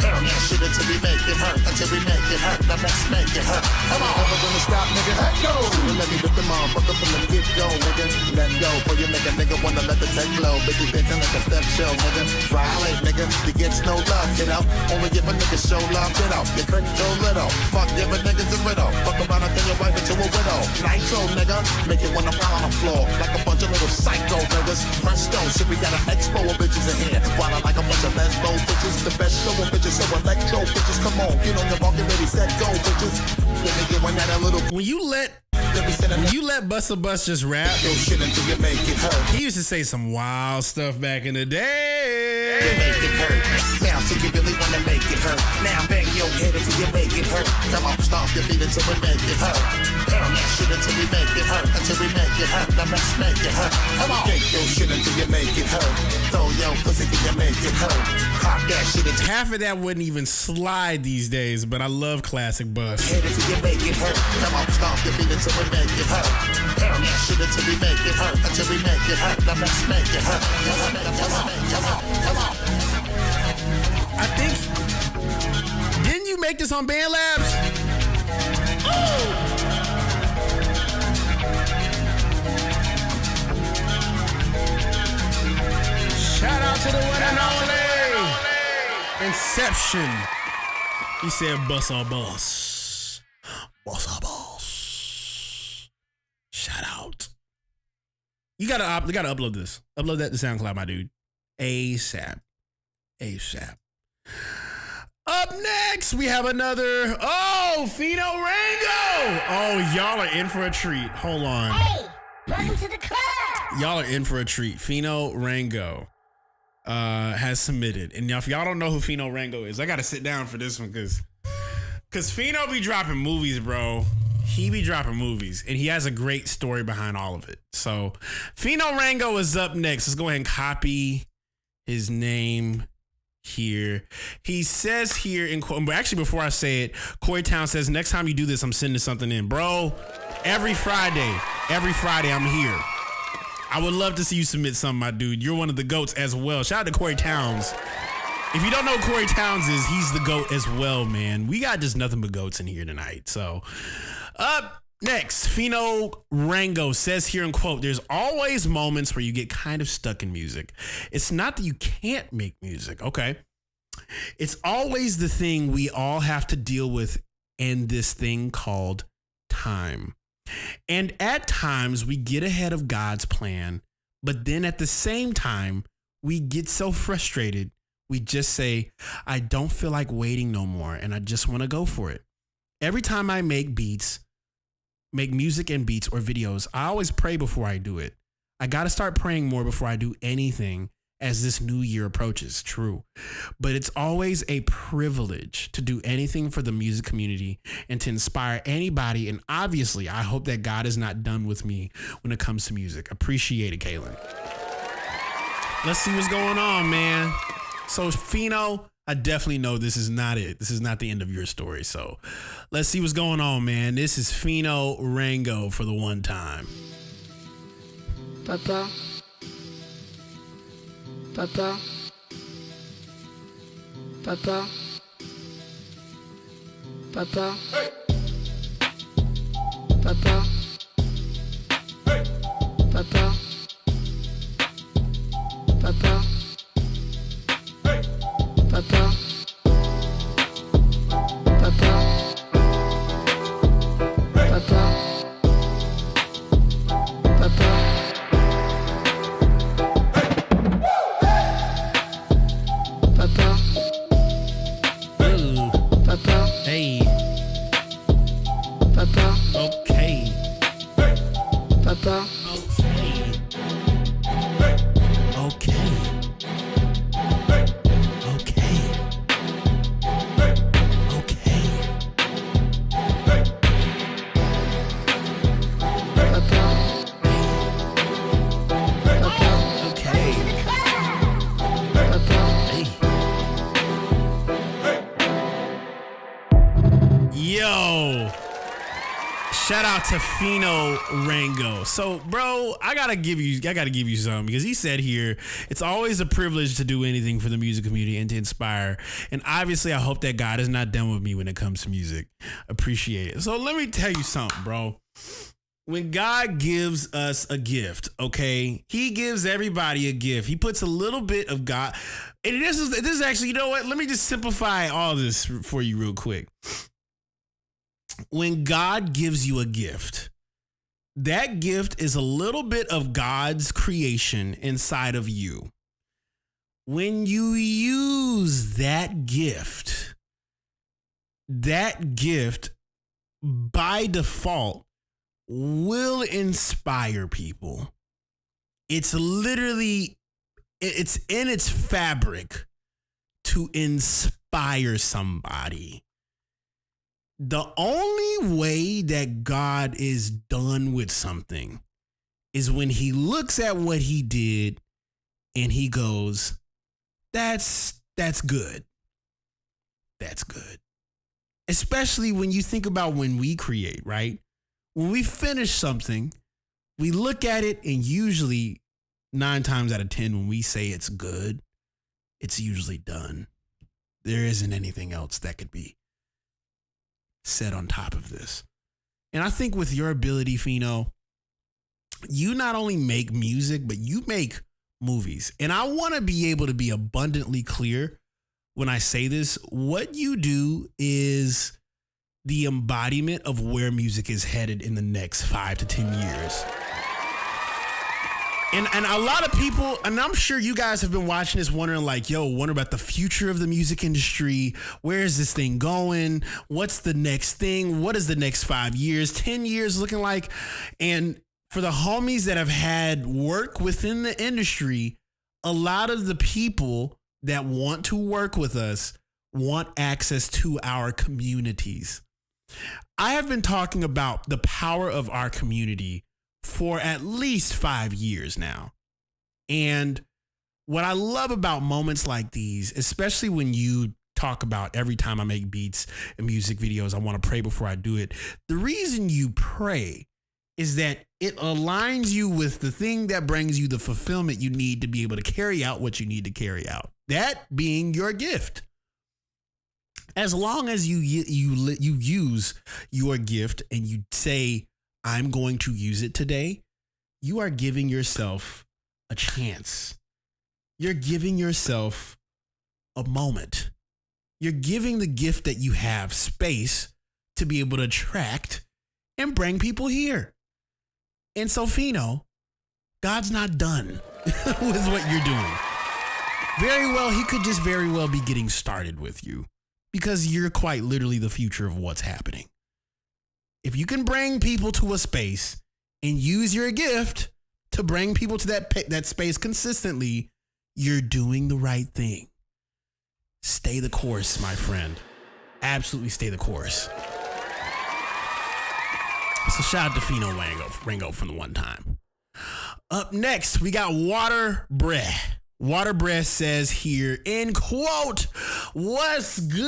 Pound that shit until we make it hurt. Until we make it hurt. Now let's make it hurt. Come on. Never gonna stop, nigga. Let go. Let me rip the motherfucker from the get go, nigga. Let go. Before you make a nigga wanna let the tech blow. Bitches dancing like a step show, nigga. Violate, nigga. You get no love, get out. Only give a nigga show love, get out. You couldn't go little. Fuck giving niggas a riddle. Fuck around and turn your wife into a widow. Nitro, nigga. Make it wanna fall on the floor. Like a bunch of little psycho niggas. Presto, shit, we got an expo of bitches in here. While I like a bunch of lesbo bitches. The best show of bitches, so electro bitches. Come on, get on your walk and ready, set, go, bitches. Let me get one that a little. When you let Bus a Bus just rap, shit until you make it hurt. He used to say some wild stuff back in the day. You make it hurt. Bounce till you really wanna make it hurt. Now bang your head until you make it hurt. Come on, stomp your feet until we make it hurt. Pound that shit until we make it hurt. Until we make it hurt. Now let's make it hurt. Come on. Shake your shit until you make it hurt. Throw your pussy till you make it hurt. Pop that shit until half of that wouldn't even slide these days, but I love classic Bus. Head until you make it hurt. Come on, stomp your feet until we make it hurt. Pound that shit until we make it hurt. Until we make it hurt. Now let's make it hurt. Come on, come on, come on, come on. I think, didn't you make this on Band Labs? Inception. He said, "Bussa boss, bussa boss." Shout out. You gotta upload this. Upload that to SoundCloud, my dude. ASAP. Up next, we have another. Oh, Fino Rango. Oh, y'all are in for a treat. Hold on. Hey, welcome to the club. Y'all are in for a treat. Fino Rango has submitted. And if y'all don't know who Fino Rango is, I got to sit down for this one because Fino be dropping movies, bro. He be dropping movies, and he has a great story behind all of it. So Fino Rango is up next. Let's go ahead and copy his name here. He says here in quote, but actually before I say it, Corey Town says, next time you do this, I'm sending something in. Bro, every Friday I'm here. I would love to see you submit something, my dude. You're one of the GOATs as well. Shout out to Corey Towns. If you don't know who Corey Towns is, he's the GOAT as well, man. We got just nothing but GOATs in here tonight. So up next, Fino Rango says here in quote, there's always moments where you get kind of stuck in music. It's not that you can't make music, okay? It's always the thing we all have to deal with in this thing called time. And at times we get ahead of God's plan, but then at the same time, we get so frustrated. We just say, I don't feel like waiting no more, and I just want to go for it. Every time I make music and beats or videos, I always pray before I do it. I got to start praying more before I do anything as this new year approaches. True. But it's always a privilege to do anything for the music community and to inspire anybody. And obviously, I hope that God is not done with me when it comes to music. Appreciate it, Kaelin. Let's see what's going on, man. So Fino, I definitely know this is not it. This is not the end of your story. So let's see what's going on, man. This is Fino Rango for the one time. Papa. Papa. Papa. Papa. Hey. Papa. Hey. Papa. Papa. Hey. Papa. Papa. Hey. Papa. Papa. Papa. Ooh. Papa. Hey. Papa. Okay. Hey. Papa. Okay. Hey. Okay. Hey. Okay. Hey. Okay. Hey. Papa. Papa. Okay. Papa. Hey. Yo. Shout out to Fino Rango. So, bro, I gotta give you some because he said here, it's always a privilege to do anything for the music community and to inspire. And obviously, I hope that God is not done with me when it comes to music. Appreciate it. So let me tell you something, bro. When God gives us a gift, okay, he gives everybody a gift. He puts a little bit of God. And this is actually, you know what? Let me just simplify all this for you real quick. When God gives you a gift, that gift is a little bit of God's creation inside of you. When you use that gift by default will inspire people. It's literally, it's in its fabric to inspire somebody. The only way that God is done with something is when he looks at what he did and he goes, that's good. That's good. Especially when you think about when we create, right? When we finish something, we look at it and usually 9 times out of 10, when we say it's good, it's usually done. There isn't anything else that could be said on top of this. And I think with your ability, Fino, you not only make music, but you make movies. And I want to be able to be abundantly clear when I say this. What you do is the embodiment of where music is headed in the next 5 to 10 years. And a lot of people, and I'm sure you guys have been watching this wondering like, wonder about the future of the music industry. Where is this thing going? What's the next thing? What is the next 5 years, 10 years looking like? And for the homies that have had work within the industry, a lot of the people that want to work with us want access to our communities. I have been talking about the power of our community for at least 5 years now. And what I love about moments like these, especially when you talk about every time I make beats and music videos, I want to pray before I do it. The reason you pray is that it aligns you with the thing that brings you the fulfillment you need to be able to carry out what you need to carry out. That being your gift. As long as you use your gift and you say, I'm going to use it today, you are giving yourself a chance. You're giving yourself a moment. You're giving the gift that you have space to be able to attract and bring people here. And so, Fino, God's not done with what you're doing. He could just very well be getting started with you because you're quite literally the future of what's happening. If you can bring people to a space and use your gift to bring people to that space consistently, you're doing the right thing. Stay the course, my friend. Absolutely stay the course. So shout out to Fino Rango from the one time. Up next, we got Water Breath. Water Breath says here, in quote, "What's good,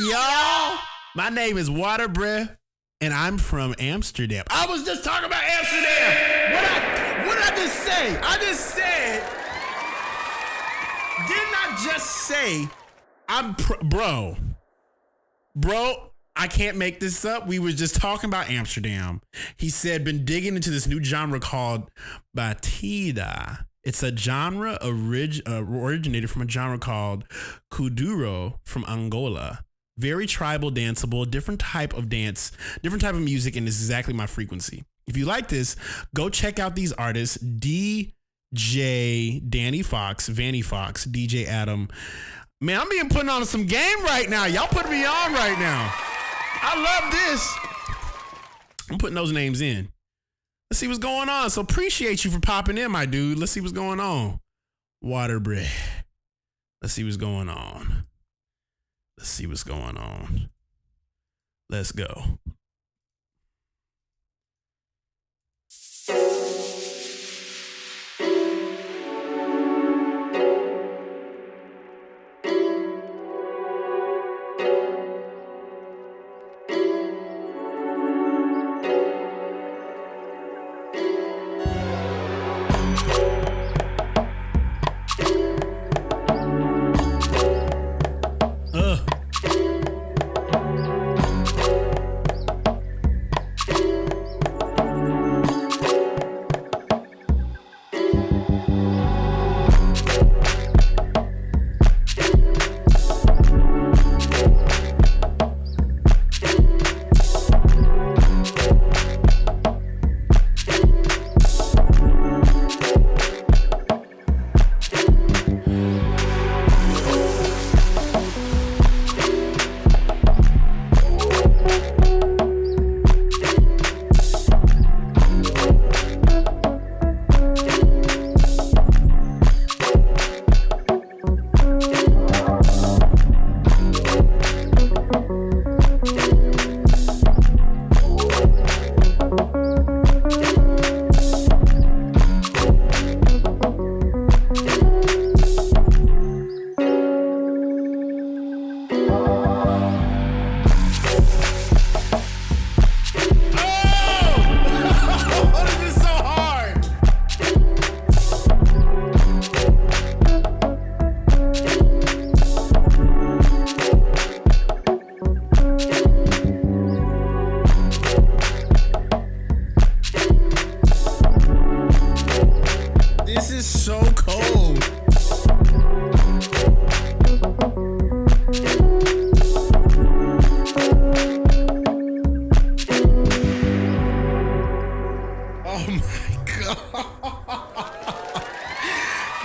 y'all? My name is Water Breath, and I'm from Amsterdam." I was just talking about Amsterdam. What did I just say? I just said, didn't I just say, bro, I can't make this up. We were just talking about Amsterdam. He said, been digging into this new genre called Batida. It's a genre originated from a genre called Kuduro from Angola. Very tribal, danceable, different type of dance, different type of music, and this is exactly my frequency. If you like this, go check out these artists, DJ Danny Fox, Vanny Fox, DJ Adam. Man, I'm being put on some game right now. Y'all putting me on right now. I love this. I'm putting those names in. Let's see what's going on. So appreciate you for popping in, my dude. Let's see what's going on. Water breath. Let's see what's going on. Let's see what's going on. Let's go.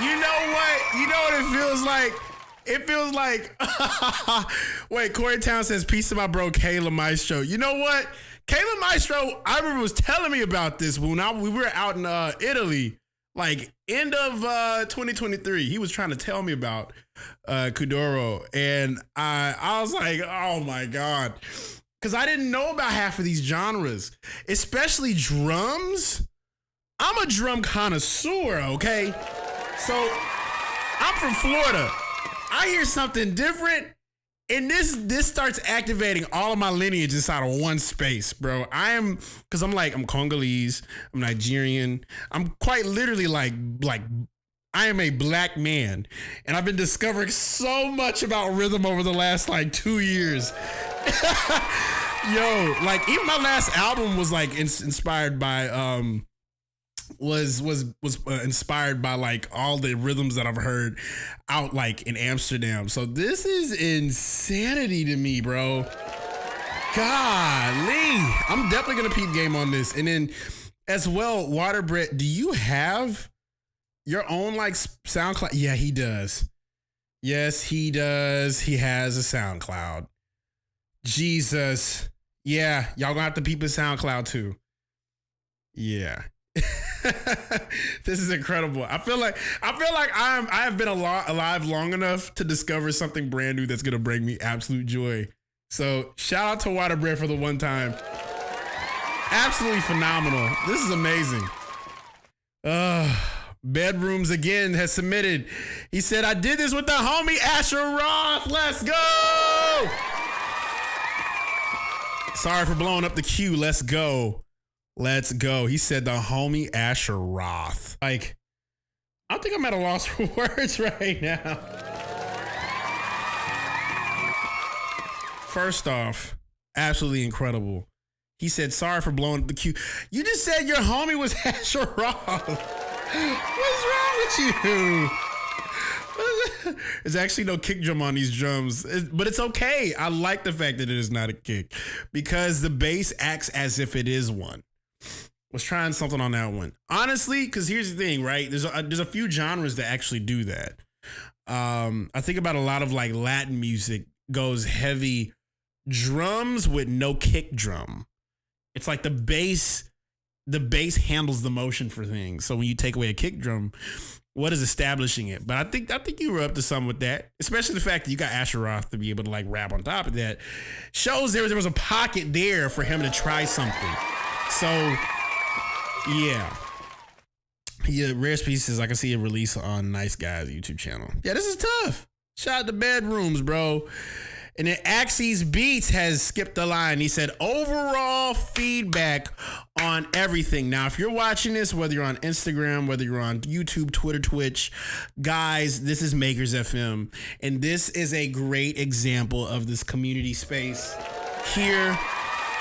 You know what? You know what it feels like? It feels like, wait, Corey Town says, peace to my bro, Kaelin Maestro. You know what? Kaelin Maestro, I remember was telling me about this when we were out in Italy, like end of 2023. He was trying to tell me about Kuduro. And I was like, oh my God. Because I didn't know about half of these genres, especially drums. I'm a drum connoisseur, okay? So I'm from Florida. I hear something different, and this starts activating all of my lineage inside of one space, bro. Because I'm Congolese, I'm Nigerian, I'm quite literally like I am a black man, and I've been discovering so much about rhythm over the last 2 years. Yo, even my last album was inspired by was inspired by all the rhythms that I've heard out in Amsterdam. So this is insanity to me, bro. Golly, I'm definitely gonna peep game on this. And then as well, Waterbread, do you have your own SoundCloud? Yeah, he does. Yes, he does. He has a SoundCloud. Jesus. Yeah, y'all gonna have to peep his SoundCloud too. Yeah. This is incredible. I feel like I have been alive long enough to discover something brand new that's gonna bring me absolute joy. So shout out to Waterbread for the one time. Absolutely phenomenal. This is amazing. Bedrooms again has submitted. He said, I did this with the homie Asher Roth. Let's go. Sorry for blowing up the queue. Let's go. Let's go. He said the homie Asher Roth. I think I'm at a loss for words right now. First off, absolutely incredible. He said, sorry for blowing up the queue. You just said your homie was Asher Roth. What's wrong with you? There's actually no kick drum on these drums, but it's okay. I like the fact that it is not a kick because the bass acts as if it is one. Was trying something on that one. Honestly, because here's the thing, right? There's a few genres that actually do that. I think about a lot of Latin music goes heavy drums with no kick drum. It's like the bass handles the motion for things. So when you take away a kick drum, what is establishing it? But I think you were up to something with that, especially the fact that you got Asher Roth to be able to rap on top of that. Shows there was a pocket there for him to try something. So yeah, Rare Species. I can see a release on Nice Guys YouTube channel. Yeah, this is tough. Shout out to Bedrooms, bro. And then Axie's Beats has skipped the line. He said, overall feedback on everything. Now, if you're watching this, whether you're on Instagram, whether you're on YouTube, Twitter, Twitch, guys, this is Makers FM. And this is a great example of this community space here.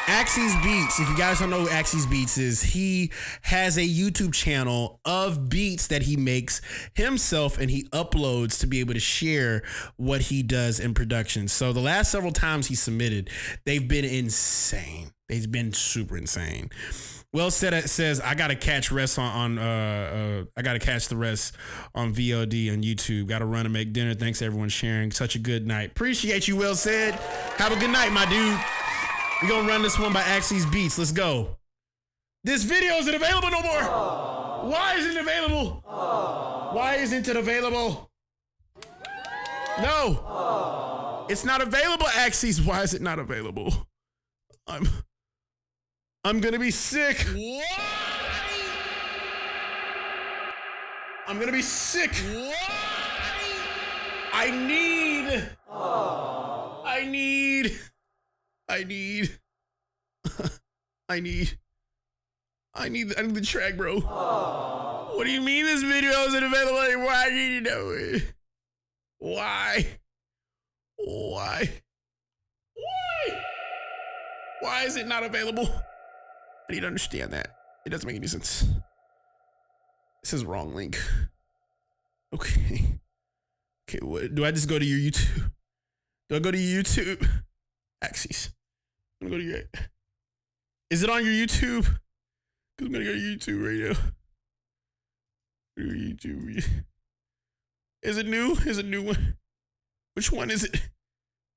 Axie's Beats, if you guys don't know who Axie's Beats is, he has a YouTube channel of beats that he makes himself and he uploads to be able to share what he does in production. So the last several times he submitted, they've been insane. They've been super insane. Well said says, I gotta catch the rest on VOD on YouTube. Gotta run and make dinner. Thanks everyone sharing. Such a good night. Appreciate you, Will said. Have a good night, my dude. We're gonna run this one by Axie's Beats. Let's go. This video isn't available no more. Why isn't it available? Why isn't it available? No. It's not available, Axie's. Why is it not available? I'm gonna be sick. Why? I'm gonna be sick. Why? I need the track, bro. What do you mean this video isn't available anymore? I need to know it. Why? Why is it not available? I need to understand that. It doesn't make any sense. This is wrong link. Okay, what do I just go to your YouTube? Do I go to your YouTube? Axis. I'm gonna go to your. Is it on your YouTube? I'm gonna go to YouTube right now. Is it new? Is it new one? Which one is it?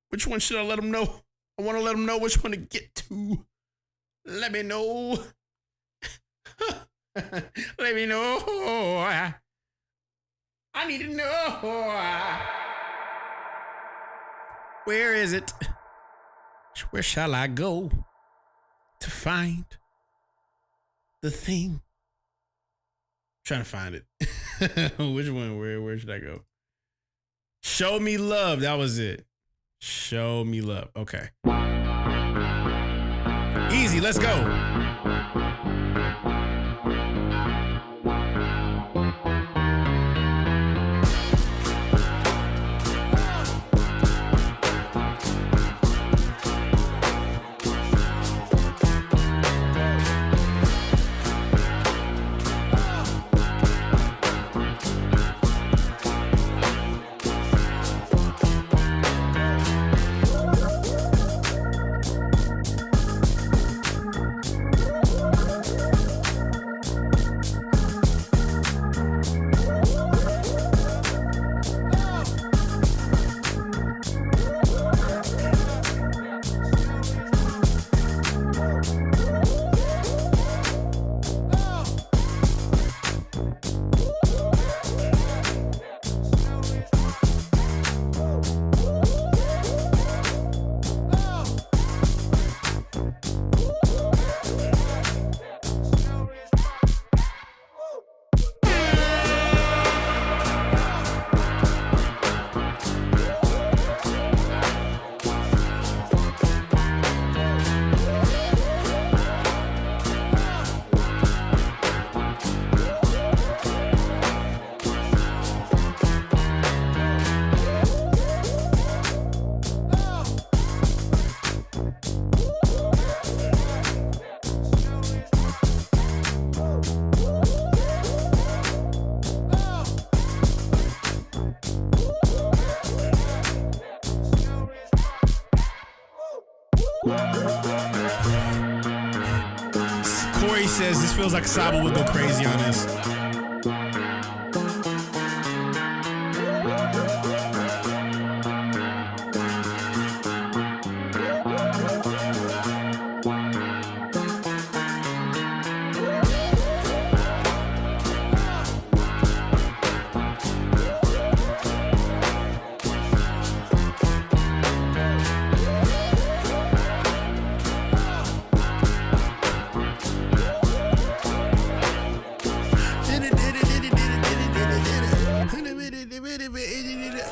Which one should I let them know? I want to let them know which one to get to. Let me know. Let me know. I need to know. Where is it? Where shall I go to find the thing? I'm trying to find it. Which one? Where should I go? Show Me Love. That was it. Show Me Love. Okay. Easy. Let's go. Corey says this feels like Saba would go crazy on this.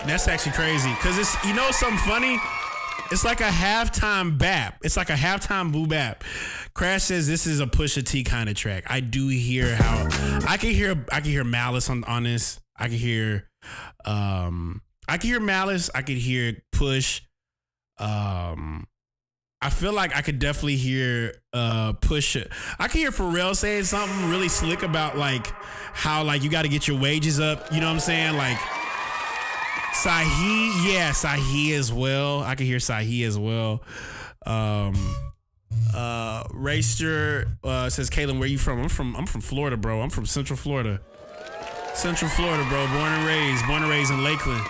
That's actually crazy because it's, you know, something funny. It's like a halftime bap. It's like a halftime boo bap. Crash says this is a Pusha T kind of track. I do hear how I can hear Malice on this. I can hear Malice. I could hear Push. I feel like I could definitely hear Push. I can hear Pharrell saying something really slick about like how like you got to get your wages up. You know what I'm saying? Like Sahi, yeah, Sahi as well. I can hear Sahi as well. Racer says, Kaelin, where you from? I'm from Florida, bro. I'm from Central Florida. Central Florida, bro. Born and raised in Lakeland.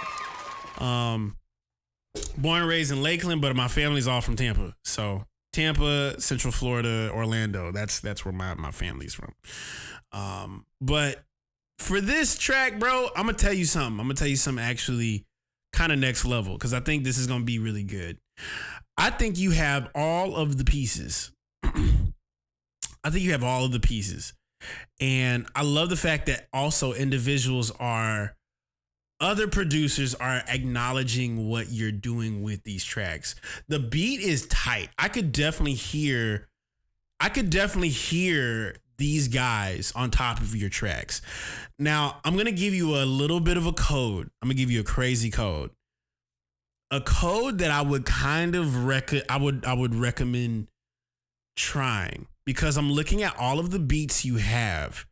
Born and raised in Lakeland, but my family's all from Tampa. So Tampa, Central Florida, Orlando. That's where my family's from. But for this track, bro, I'm gonna tell you something actually kind of next level, because I think this is gonna be really good. I think you have all of the pieces. And I love the fact that also other producers are acknowledging what you're doing with these tracks. The beat is tight. I could definitely hear these guys on top of your tracks. Now, I'm going to give you a little bit of a code. I'm going to give you a crazy code. A code that I would kind of I would recommend trying, because I'm looking at all of the beats you have.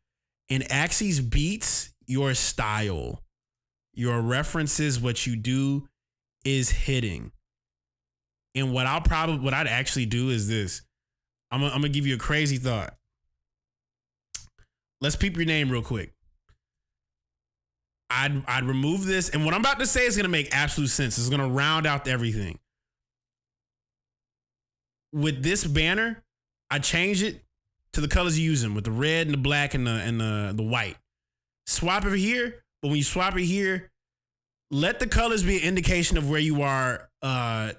And Axie's beats, your style, your references, what you do is hitting. And what I'd actually do is this. I'm going to give you a crazy thought. Let's peep your name real quick. I'd remove this. And what I'm about to say is going to make absolute sense. It's going to round out everything. With this banner, I change it to the colors you're using with the red and the black and the white. Swap it here, but when you swap it here, let the colors be an indication of where you are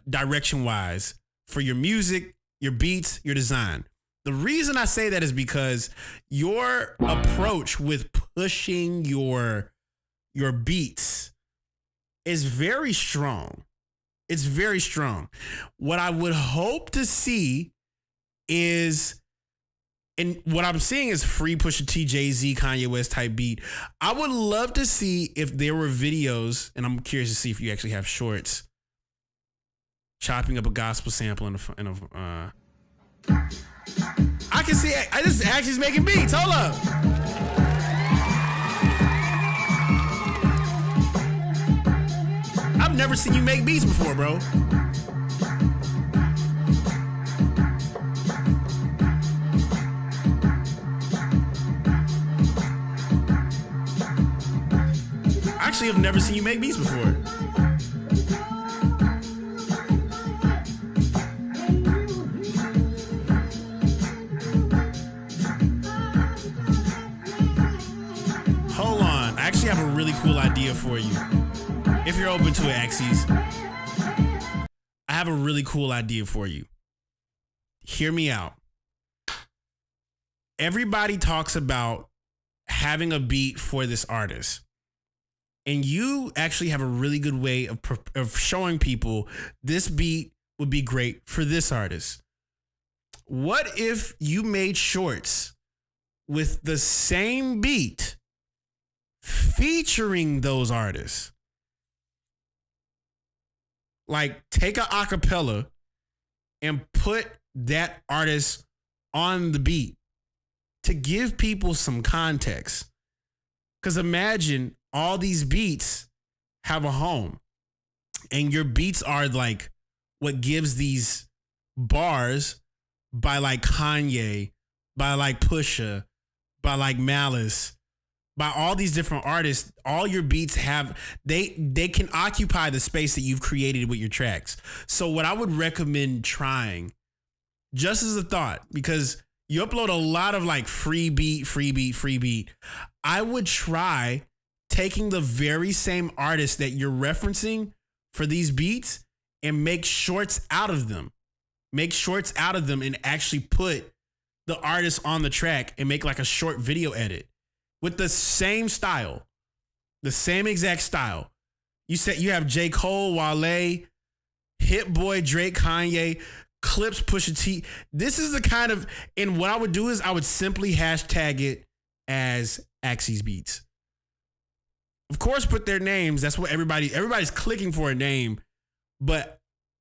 direction-wise for your music, your beats, your design. The reason I say that is because your approach with pushing your beats is very strong. It's very strong. What I would hope to see is, and what I'm seeing is free Pusha T, Jay-Z, Kanye West type beat. I would love to see if there were videos, and I'm curious to see if you actually have shorts, chopping up a gospel sample in a I can see, I just actually making beats. Hold up. I've never seen you make beats before, bro. Actually, I've never seen you make beats before. Hold on. I actually have a really cool idea for you. If you're open to it, Axes. I have a really cool idea for you. Hear me out. Everybody talks about having a beat for this artist. And you actually have a really good way of showing people this beat would be great for this artist. What if you made shorts with the same beat featuring those artists? Like, take an acapella and put that artist on the beat to give people some context. Because imagine all these beats have a home, and your beats are like what gives these bars by like Kanye, by like Pusha, by like Malice, by all these different artists. All your beats have, they can occupy the space that you've created with your tracks. So what I would recommend trying, just as a thought, because you upload a lot of like free beat. I would try taking the very same artist that you're referencing for these beats and make shorts out of them. Make shorts out of them and actually put the artist on the track and make like a short video edit with the same style, the same exact style. You said you have J. Cole, Wale, Hit Boy, Drake, Kanye, Clips, Pusha T. This is the kind of, and what I would do is I would simply hashtag it as Axes Beats. Of course, put their names. That's what everybody's clicking for a name, but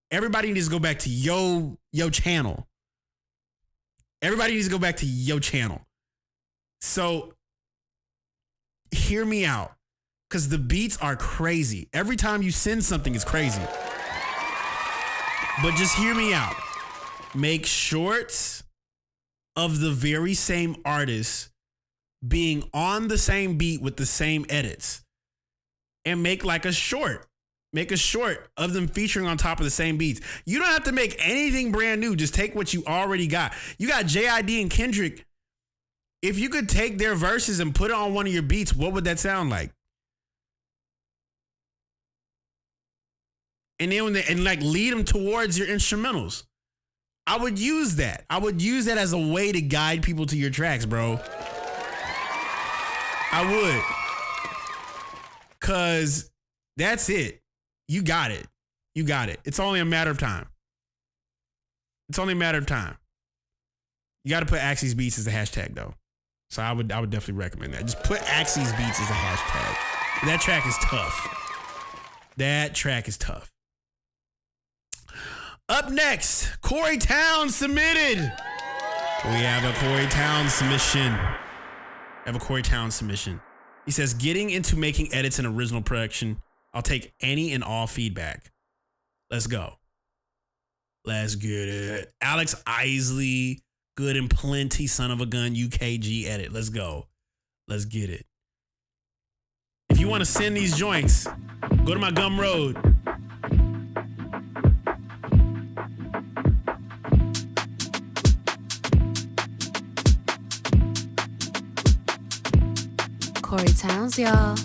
everybody needs to go back to yo channel. Everybody needs to go back to yo channel. So hear me out, because the beats are crazy. Every time you send something, it's crazy. But just hear me out. Make shorts of the very same artist being on the same beat with the same edits. And make like a short. Make a short of them featuring on top of the same beats. You don't have to make anything brand new. Just take what you already got. You got JID and Kendrick. If you could take their verses and put it on one of your beats, what would that sound like? And then and like lead them towards your instrumentals. I would use that. I would use that as a way to guide people to your tracks, bro. I would. Cause that's it. You got it. You got it. It's only a matter of time. It's only a matter of time. You got to put Axes Beats as a hashtag though. So I would definitely recommend that. Just put Axes Beats as a hashtag. That track is tough. That track is tough. Up next, Corey Town submitted. We have a Corey Town submission. He says, getting into making edits in original production, I'll take any and all feedback. Let's go. Let's get it. Alex Isley, good and plenty, son of a gun, UKG edit. Let's go. Let's get it. If you want to send these joints, go to my Gumroad. Corey Towns, y'all.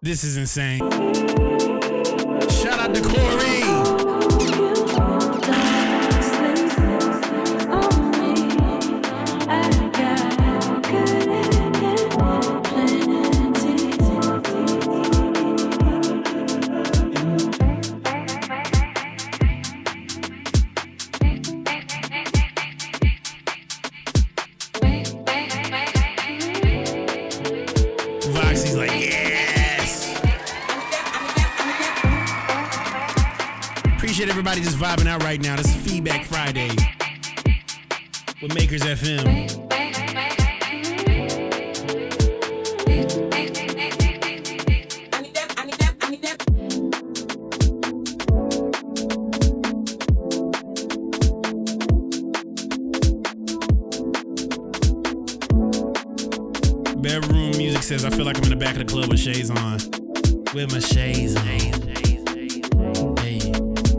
This is insane. Shout out to Corey. Voxy's like, yes. Appreciate everybody just vibing out right now. This is Feedback Friday with Makers FM. Bedroom music says I feel like I'm in the back of the club with shades on. With my shades on. Hey,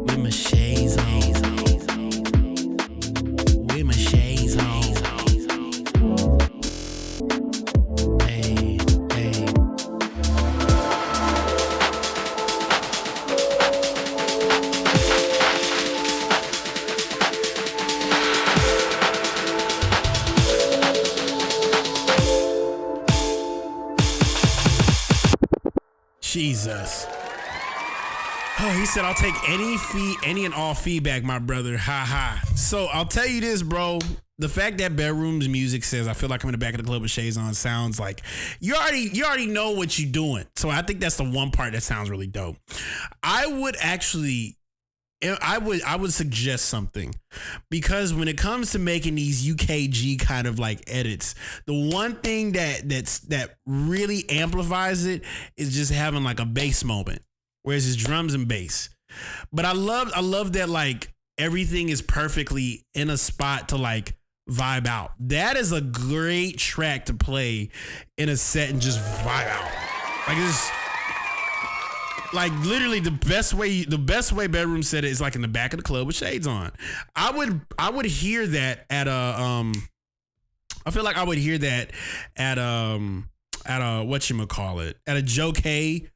with my shades on. With my shades on. Hey, hey. Jesus. Oh, he said, I'll take any and all feedback, my brother. Ha ha. So I'll tell you this, bro. The fact that Bedroom's music says I feel like I'm in the back of the club with shades on sounds like you already know what you're doing. So I think that's the one part that sounds really dope. I would suggest something, because when it comes to making these UKG kind of like edits, the one thing that really amplifies it is just having like a bass moment, whereas it's drums and bass. But I love that like everything is perfectly in a spot to like vibe out. That is a great track to play in a set and just vibe out. Like it's like literally the best way Bedroom said it is like in the back of the club with shades on. I would hear that at a I feel like I would hear that at a whatchamacallit, at a Joe K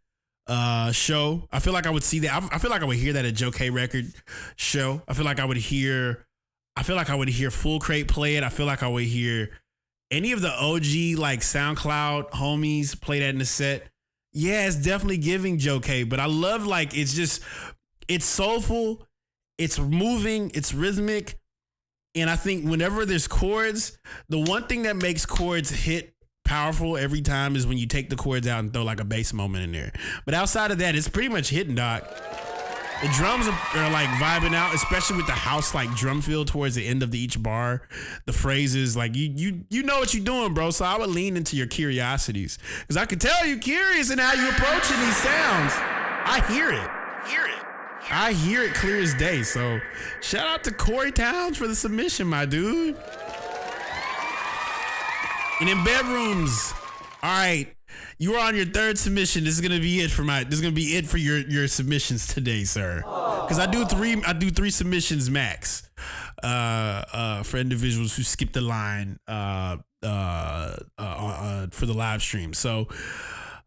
show. I feel like I would see that. I feel like I would hear that at Joe K record show. I feel like I would hear Full Crate play it. I feel like I would hear any of the OG like SoundCloud homies play that in the set. Yeah, it's definitely giving Joe K, but I love like it's soulful, it's moving, it's rhythmic. And I think whenever there's chords, the one thing that makes chords hit powerful every time is when you take the chords out and throw like a bass moment in there. But outside of that, it's pretty much hitting, doc. The drums are like vibing out, especially with the house like drum feel towards the end of each bar. The phrases, like you know what you're doing, bro. So I would lean into your curiosities because I could tell you curious in how you approaching these sounds. I hear it. I hear it clear as day. So shout out to Corey Towns for the submission, my dude. And in bedrooms, all right, you are on your third submission. This is gonna be it for your submissions today, sir. Because I do three submissions max for individuals who skip the line for the live stream. So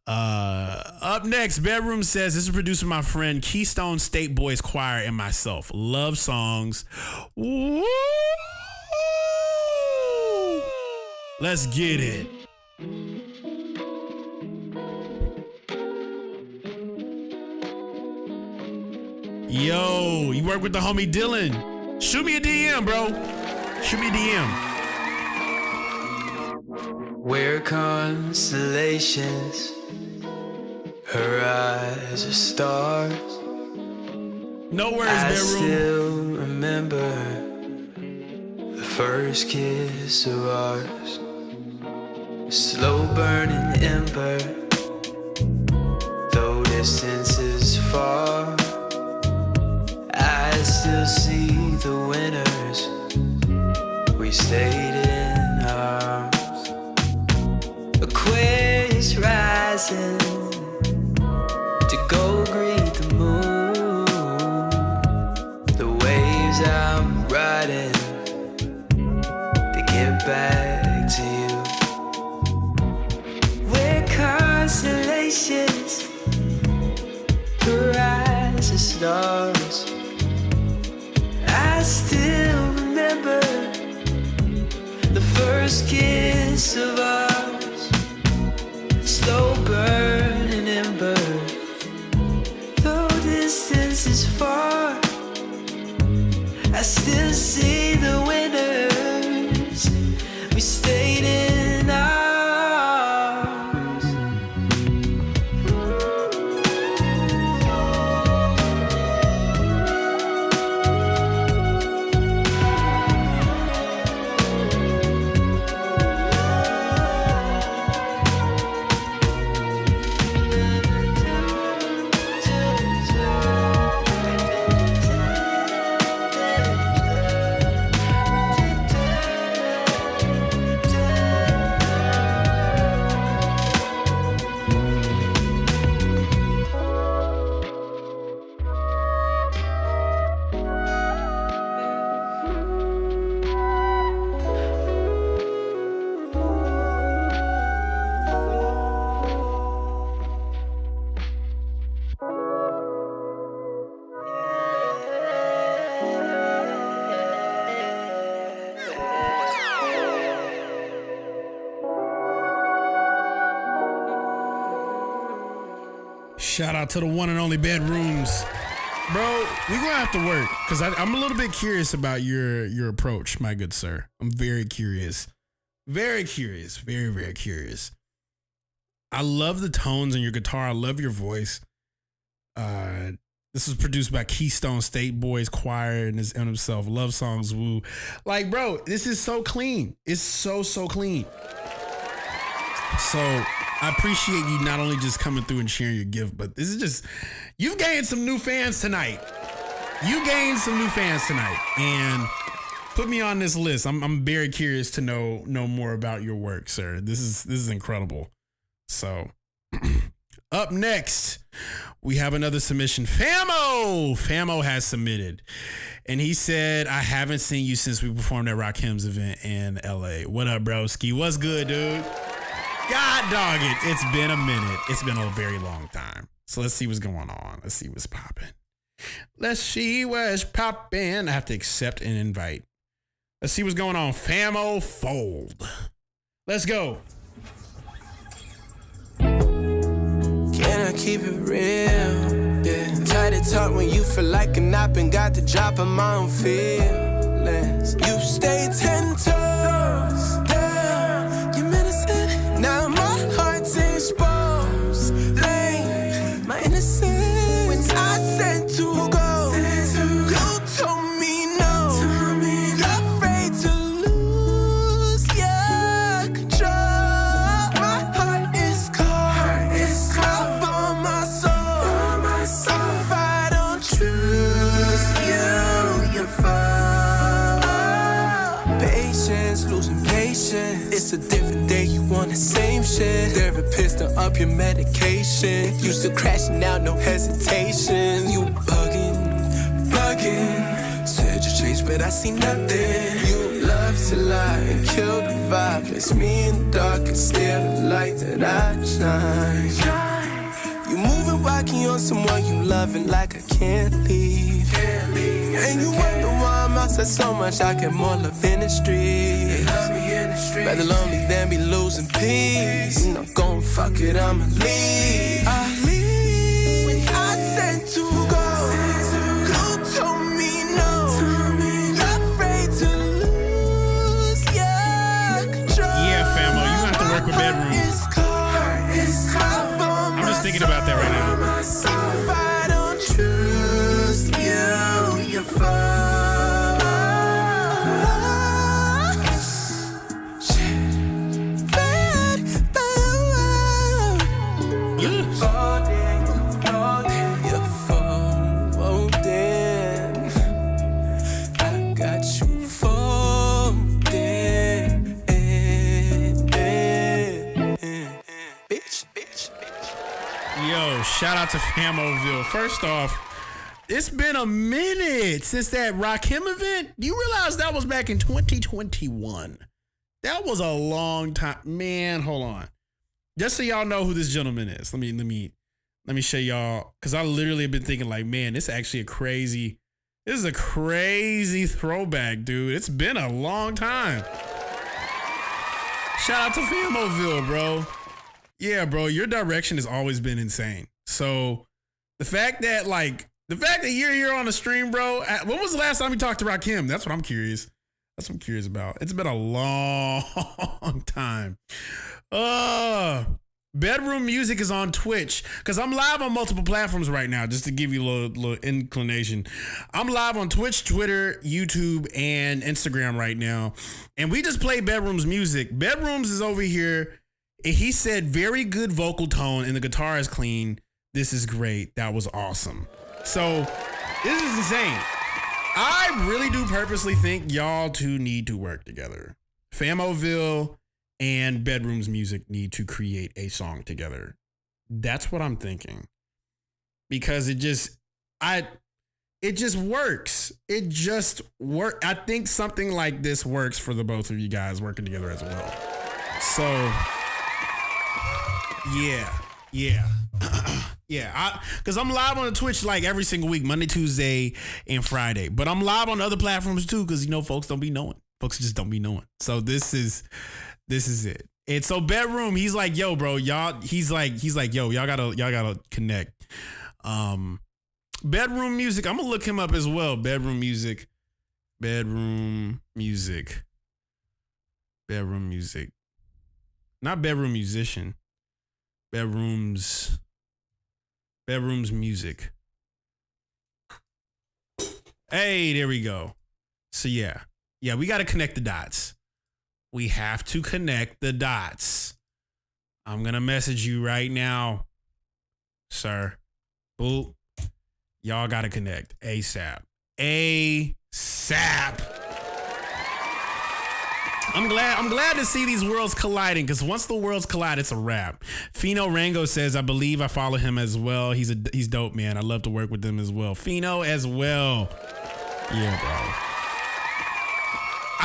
up next, Bedroom says, this is produced by my friend Keystone State Boys Choir and myself. Love songs. Woo! Let's get it. Yo, you work with the homie Dylan. Shoot me a DM, bro. Shoot me a DM. We're constellations. Her eyes are stars. No worries, I Bedroom. still remember the first kiss of ours. Slow burning ember, though distance is far. I still see the winners. We stayed in arms. Aquarius rising to go greet the moon. The waves I'm riding to get back to you. We're constellations, her eyes are stars. I still remember the first kiss of ours. Slow burning ember, though distance is far. I still see the winners. We stayed in arms. Shout out to the one and only Bedrooms. Bro, we gonna have to work because I'm a little bit curious about your approach, my good sir. I'm very curious. Very curious. Very, very curious. I love the tones on your guitar. I love your voice. This was produced by Keystone State Boys Choir and himself. Love songs, woo. Like, bro, this is so clean. It's so clean. So I appreciate you not only just coming through and sharing your gift, but this is just, you've gained some new fans tonight. And put me on this list. I'm very curious to know more about your work, sir. This is incredible. So up next, we have another submission. Famo has submitted. And he said, I haven't seen you since we performed at Rakim's event in LA. What up, broski? What's good, dude? God dog it. It's been a minute. It's been a very long time. So let's see what's going on. Let's see what's popping. Let's see what's popping. I have to accept an invite. Let's see what's going on. Famo Fold. Let's go. Can I keep it real? Yeah. Try to talk when you feel like an op and got the drop of my own feelings. You stay 10 toes down. You're menacing. Now my heart's exposed. Lame. My innocence. When I said to go, you told me no. You're afraid to lose your control. My heart is cold. It's cold for my soul. If I don't choose you, you fall. Patience, losing patience. It's a different day, you want the same shit. Therapist to up your medication. Used to crashing out, no hesitation. You bugging. Said you changed, but I see nothing. You love to lie and kill the vibe. Place me in the dark and steal the light that I shine. You moving wacky on someone you loving like I can't leave. And you wonder why I'm outside so much. I get more love in the street. They love me in the street. Rather lonely than be losing peace. And I'm gon' fuck it, I'ma leave. I leave. When I said to go, you told me no. You're afraid to lose your control. Yeah, famo, you have to work with Bedroom. I'm just thinking about that right now. If I don't choose you, you fall. Yo, shout out to Famoville. First off, it's been a minute since that Rakim event. Do you realize that was back in 2021? That was a long time. Man, hold on. Just so y'all know who this gentleman is. Let me show y'all, because I literally have been thinking like, man, this is a crazy throwback, dude. It's been a long time. Shout out to Famoville, bro. Yeah, bro, your direction has always been insane. So the fact that you're here on the stream, bro. When was the last time you talked to Rakim? That's what I'm curious. That's what I'm curious about. It's been a long time. Bedroom Music is on Twitch, because I'm live on multiple platforms right now, just to give you a little inclination. I'm live on Twitch, Twitter, YouTube, and Instagram right now. And we just played Bedroom's music. Bedrooms is over here. And he said, very good vocal tone and the guitar is clean. This is great. That was awesome. So this is insane. I really do purposely think y'all two need to work together. Famoville and Bedroom's Music need to create a song together. That's what I'm thinking. Because it just works. It just works. I think something like this works for the both of you guys working together as well. So yeah. Because I'm live on Twitch like every single week, Monday, Tuesday, and Friday. But I'm live on other platforms too, because folks don't be knowing. Folks just don't be knowing. So this is it. And so Bedroom, he's like, yo, bro, y'all. He's like, yo, y'all gotta connect. Bedroom Music. I'm gonna look him up as well. Bedroom Music. Not Bedroom Musician. Bedroom's Music. Hey, there we go. So yeah, we got to connect the dots. We have to connect the dots. I'm going to message you right now, sir. Boop. Y'all got to connect ASAP. I'm glad to see these worlds colliding, because once the worlds collide, it's a wrap. Fino Rango says, I believe I follow him as well. He's dope, man. I love to work with him as well. Fino as well. Yeah, bro.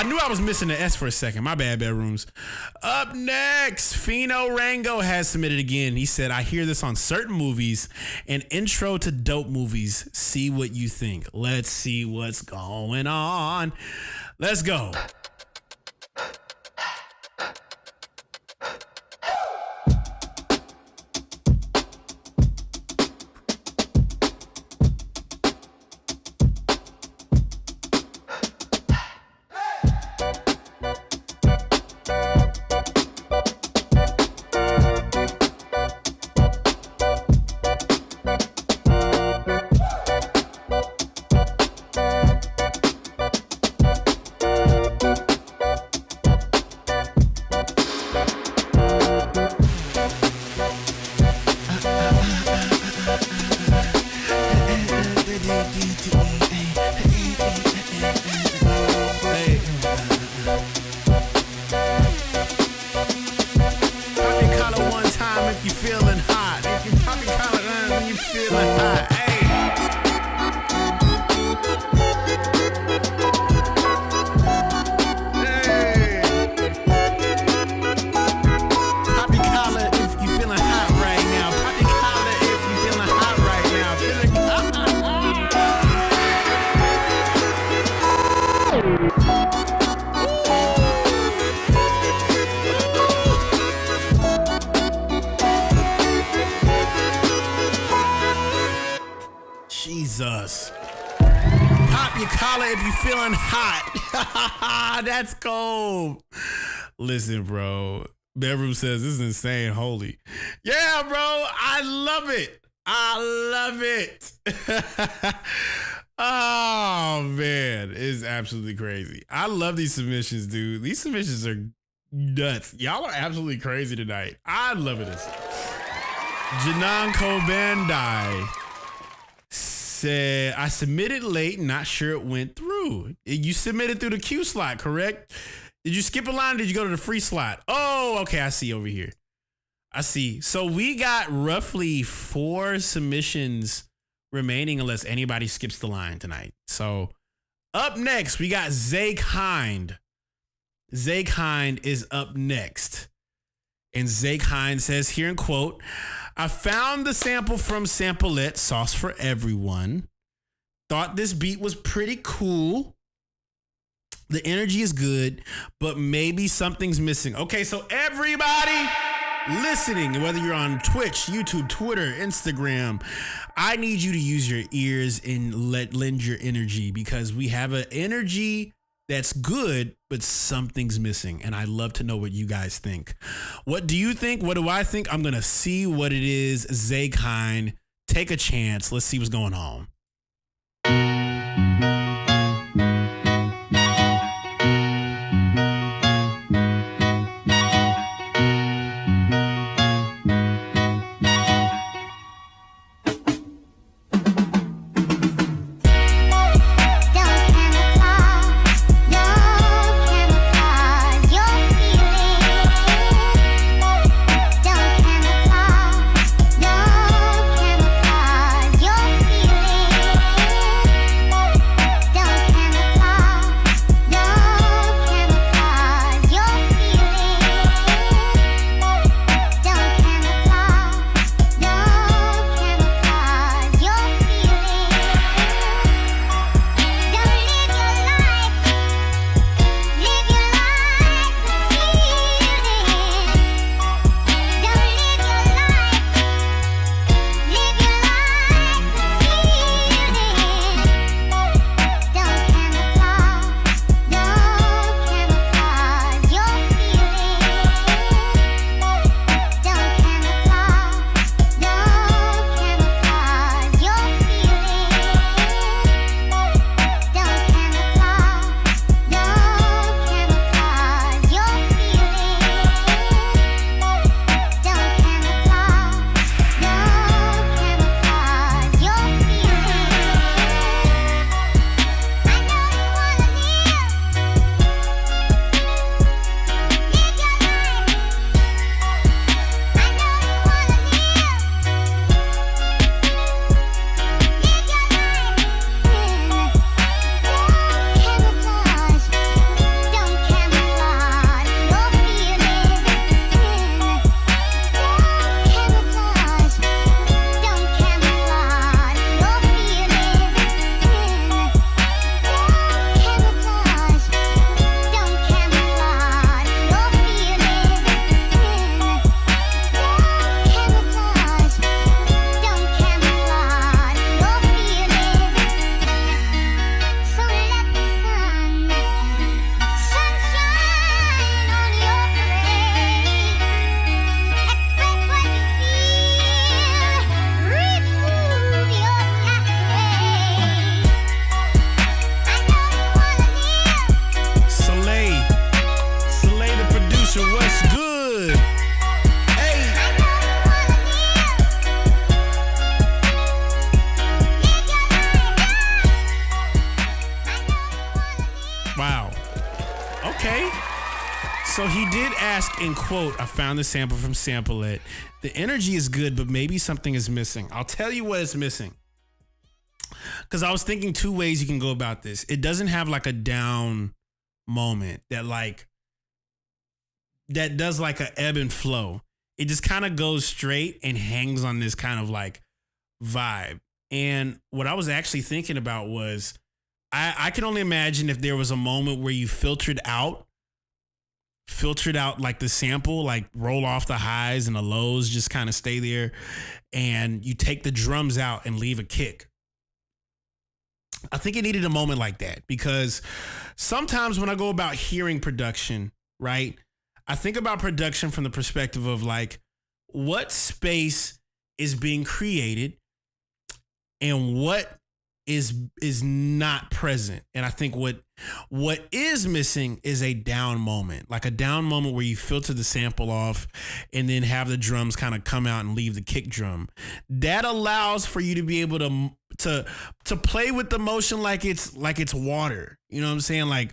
I knew I was missing the S for a second. My bad, bedrooms. Up next, Fino Rango has submitted again. He said, I hear this on certain movies and intro to dope movies. See what you think. Let's see what's going on. Let's go. Jesus. Pop your collar if you feeling hot. That's cold. Listen, bro. Bedroom says this is insane. Holy. Yeah, bro. I love it. I love it. Oh, man. It's absolutely crazy. I love these submissions, dude. These submissions are nuts. Y'all are absolutely crazy tonight. I love it. Jananko Bandai said, I submitted late, not sure it went through. You submitted through the queue slot, correct? Did you skip a line or did you go to the free slot? Oh, okay, I see over here. I see. So we got roughly 4 submissions remaining unless anybody skips the line tonight. So up next, we got Zay Kind. Zay Kind is up next. And Zay Kind says here in quote, I found the sample from Sampleette, Sauce for Everyone. Thought this beat was pretty cool. The energy is good, but maybe something's missing. Okay, so everybody listening, whether you're on Twitch, YouTube, Twitter, Instagram, I need you to use your ears and lend your energy because we have an energy that's good, but something's missing. And I love to know what you guys think. What do you think? What do I think? I'm going to see what it is. Zay Kind, take a chance. Let's see what's going on. Feeling So he did ask in quote, I found the sample from Sample It. The energy is good, but maybe something is missing. I'll tell you what is missing. Because I was thinking two ways you can go about this. It doesn't have like a down moment that does like a ebb and flow. It just kind of goes straight and hangs on this kind of like vibe. And what I was actually thinking about was I can only imagine if there was a moment where you filtered out like the sample, like roll off the highs and the lows, just kind of stay there, and you take the drums out and leave a kick. I think it needed a moment like that, because sometimes when I go about hearing production, right, I think about production from the perspective of like what space is being created and what is not present. And I think what is missing is a down moment, like a down moment where you filter the sample off and then have the drums kind of come out and leave the kick drum. That allows for you to be able to play with the motion like it's water. You know what I'm saying? Like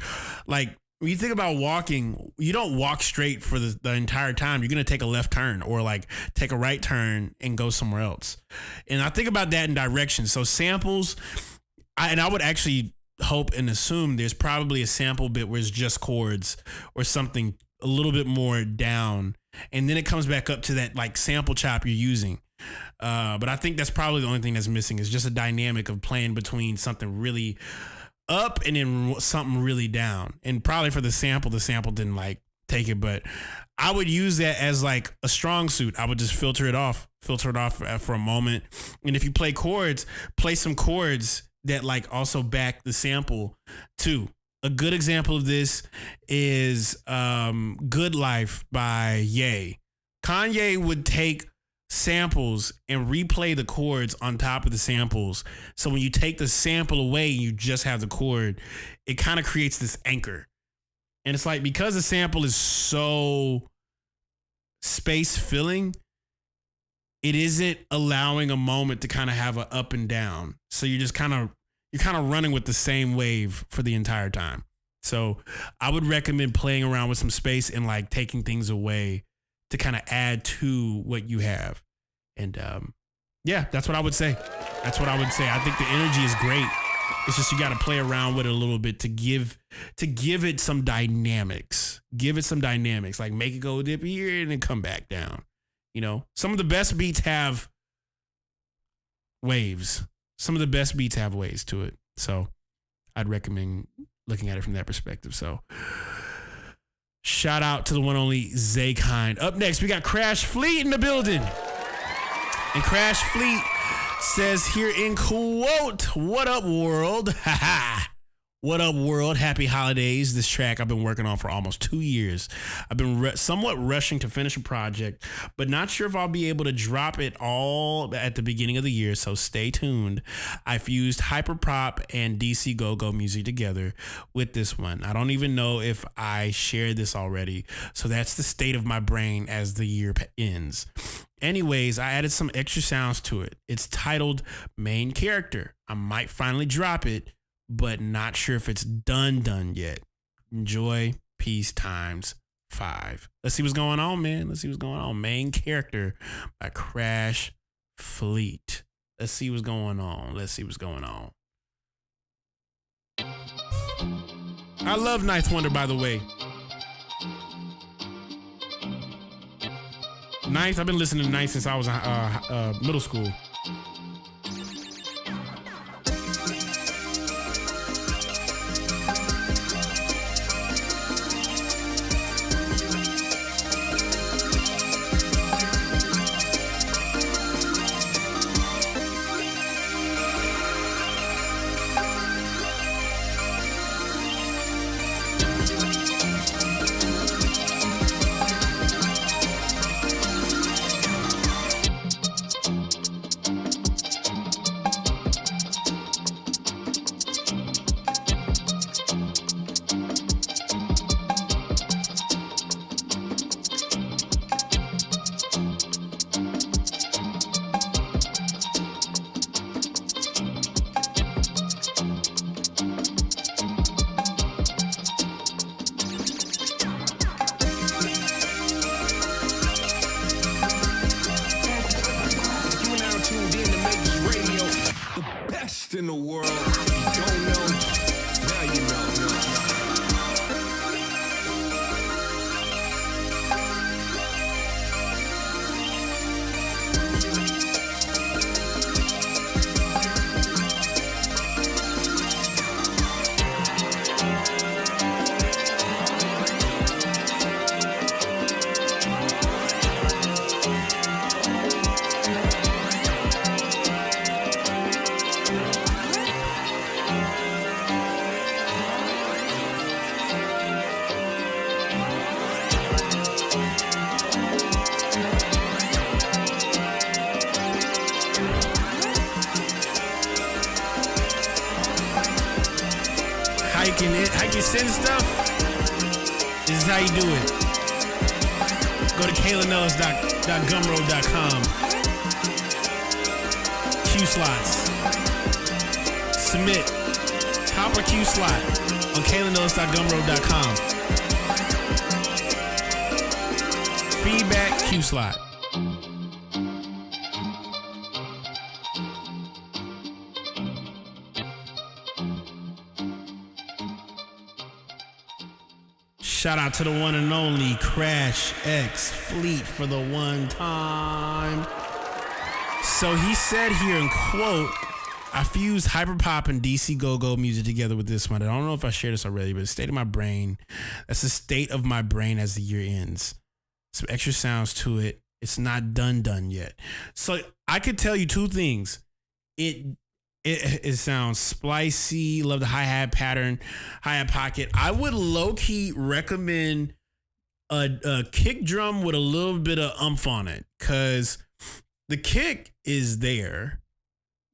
when you think about walking, you don't walk straight for the entire time. You're going to take a left turn or like take a right turn and go somewhere else. And I think about that in direction. So samples, I would actually hope and assume there's probably a sample bit where it's just chords or something a little bit more down. And then it comes back up to that like sample chop you're using. But I think that's probably the only thing that's missing is just a dynamic of playing between something really up and then something really down. And probably for the sample didn't like take it, but I would use that as like a strong suit. I would just filter it off for a moment. And if you play chords, play some chords that like also back the sample too. A good example of this is Good Life by Ye. Kanye would take samples and replay the chords on top of the samples. So when you take the sample away and you just have the chord, it kind of creates this anchor. And it's like, because the sample is so space filling, it isn't allowing a moment to kind of have an up and down. So you're kind of running with the same wave for the entire time. So I would recommend playing around with some space and like taking things away to kind of add to what you have. And yeah, that's what I would say. I think the energy is great. It's just you got to play around with it a little bit to give it some dynamics. Give it some dynamics, like make it go dip here and then come back down. You know, some of the best beats have waves. Some of the best beats have waves to it. So I'd recommend looking at it from that perspective. So shout out to the one only Zaykind. Up next, we got Crash Fleet in the building. And Crash Fleet says here in quote, "What up, world?" What up, world? Happy holidays. This track I've been working on for almost 2 years. I've been somewhat rushing to finish a project, but not sure if I'll be able to drop it all at the beginning of the year, so stay tuned. I fused hyperpop and DC go-go music together with this one. I don't even know if I shared this already, so that's the state of my brain as the year ends. Anyways, I added some extra sounds to it. It's titled Main Character. I might finally drop it, but not sure if it's done yet. Enjoy. Peace times 5. Let's see what's going on, man. Let's see what's going on. Main Character by Crash Fleet. Let's see what's going on. I love Ninth Wonder, by the way. Ninth, I've been listening to Ninth since I was in middle school. best in the world. If you don't know, now you know. How you send stuff? This is how you do it. Go to KaelinEllis.gumroad.com. Q slots. Submit. Copper Q slot on KaelinEllis.gumroad.com. Feedback Q slot. Shout out to the one and only Crash X Fleet for the one time. So he said here in quote, I fused hyperpop and DC go-go music together with this one. I don't know if I shared this already, but the state of my brain, that's the state of my brain as the year ends. Some extra sounds to it. It's not done yet. So I could tell you two things. It sounds splicey. Love the hi-hat pattern, hi-hat pocket. I would low-key recommend a kick drum with a little bit of oomph on it, because the kick is there,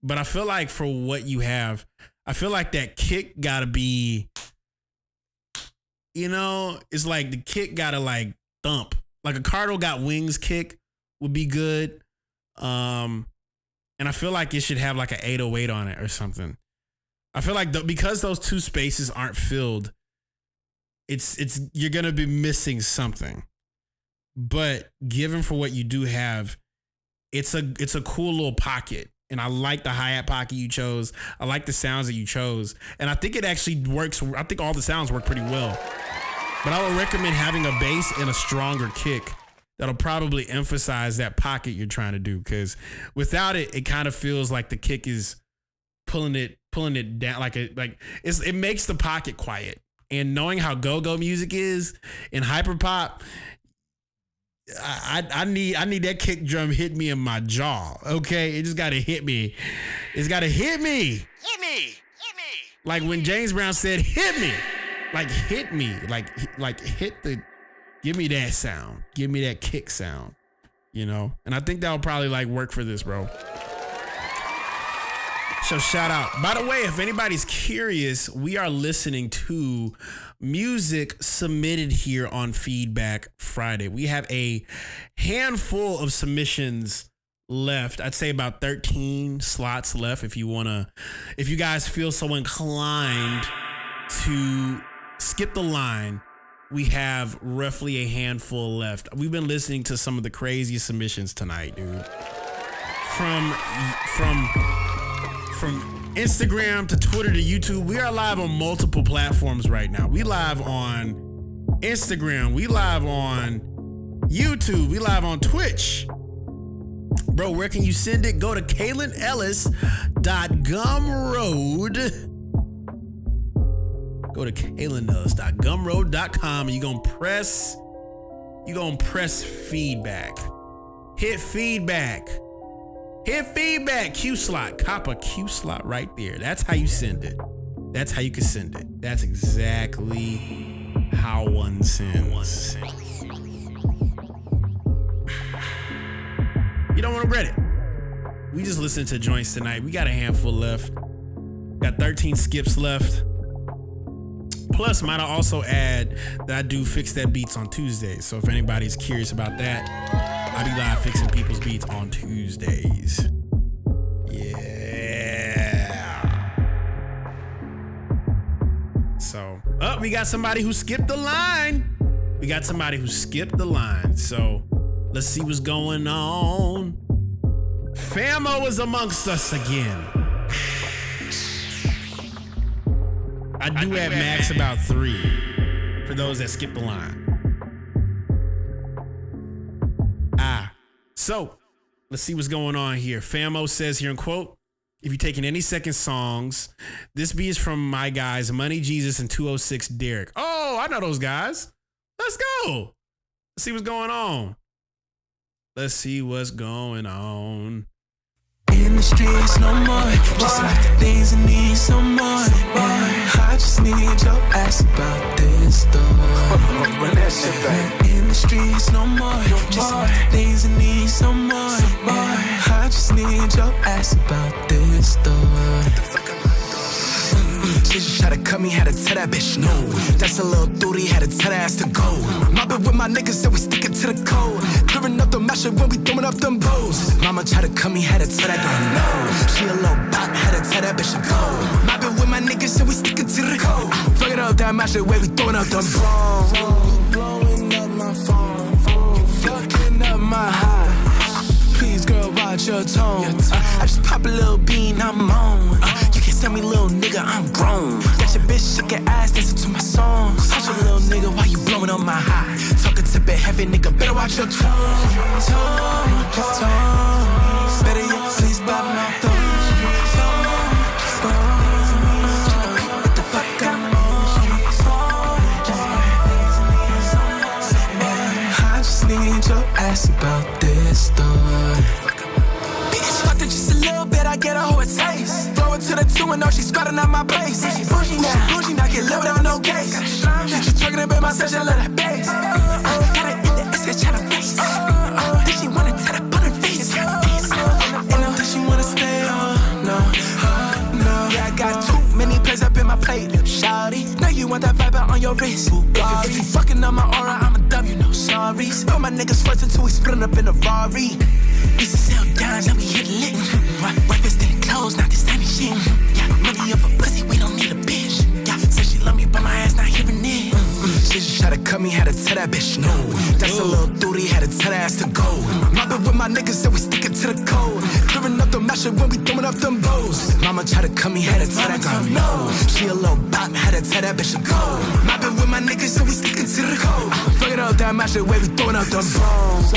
but I feel like for what you have, I feel like that kick gotta be, it's like the kick gotta like thump. Like a Cardo Got Wings kick would be good. And I feel like it should have like an 808 on it or something. I feel like because those two spaces aren't filled, you're gonna be missing something. But given for what you do have, it's a cool little pocket. And I like the hi-hat pocket you chose. I like the sounds that you chose. And I think it actually works. I think all the sounds work pretty well. But I would recommend having a bass and a stronger kick. That'll probably emphasize that pocket you're trying to do, because without it, it kind of feels like the kick is pulling it down, it makes the pocket quiet. And knowing how go-go music is in hyperpop, I need that kick drum hit me in my jaw. Okay, it just gotta hit me. It's gotta hit me. Hit me. Like when James Brown said, "Hit me," like hit me, like hit the. Give me that sound. Give me that kick sound, And I think that'll probably work for this, bro. So shout out. By the way, if anybody's curious, we are listening to music submitted here on Feedback Friday. We have a handful of submissions left. I'd say about 13 slots left if you guys feel so inclined to skip the line. We have roughly a handful left. We've been listening to some of the craziest submissions tonight, dude. From Instagram to Twitter to YouTube, we are live on multiple platforms right now. We live on Instagram. We live on YouTube. We live on Twitch. Bro, where can you send it? Go to KaelinEllis.gumroad. Go to KaelinEllis.gumroad.com and you're gonna press feedback. Hit feedback. Q slot. Copper Q slot right there. That's how you send it. That's how you can send it. That's exactly how one sends. You don't want to regret it. We just listened to joints tonight. We got a handful left. Got 13 skips left. Plus, might I also add that I do Fix That Beats on Tuesdays. So if anybody's curious about that, I be live fixing people's beats on Tuesdays. Yeah. So, we got somebody who skipped the line. So let's see what's going on. Famo is amongst us again. I do at max about 3 for those that skip the line. So let's see what's going on here. Famo says here in quote, if you're taking any second songs, this beat is from my guys, Money Jesus and 206 Derek. Oh, I know those guys. Let's go. Let's see what's going on. Let's see what's going on. In the streets no more, just like the things I need some more. I just need your ass about this though. Run that shit back. In the streets no more, just like the things I need some more. I just need your ass about this though. She just tried to cut me, had to tell that bitch no. That's a little duty, had to tell that ass to go. Mobbing with my niggas, so we sticking to the code. Clearing up the mash when we throwing up them bows. Mama tried to cut me, had to tell that girl no. She a little bop, had to tell that bitch to go. Mobbing with my niggas, so we sticking to the code. Fucking up that mash when we throwing up them bows. Blowing up my phone, fucking up my high. Please, girl, watch your tone. I just pop a little bean, I'm on. You can tell me, little nigga, I'm grown. Got your bitch shaking ass, listen to my songs. Hush your little nigga, why you blowing on my high? Talking to bed heavy, nigga, better watch your tone. Better yet, please bop my thumb. What the fuck I'm on? I just need your ass about this story. Fucked it just a little bit, I get a whole taste. Throw it to the 2 and know she's squatting out my place. Bougie now, get lit without no case. She twerking up in my session, let her bass. Got it in the SK, tryna face. Then she wanna tell up on her face. And know that she wanna stay on, no. Yeah, I got too many plays up in my plate, little shawty. Know you want that vibe out on your wrist. If you fucking on my aura, I'm a W, no sorries. All my niggas first until we splitting up in a Rari. Used to sell dimes, now we hit lit. Breakfast in the clothes, not this tiny shit. Yeah, money of a pussy, we don't need a bitch. Yeah, said she love me, but my ass not hearing it. She just tried to cut me, had to tell that bitch no. That's a little duty, had to tell that ass to go. Mobbing with my niggas, so we sticking to the code. Clearing up the mash when we throwing up them bows. Mama tried to cut me, had to tell that girl no. She a little bop, had to tell that bitch to go. Mobbing with my niggas, so we sticking to the code. Fucking up that mash when we throwing up them bows.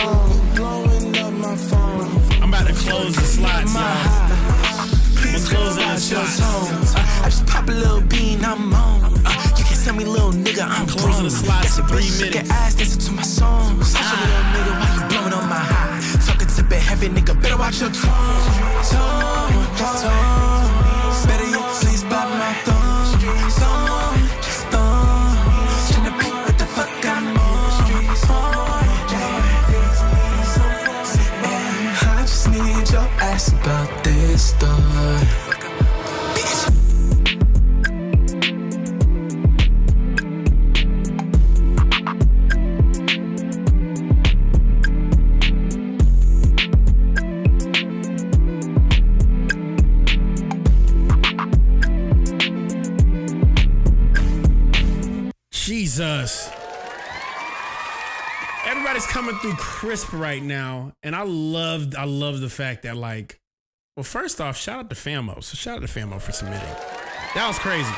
Blowing up my phone. I'm about to close the slots, y'all. I'm closing the slots. I just pop a little bean, I'm on. You can tell me, little nigga, I'm closing the slots in 3 minutes. Get ass, listen to my songs. Hush your little nigga, why you blowing on my high? Talking to bed heavy, nigga, better watch your tone. Better yet, please bop my thumb. Tryna be what the fuck I'm on. I just need your ass about this story. Jesus. Everybody's coming through crisp right now. And I love the fact that, like, well, first off, shout out to Famo. So shout out to Famo for submitting. That was crazy.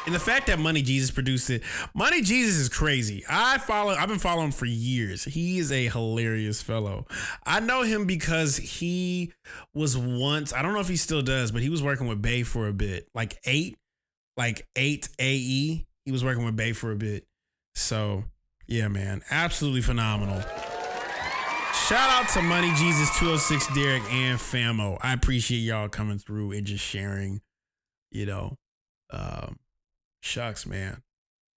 And the fact that Money Jesus produced it. Money Jesus is crazy. I've been following him for years. He is a hilarious fellow. I know him because he was once, I don't know if he still does, but he was working with Bay for a bit. Like 8 AE. He was working with Bay for a bit. So, yeah, man. Absolutely phenomenal. Shout out to Money Jesus, 206 Derek, and Famo. I appreciate y'all coming through and just sharing, you know. Shucks, man.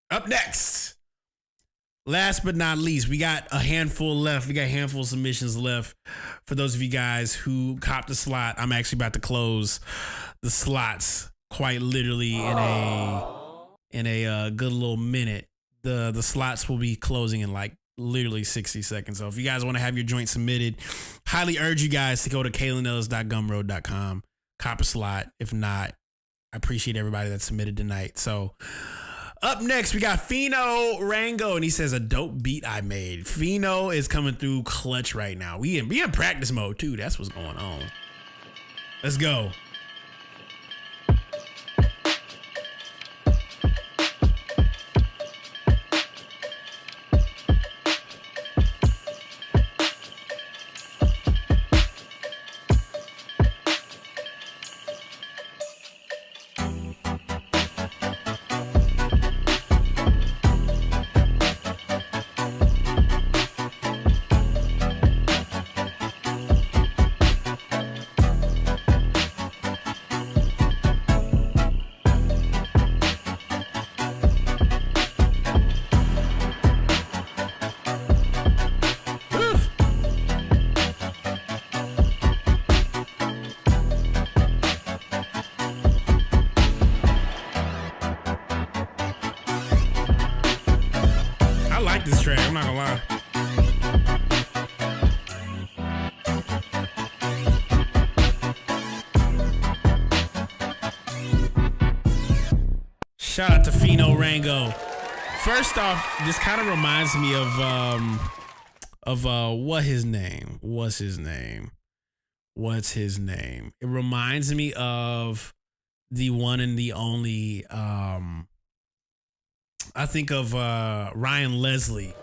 Up next. Last but not least, we got a handful left. We got a handful of submissions left. For those of you guys who copped the slot, I'm actually about to close the slots quite literally in a good little minute. The slots will be closing in like literally 60 seconds. So if you guys want to have your joint submitted, highly urge you guys to go to KaelinEllis.gumroad.com, cop a slot. If not, I appreciate everybody that submitted tonight. So up next, we got Fino Rango, and he says, a dope beat I made. Fino is coming through clutch right now. We in practice mode too. That's what's going on. Let's go. Shout out to Fino Rango. First off, this kind of reminds me of what's his name? It reminds me of the one and the only I think of Ryan Leslie.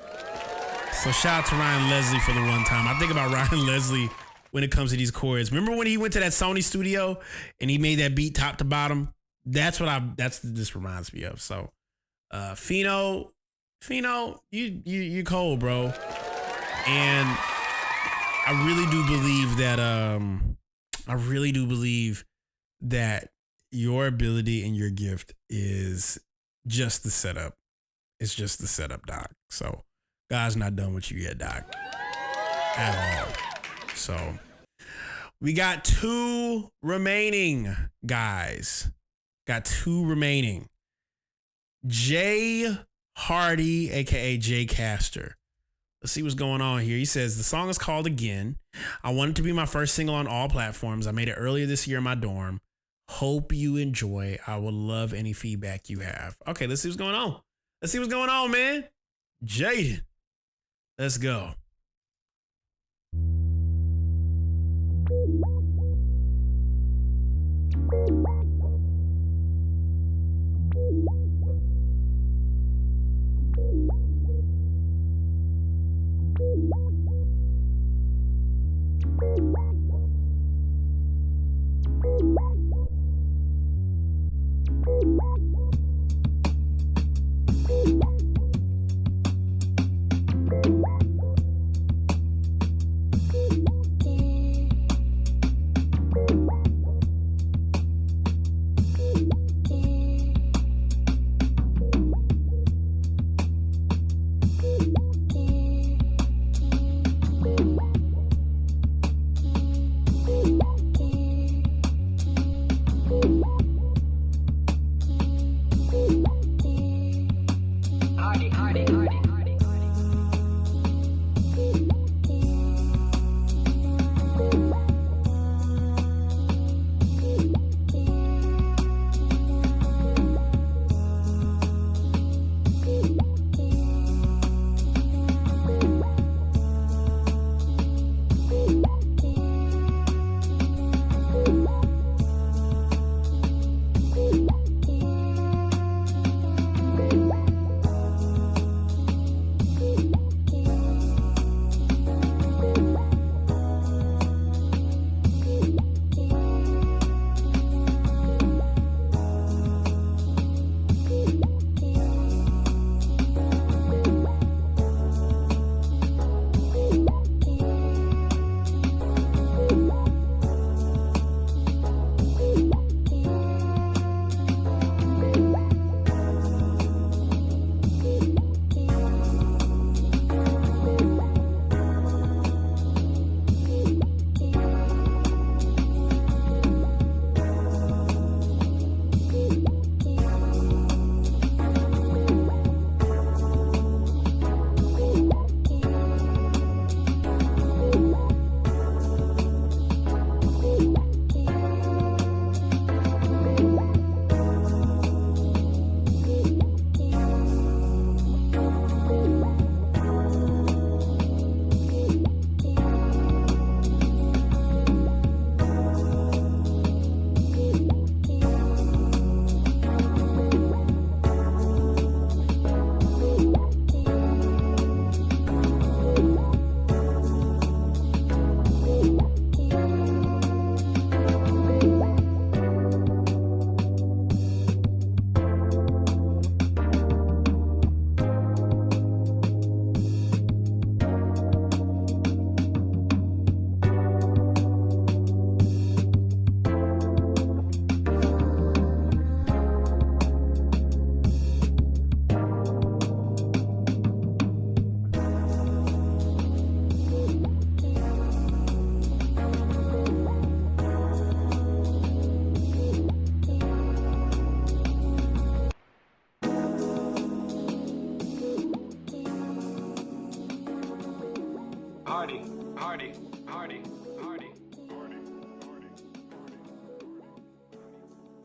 So shout out to Ryan Leslie for the one time. I think about Ryan Leslie when it comes to these chords. Remember when he went to that Sony studio and he made that beat top to bottom? That's what this reminds me of. So Fino, you cold, bro. And I really do believe that your ability and your gift is just the setup. It's just the setup, Doc. So God's not done with you yet, Doc. At all. So we got 2 remaining, guys. Jay Hardy, aka Jay Caster. Let's see what's going on here. He says, the song is called Again. I want it to be my first single on all platforms. I made it earlier this year in my dorm. Hope you enjoy. I would love any feedback you have. Okay, let's see what's going on. Man. Jaden. Let's go.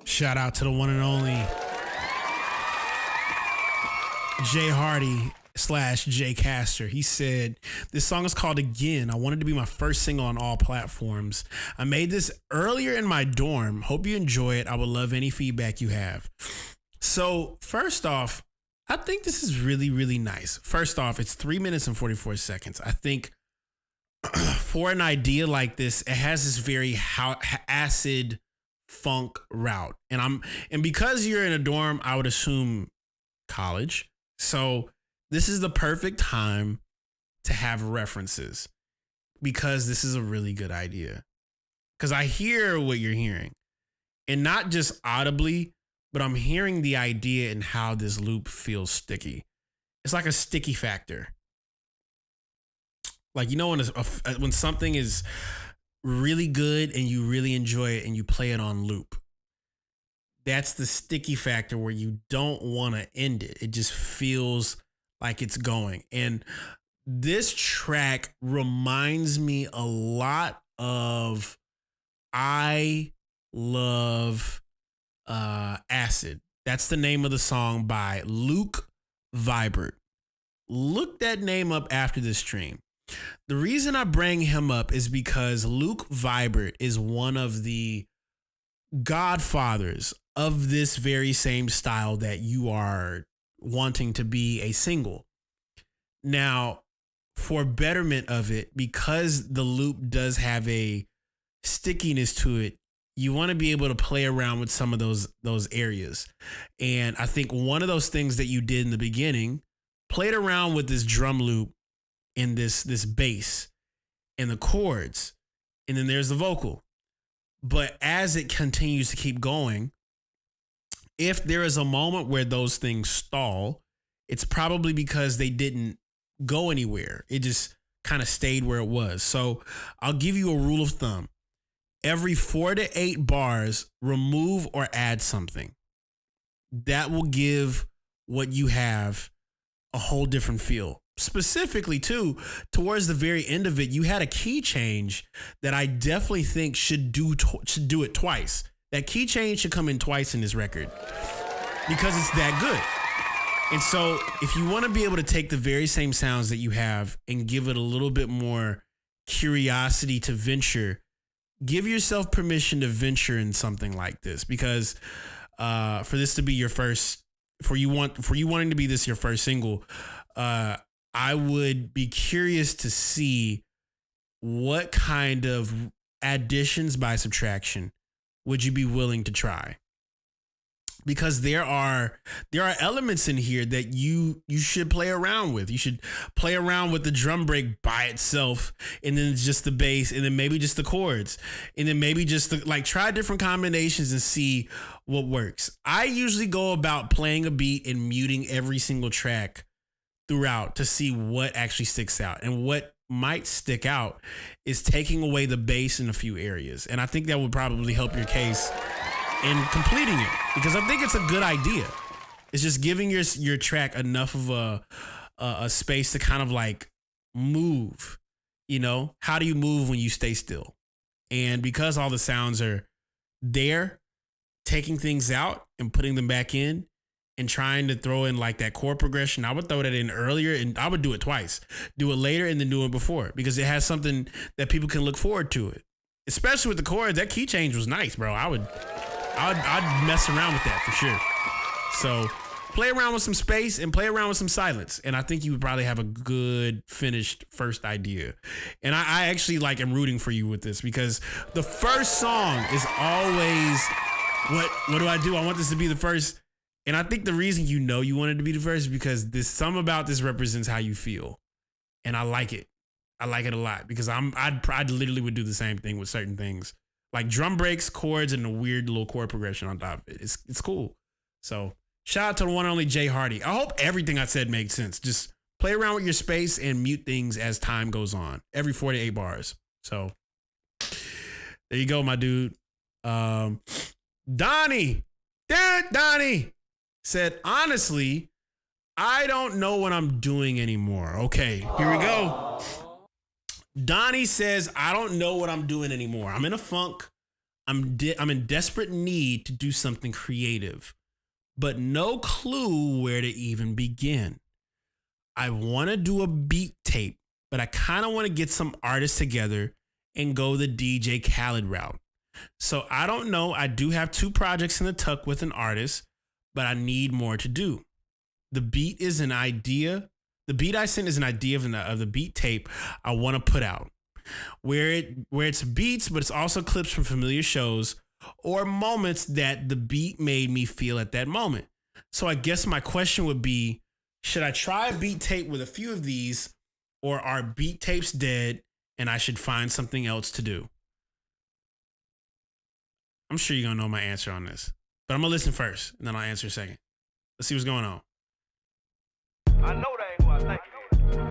Shout out to the one and only Jay Hardy / Jay Caster. He said, this song is called Again. I wanted to be my first single on all platforms. I made this earlier in my dorm. Hope you enjoy it. I would love any feedback you have. So first off, I think this is really, really nice. First off, it's 3 minutes and 44 seconds. I think for an idea like this, it has this very acid funk route. And because you're in a dorm, I would assume college. So this is the perfect time to have references because this is a really good idea. Because I hear what you're hearing, and not just audibly, but I'm hearing the idea and how this loop feels sticky. It's like a sticky factor. Like, you know, when something is really good and you really enjoy it and you play it on loop, that's the sticky factor where you don't want to end it. It just feels like it's going. And this track reminds me a lot of I Love Acid. That's the name of the song by Luke Vibert. Look that name up after this stream. The reason I bring him up is because Luke Vibert is one of the godfathers of this very same style that you are wanting to be a single. Now, for betterment of it, because the loop does have a stickiness to it, you want to be able to play around with some of those areas. And I think one of those things that you did in the beginning, played around with this drum loop and this bass and the chords, and then there's the vocal. But as it continues to keep going, if there is a moment where those things stall, it's probably because they didn't go anywhere. It just kind of stayed where it was. So I'll give you a rule of thumb. Every 4 to 8 bars, remove or add something. That will give what you have a whole different feel. Specifically, too, towards the very end of it, you had a key change that I definitely think should do it twice. That key change should come in twice in this record because it's that good. And so if you want to be able to take the very same sounds that you have and give it a little bit more curiosity to venture, give yourself permission to venture in something like this, because for this to be your first, for you wanting to be this your first single, I would be curious to see what kind of additions by subtraction would you be willing to try. Because there are elements in here that you should play around with. You should play around with the drum break by itself, and then just the bass, and then maybe just the chords, and then maybe just try different combinations and see what works. I usually go about playing a beat and muting every single track throughout to see what actually sticks out. And what might stick out is taking away the bass in a few areas. And I think that would probably help your case in completing it, because I think it's a good idea. It's just giving your track enough of a space to kind of like move. You know, how do you move when you stay still? And because all the sounds are there, taking things out and putting them back in and trying to throw in like that chord progression, I would throw that in earlier, and I would do it twice. Do it later and then do it before, because it has something that people can look forward to it. Especially with the chords, that key change was nice, bro. I'd mess around with that for sure. So play around with some space and play around with some silence, and I think you would probably have a good finished first idea. And I actually am rooting for you with this, because the first song is always what do I do? I want this to be the first. And I think the reason you wanted to be the first is because something about this represents how you feel, and I like it. I like it a lot, because I literally would do the same thing with certain things. Like drum breaks, chords, and a weird little chord progression on top of it. It's cool. So shout out to the one and only Jay Hardy. I hope everything I said made sense. Just play around with your space and mute things as time goes on. Every 4 to 8 bars. So there you go, my dude. Donnie said, honestly, I don't know what I'm doing anymore. Okay, here we go. Donnie says, I don't know what I'm doing anymore. I'm in a funk. I'm in desperate need to do something creative. but no clue where to even begin. I want to do a beat tape, but I kind of want to get some artists together and go the DJ Khaled route. So I don't know. I do have 2 projects in the tuck with an artist, but I need more to do. The beat is an idea. The beat I sent is an idea of the beat tape I want to put out, where it's beats, but it's also clips from familiar shows or moments that the beat made me feel at that moment. So I guess my question would be, should I try a beat tape with a few of these, or are beat tapes dead and I should find something else to do? I'm sure you're going to know my answer on this, but I'm going to listen first and then I'll answer second. Let's see what's going on. I know that ain't who I think it is.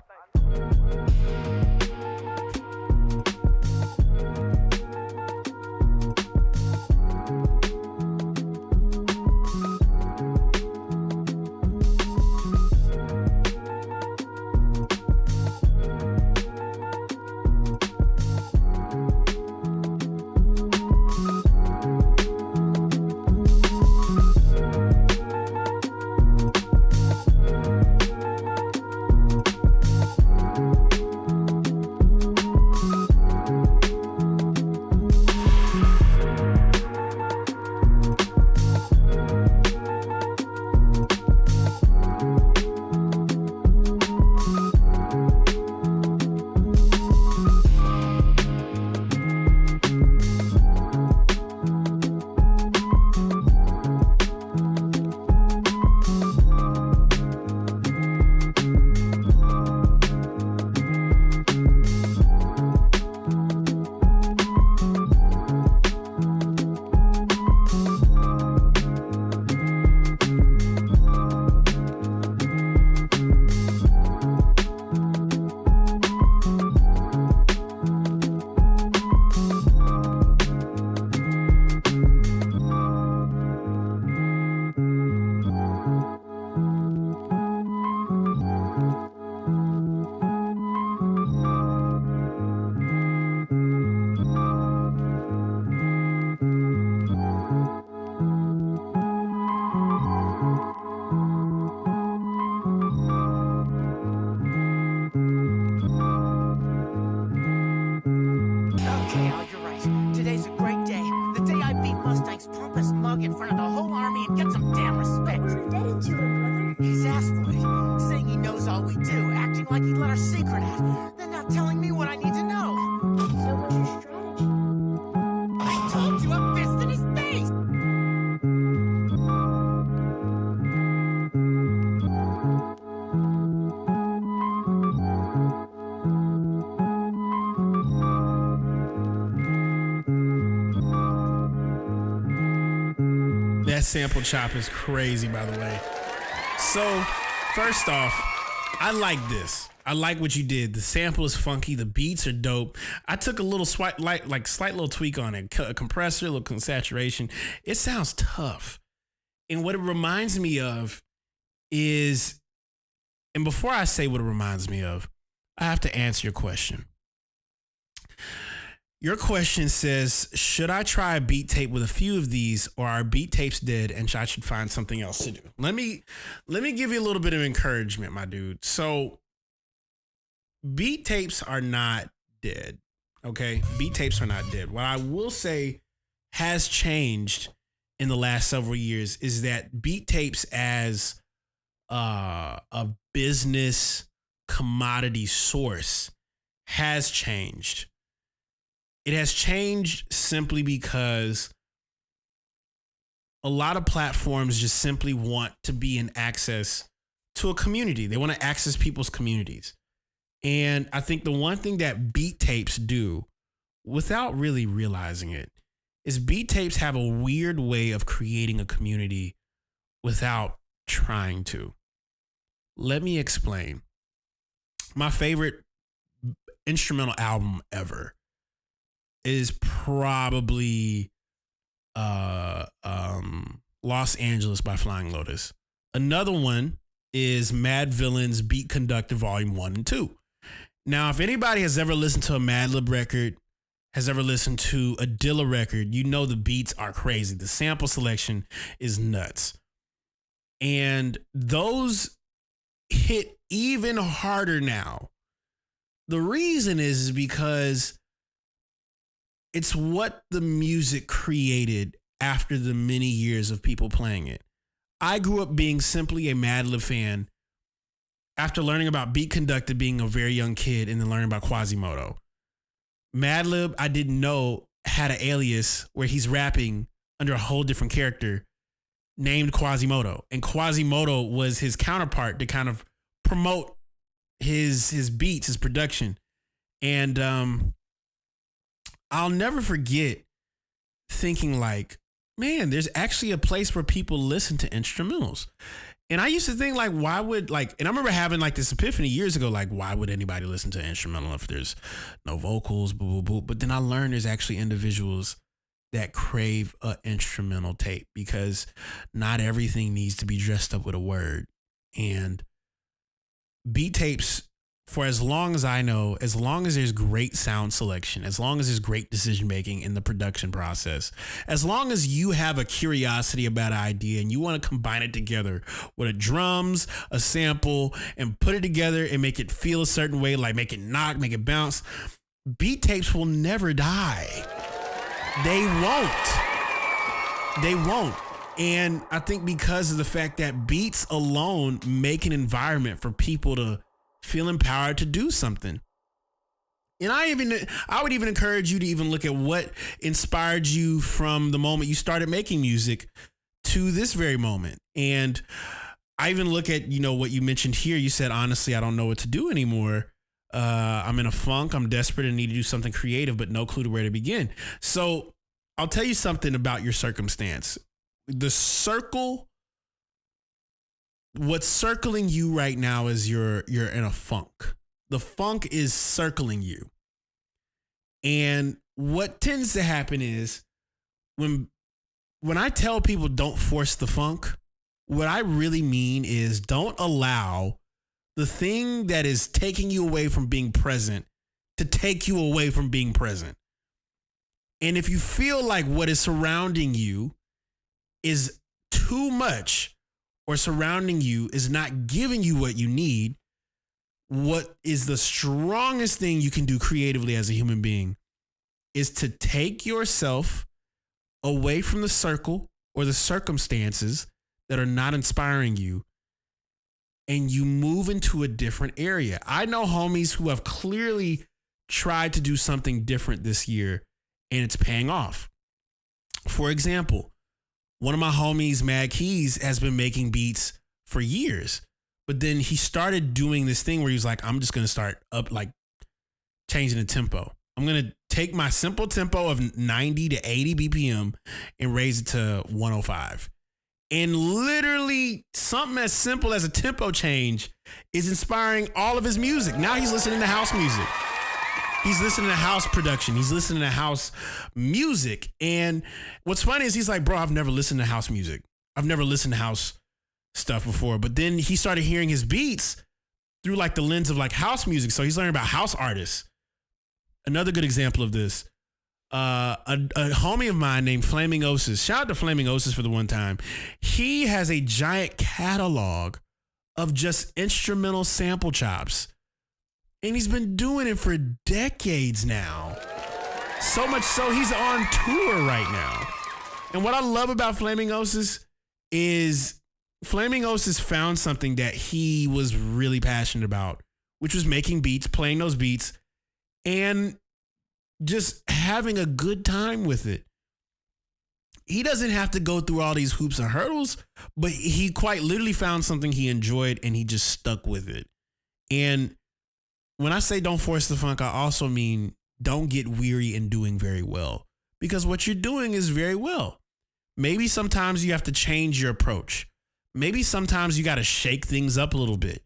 That sample chop is crazy, by the way. So, first off, I like this. I like what you did. The sample is funky. The beats are dope. I took a little slight little tweak on it. A compressor, a little saturation. It sounds tough. And what it reminds me of is, and before I say what it reminds me of, I have to answer your question. Your question says, should I try a beat tape with a few of these, or are beat tapes dead and I should find something else to do? Let me give you a little bit of encouragement, my dude. So beat tapes are not dead. Okay. Beat tapes are not dead. What I will say has changed in the last several years is that beat tapes as a business commodity source has changed. It has changed simply because a lot of platforms just simply want to be in access to a community. They want to access people's communities. And I think the one thing that beat tapes do, without really realizing it, is beat tapes have a weird way of creating a community without trying to. Let me explain. My favorite instrumental album ever is probably Los Angeles by Flying Lotus. Another one is Mad Villain's Beat Conductor Volume 1 and 2. Now, if anybody has ever listened to a Madlib record, has ever listened to a Dilla record, you know the beats are crazy. The sample selection is nuts. And those hit even harder now. The reason is because it's what the music created after the many years of people playing it. I grew up being simply a Madlib fan after learning about Beat Conducted being a very young kid and then learning about Quasimodo. Madlib, I didn't know, had an alias where he's rapping under a whole different character named Quasimodo. And Quasimodo was his counterpart to kind of promote his beats, his production. And I'll never forget thinking like, man, there's actually a place where people listen to instrumentals. And I used to think like, why would like, and I remember having like this epiphany years ago, like, why would anybody listen to an instrumental if there's no vocals, boo, boo, boo. But then I learned there's actually individuals that crave an instrumental tape because not everything needs to be dressed up with a word. And beat tapes, for as long as I know, as long as there's great sound selection, as long as there's great decision making in the production process, as long as you have a curiosity about an idea and you want to combine it together with a drums, a sample, and put it together and make it feel a certain way, like make it knock, make it bounce, beat tapes will never die. They won't. They won't. And I think because of the fact that beats alone make an environment for people to feel empowered to do something. And I would even encourage you to even look at what inspired you from the moment you started making music to this very moment. And I even look at, what you mentioned here. You said, honestly, I don't know what to do anymore. I'm in a funk. I'm desperate and need to do something creative, but no clue to where to begin. So I'll tell you something about your circumstance. The circle, what's circling you right now is you're in a funk. The funk is circling you. And what tends to happen is when I tell people don't force the funk, what I really mean is don't allow the thing that is taking you away from being present to take you away from being present. And if you feel like what is surrounding you is too much or surrounding you is not giving you what you need, what is the strongest thing you can do creatively as a human being is to take yourself away from the circle or the circumstances that are not inspiring you, and you move into a different area. I know homies who have clearly tried to do something different this year, and it's paying off. For example, one of my homies, Mad Keys, has been making beats for years, but then he started doing this thing where he was like, I'm just going to start up, like changing the tempo. I'm going to take my simple tempo of 90 to 80 BPM and raise it to 105. And literally something as simple as a tempo change is inspiring all of his music. Now he's listening to house music. He's listening to house production. He's listening to house music. And what's funny is he's like, bro, I've never listened to house music. I've never listened to house stuff before. But then he started hearing his beats through like the lens of like house music. So he's learning about house artists. Another good example of this, a homie of mine named Flaming Osis. Shout out to Flaming Osis for the one time. He has a giant catalog of just instrumental sample chops. And he's been doing it for decades now. So much so he's on tour right now. And what I love about Flaming Osis is Flaming Osis found something that he was really passionate about, which was making beats, playing those beats, and just having a good time with it. He doesn't have to go through all these hoops and hurdles, but he quite literally found something he enjoyed and he just stuck with it. And when I say don't force the funk, I also mean don't get weary in doing very well, because what you're doing is very well. Maybe sometimes you have to change your approach. Maybe sometimes you got to shake things up a little bit.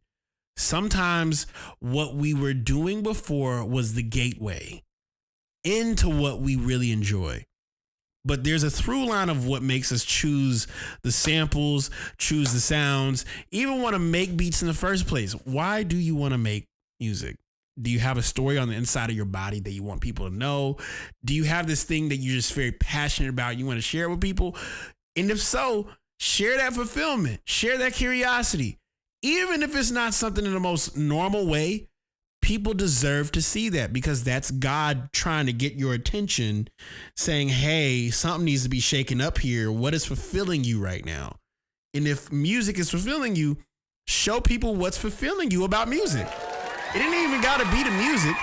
Sometimes what we were doing before was the gateway into what we really enjoy. But there's a through line of what makes us choose the samples, choose the sounds, even want to make beats in the first place. Why do you want to make music? Do you have a story on the inside of your body that you want people to know? Do you have this thing that you're just very passionate about? You want to share it with people? And if so, Share that fulfillment. Share that curiosity. Even if it's not something in the most normal way, people deserve to see that because that's God trying to get your attention, saying, hey, something needs to be shaken up here. What is fulfilling you right now? And if music is fulfilling you, show people what's fulfilling you about music. It ain't even got to be the music.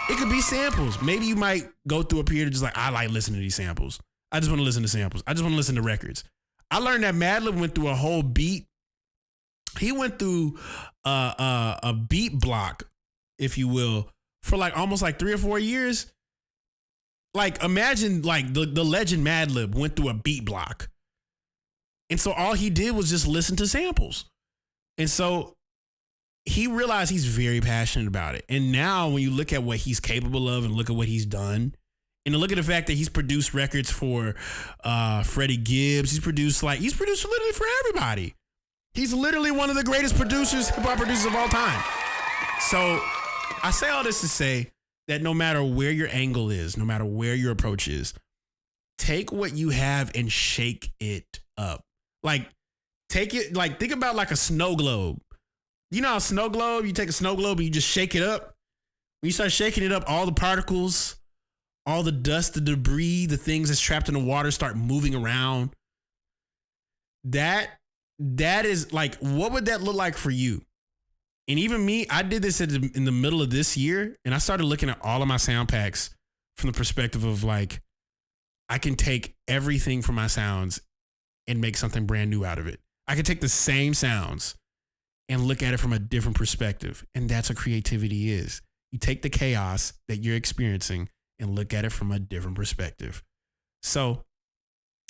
It could be samples. Maybe you might go through a period of just like, I like listening to these samples. I just want to listen to samples. I just want to listen to records. I learned that Madlib went through a whole beat. He went through a beat block, if you will, for like almost like 3 or 4 years. Like imagine like the legend Madlib went through a beat block. And so all he did was just listen to samples. And so he realized he's very passionate about it. And now when you look at what he's capable of and look at what he's done, and to look at the fact that he's produced records for Freddie Gibbs, he's produced literally for everybody. He's literally one of the greatest producers, hip-hop producers of all time. So I say all this to say that no matter where your angle is, no matter where your approach is, take what you have and shake it up. Like, take it, like, think about like a snow globe. You know how a snow globe, you take a snow globe and you just shake it up. When you start shaking it up, all the particles, all the dust, the debris, the things that's trapped in the water start moving around. That is like, what would that look like for you? And even me, I did this in the middle of this year, and I started looking at all of my sound packs from the perspective of like, I can take everything from my sounds and make something brand new out of it. I can take the same sounds and look at it from a different perspective. And that's what creativity is. You take the chaos that you're experiencing and look at it from a different perspective. So,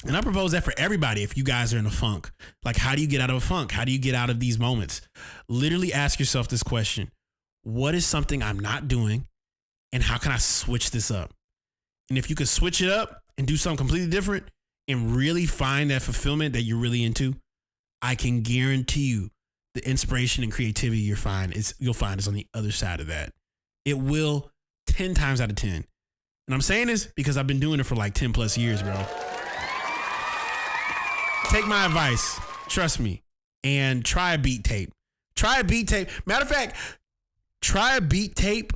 and I propose that for everybody. If you guys are in a funk, like, how do you get out of a funk? How do you get out of these moments? Literally ask yourself this question. What is something I'm not doing? And how can I switch this up? And if you could switch it up and do something completely different and really find that fulfillment that you're really into, I can guarantee you the inspiration and creativity you'll find is on the other side of that. It will 10 times out of 10. And I'm saying this because I've been doing it for like 10 plus years, bro. Take my advice. Trust me. And try a beat tape. Try a beat tape. Matter of fact, try a beat tape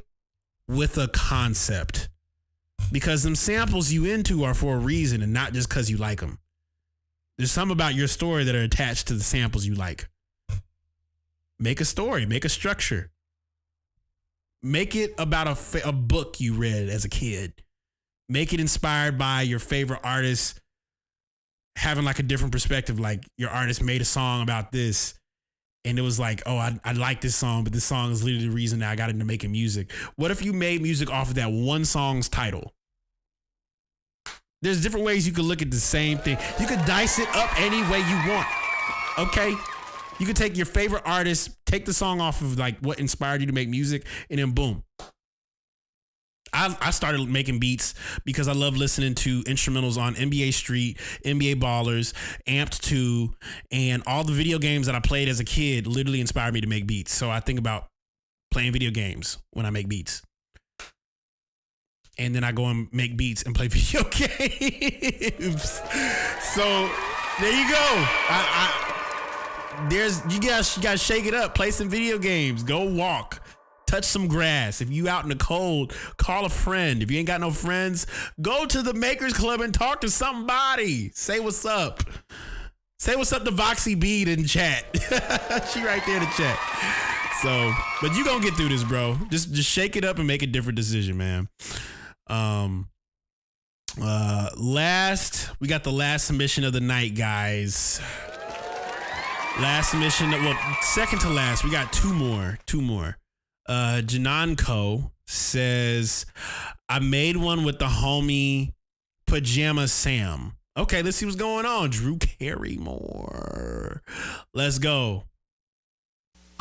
with a concept. Because them samples you into are for a reason and not just because you like them. There's some about your story that are attached to the samples you like. Make a story. Make a structure. Make it about a book you read as a kid. Make it inspired by your favorite artist having like a different perspective. Like your artist made a song about this and it was like, oh, I like this song, but this song is literally the reason that I got into making music. What if you made music off of that one song's title? There's different ways you could look at the same thing. You could dice it up any way you want. Okay? You could take your favorite artist, take the song off of like what inspired you to make music, and then boom. I started making beats because I love listening to instrumentals on NBA Street, NBA Ballers, Amped 2, and all the video games that I played as a kid literally inspired me to make beats. So I think about playing video games when I make beats. And then I go and make beats and play video games. So there you go. You gotta shake it up. Play some video games. Go walk. Touch some grass. If you out in the cold, call a friend. If you ain't got no friends, go to the Makers Club and talk to somebody. Say what's up. Say what's up to Voxy Bead in chat. She right there in the chat. So, but you gonna get through this, bro. Just shake it up and make a different decision, man. We got the last submission of the night, guys. Last submission, well, second to last. We got two more. Jananko says, I made one with the homie Pajama Sam. Okay, let's see what's going on. Drew Carrymore. Let's go.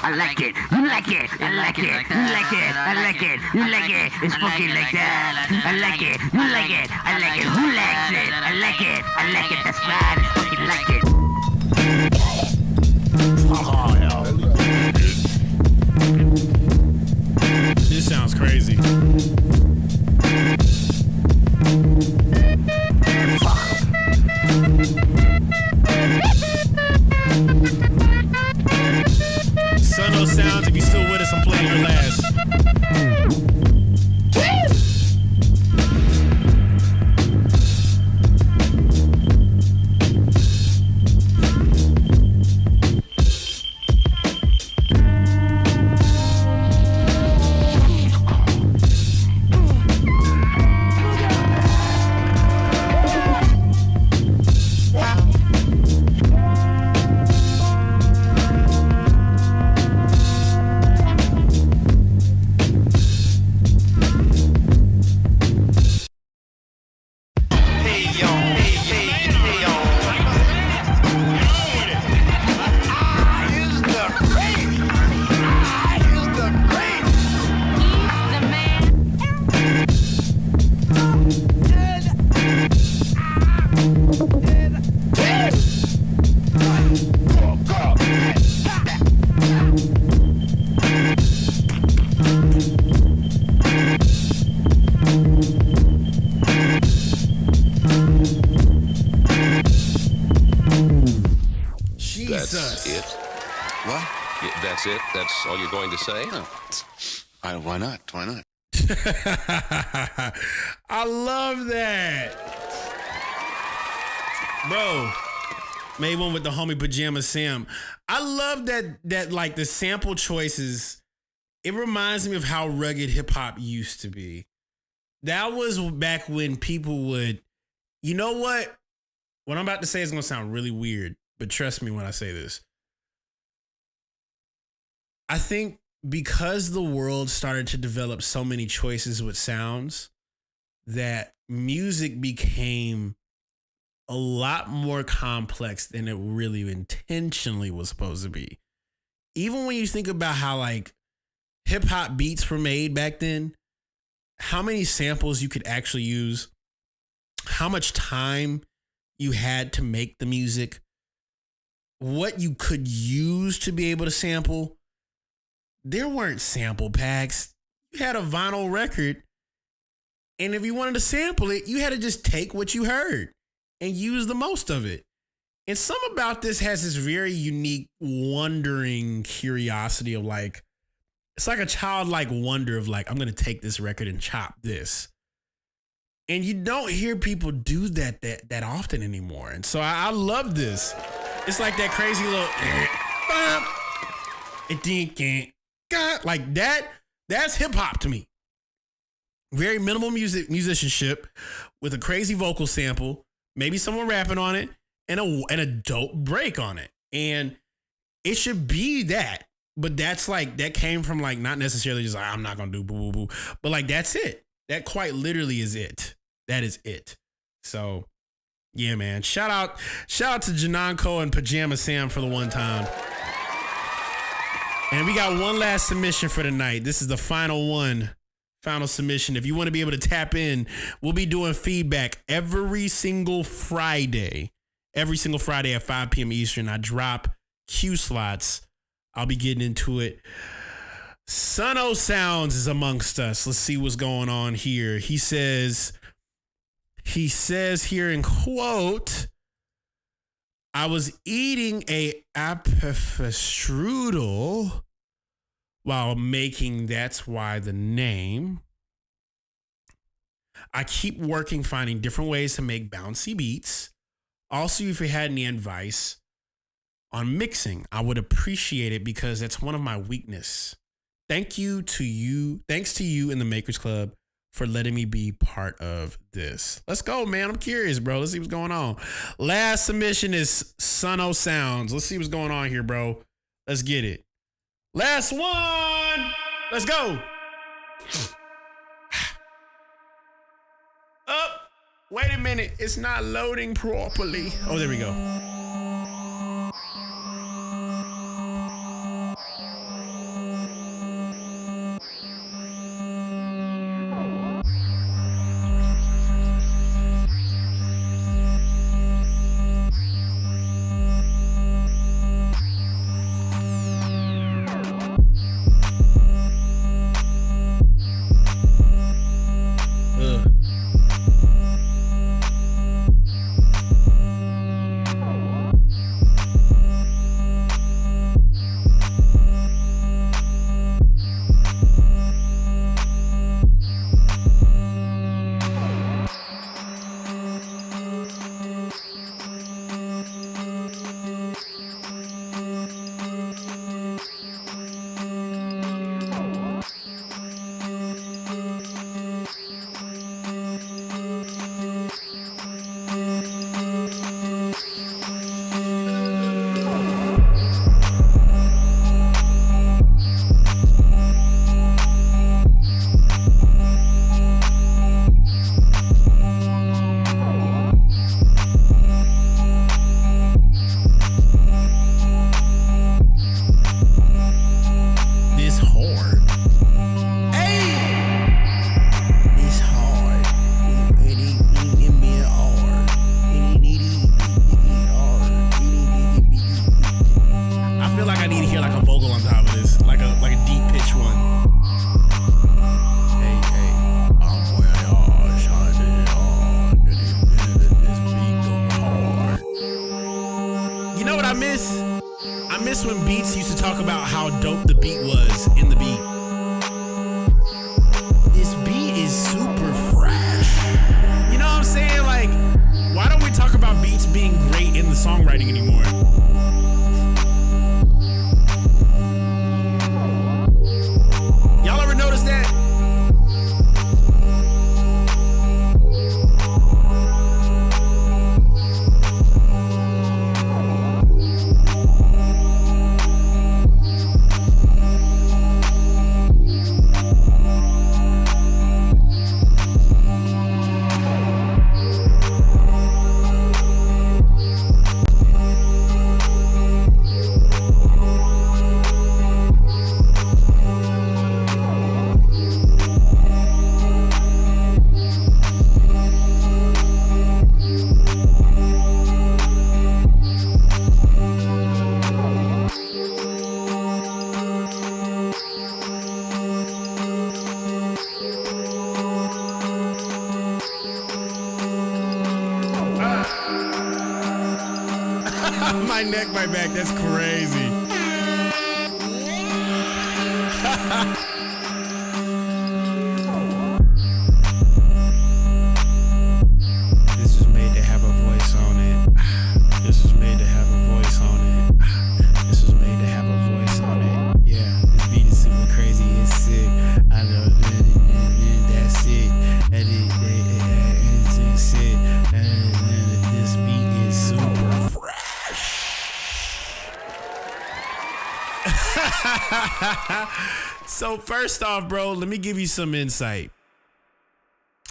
I like it. You like it. I like it. You like it. I like it. You like it. It's fucking like that. I like it. You like it. I like it. Who likes it? I like it. I like it. That's right. I fucking like it. Oh, yeah. This sounds crazy. Jesus. That's it? What? That's it? That's all you're going to say? No. Why not? Why not? I love that. Bro, made one with the homie Pajama Sam. I love that like the sample choices. It reminds me of how rugged hip hop used to be. That was back when people would, you know what? What I'm about to say is going to sound really weird, but trust me when I say this. I think because the world started to develop so many choices with sounds, that music became a lot more complex than it really intentionally was supposed to be. Even when you think about how like hip hop beats were made back then, how many samples you could actually use, how much time you had to make the music, what you could use to be able to sample. There weren't sample packs. You had a vinyl record, and if you wanted to sample it, you had to just take what you heard and use the most of it. And something about this has this very unique, wondering curiosity of like, it's like a childlike wonder of like, I'm going to take this record and chop this. And you don't hear people do that often anymore. And so I love this. It's like that crazy little, like that's hip hop to me. Very minimal musicianship with a crazy vocal sample, maybe someone rapping on it, and a dope break on it. And it should be that. But that's like, that came from like, not necessarily just like, I'm not going to do boo, boo, boo. But like, that's it. That quite literally is it. That is it. So yeah, man. Shout out to Jananko and Pajama Sam for the one time. And we got one last submission for tonight. This is the final submission. If you want to be able to tap in, we'll be doing feedback every single Friday at 5 p.m. Eastern. I drop Q slots. I'll be getting into it. Son-O Sounds is amongst us. Let's see what's going on here. He says here in quote, I was eating a apfelstrudel while making That's Why the Name. I keep working, finding different ways to make bouncy beats. Also, if you had any advice on mixing, I would appreciate it because that's one of my weakness. Thanks to you and the Makers Club for letting me be part of this. Let's go, man. I'm curious, bro. Let's see what's going on. Last submission is Son-O Sounds. Let's see what's going on here, bro. Let's get it. Last one. Let's go. Oh, wait a minute. It's not loading properly. Oh, there we go. I miss when beats used to talk about how dope the beat was in the beat. This beat is super fresh. You know what I'm saying? Like, why don't we talk about beats being great in the songwriting anymore? Y'all ever notice that? My neck, my back, that's crazy. This was made to have a voice on it. This was made to have a voice on it. This was made to have a voice on it. Yeah, this beat is super crazy, it's sick. I know that's it. It's sick. This beat is super fresh. So first off, bro, let me give you some insight.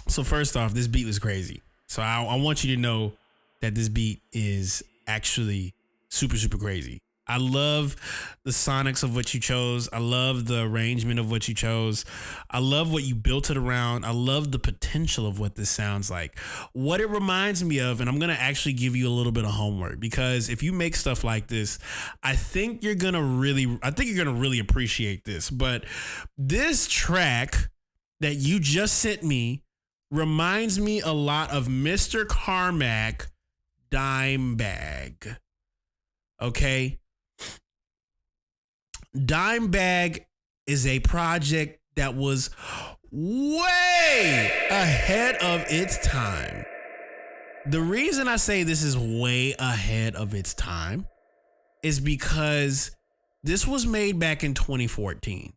So first off, this beat was crazy. So I want you to know that this beat is actually super, super crazy. I love the sonics of what you chose. I love the arrangement of what you chose. I love what you built it around. I love the potential of what this sounds like. What it reminds me of, and I'm going to actually give you a little bit of homework, because if you make stuff like this, I think you're going to really appreciate this. But this track that you just sent me reminds me a lot of Mr. Carmack, Dime Bag. Okay? Dime Bag is a project that was way ahead of its time. The reason I say this is way ahead of its time is because this was made back in 2014.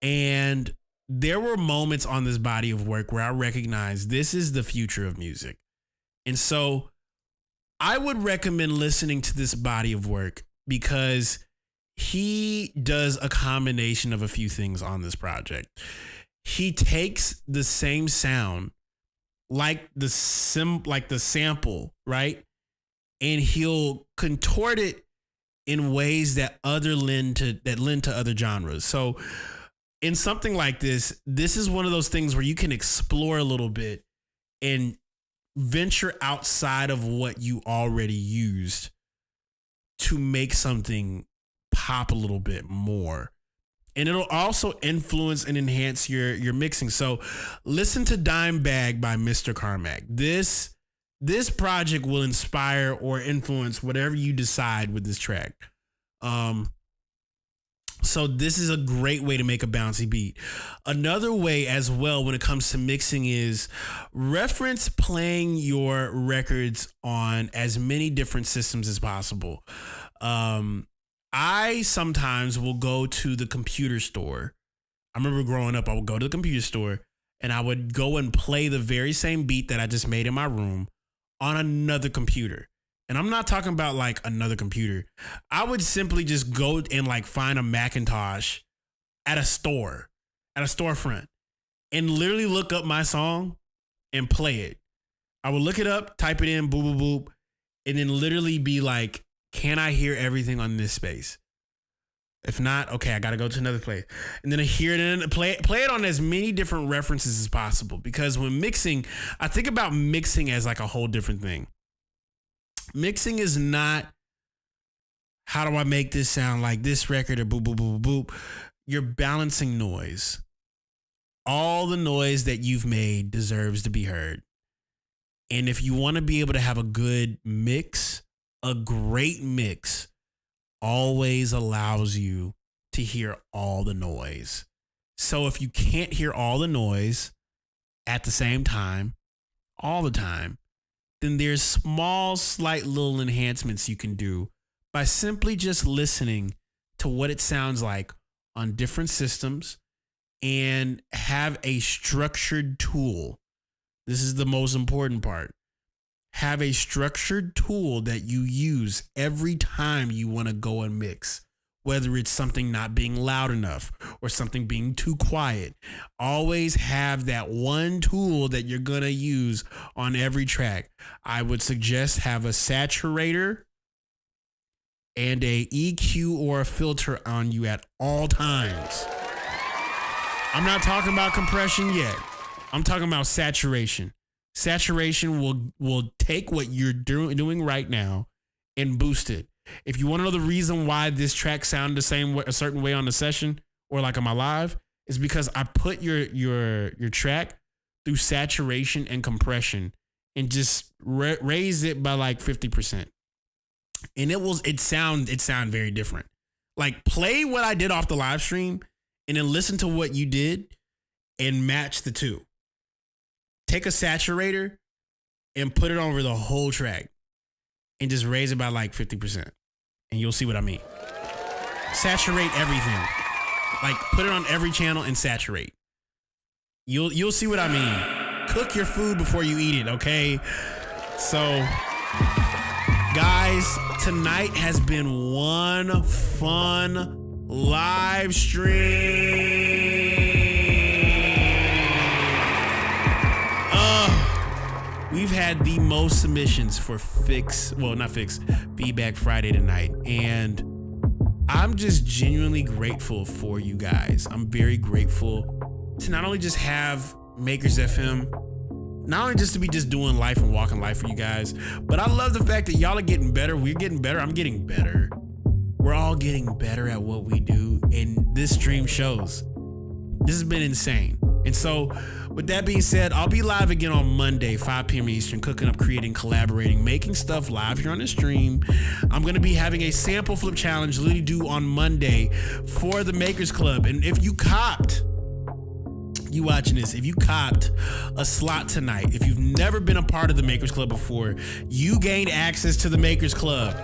And there were moments on this body of work where I recognized this is the future of music. And so I would recommend listening to this body of work because he does a combination of a few things on this project. He takes the same sound, like the sample, right? And he'll contort it in ways that lend to other genres. So in something like this is one of those things where you can explore a little bit and venture outside of what you already used to make something pop a little bit more. And it'll also influence and enhance your mixing. So listen to Dime Bag by Mr. Carmack. This project will inspire or influence whatever you decide with this track. So this is a great way to make a bouncy beat. Another way as well when it comes to mixing is reference playing your records on as many different systems as possible. I sometimes will go to the computer store. I remember growing up, I would go to the computer store and I would go and play the very same beat that I just made in my room on another computer. And I'm not talking about like another computer. I would simply just go and like find a Macintosh at a storefront and literally look up my song and play it. I would look it up, type it in, boop, boop, boop, and then literally be like, can I hear everything on this space? If not, okay, I got to go to another place. And then I hear it and play it on as many different references as possible. Because when mixing, I think about mixing as like a whole different thing. Mixing is not, how do I make this sound like this record or boop, boop, boop, boop. You're balancing noise. All the noise that you've made deserves to be heard. And if you want to be able to have a good mix, a great mix always allows you to hear all the noise. So if you can't hear all the noise at the same time, all the time, then there's small, slight little enhancements you can do by simply just listening to what it sounds like on different systems and have a structured tool. This is the most important part. Have a structured tool that you use every time you want to go and mix, whether it's something not being loud enough or something being too quiet. Always have that one tool that you're going to use on every track. I would suggest have a saturator and a EQ or a filter on you at all times. I'm not talking about compression yet. I'm talking about saturation. Saturation will take what you're doing right now and boost it. If you want to know the reason why this track sounded a certain way on the session or like on my live, is because I put your track through saturation and compression and just raise it by like 50%. And it sound very different. Like, play what I did off the live stream and then listen to what you did and match the two. Take a saturator and put it over the whole track and just raise it by like 50%. And you'll see what I mean. Saturate everything. Like, put it on every channel and saturate. You'll see what I mean. Cook your food before you eat it, okay? So, guys, tonight has been one fun live stream. We've had the most submissions for Feedback Friday tonight. And I'm just genuinely grateful for you guys. I'm very grateful to not only just have Makers FM, not only just to be just doing life and walking life for you guys, but I love the fact that y'all are getting better. We're getting better. I'm getting better. We're all getting better at what we do. And this stream shows. This has been insane. And so, with that being said, I'll be live again on Monday, 5 p.m. Eastern, cooking up, creating, collaborating, making stuff live here on the stream. I'm going to be having a sample flip challenge literally due on Monday for the Makers Club. And if you copped, you watching this, if you copped a slot tonight, if you've never been a part of the Makers Club before, you gained access to the Makers Club.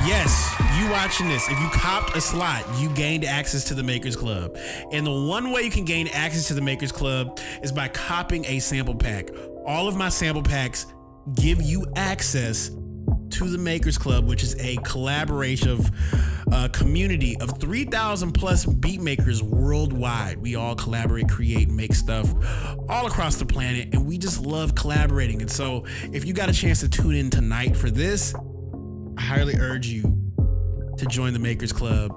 Yes, you watching this, if you copped a slot, you gained access to the Makers Club. And the one way you can gain access to the Makers Club is by copping a sample pack. All of my sample packs give you access to the Makers Club, which is a collaboration of a community of 3,000 plus beat makers worldwide. We all collaborate, create, make stuff all across the planet, and we just love collaborating. And so if you got a chance to tune in tonight for this, I highly urge you to join the Makers Club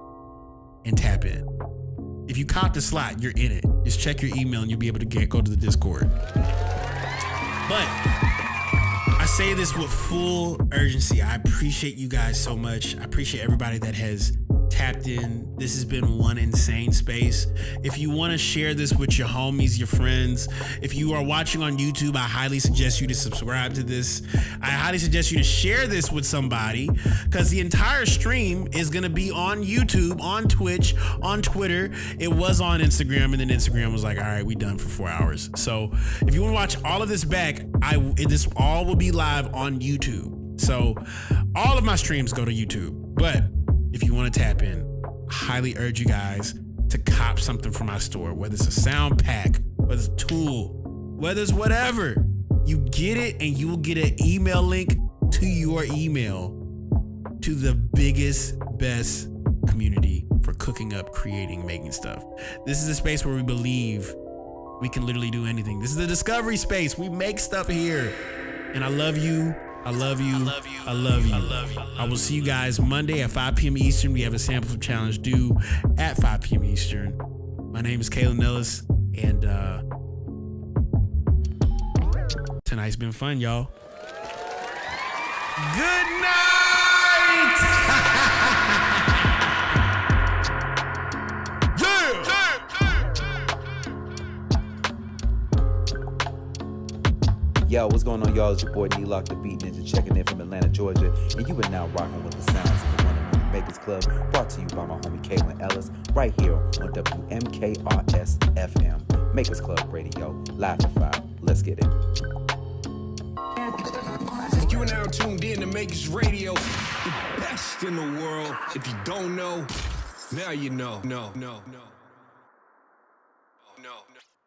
and tap in. If you copped a slot, you're in it. Just check your email and you'll be able to go to the Discord. But I say this with full urgency. I appreciate you guys so much. I appreciate everybody that has tapped in. This has been one insane space. If you want to share this with your homies, your friends, if you are watching on YouTube, I highly suggest you to subscribe to this. I highly suggest you to share this with somebody, because the entire stream is going to be on YouTube, on Twitch, on Twitter. It was on Instagram, and then Instagram was like, all right, we done for 4 hours. So if you want to watch all of this back, this all will be live on YouTube. So all of my streams go to YouTube. But if you want to tap in, I highly urge you guys to cop something from my store, whether it's a sound pack, whether it's a tool, whether it's whatever. You get it, and you will get an email link to your email to the biggest, best community for cooking up, creating, making stuff. This is a space where we believe we can literally do anything. This is the discovery space. We make stuff here. And I love you. I love you. I love you. I will see you guys Monday at 5 p.m. Eastern. We have a sample flip challenge due at 5 p.m. Eastern. My name is Kaelin Ellis, and tonight's been fun, y'all. Good night! Yo, what's going on, y'all? It's your boy D-Lock, the Beat Ninja, checking in from Atlanta, Georgia, and you are now rocking with the sounds of the one and only Makers Club, brought to you by my homie Kaelin Ellis, right here on WMKRS FM. Makers Club Radio, live at 5. Let's get it. You are now tuned in to Makers Radio, the best in the world. If you don't know, now you know. No.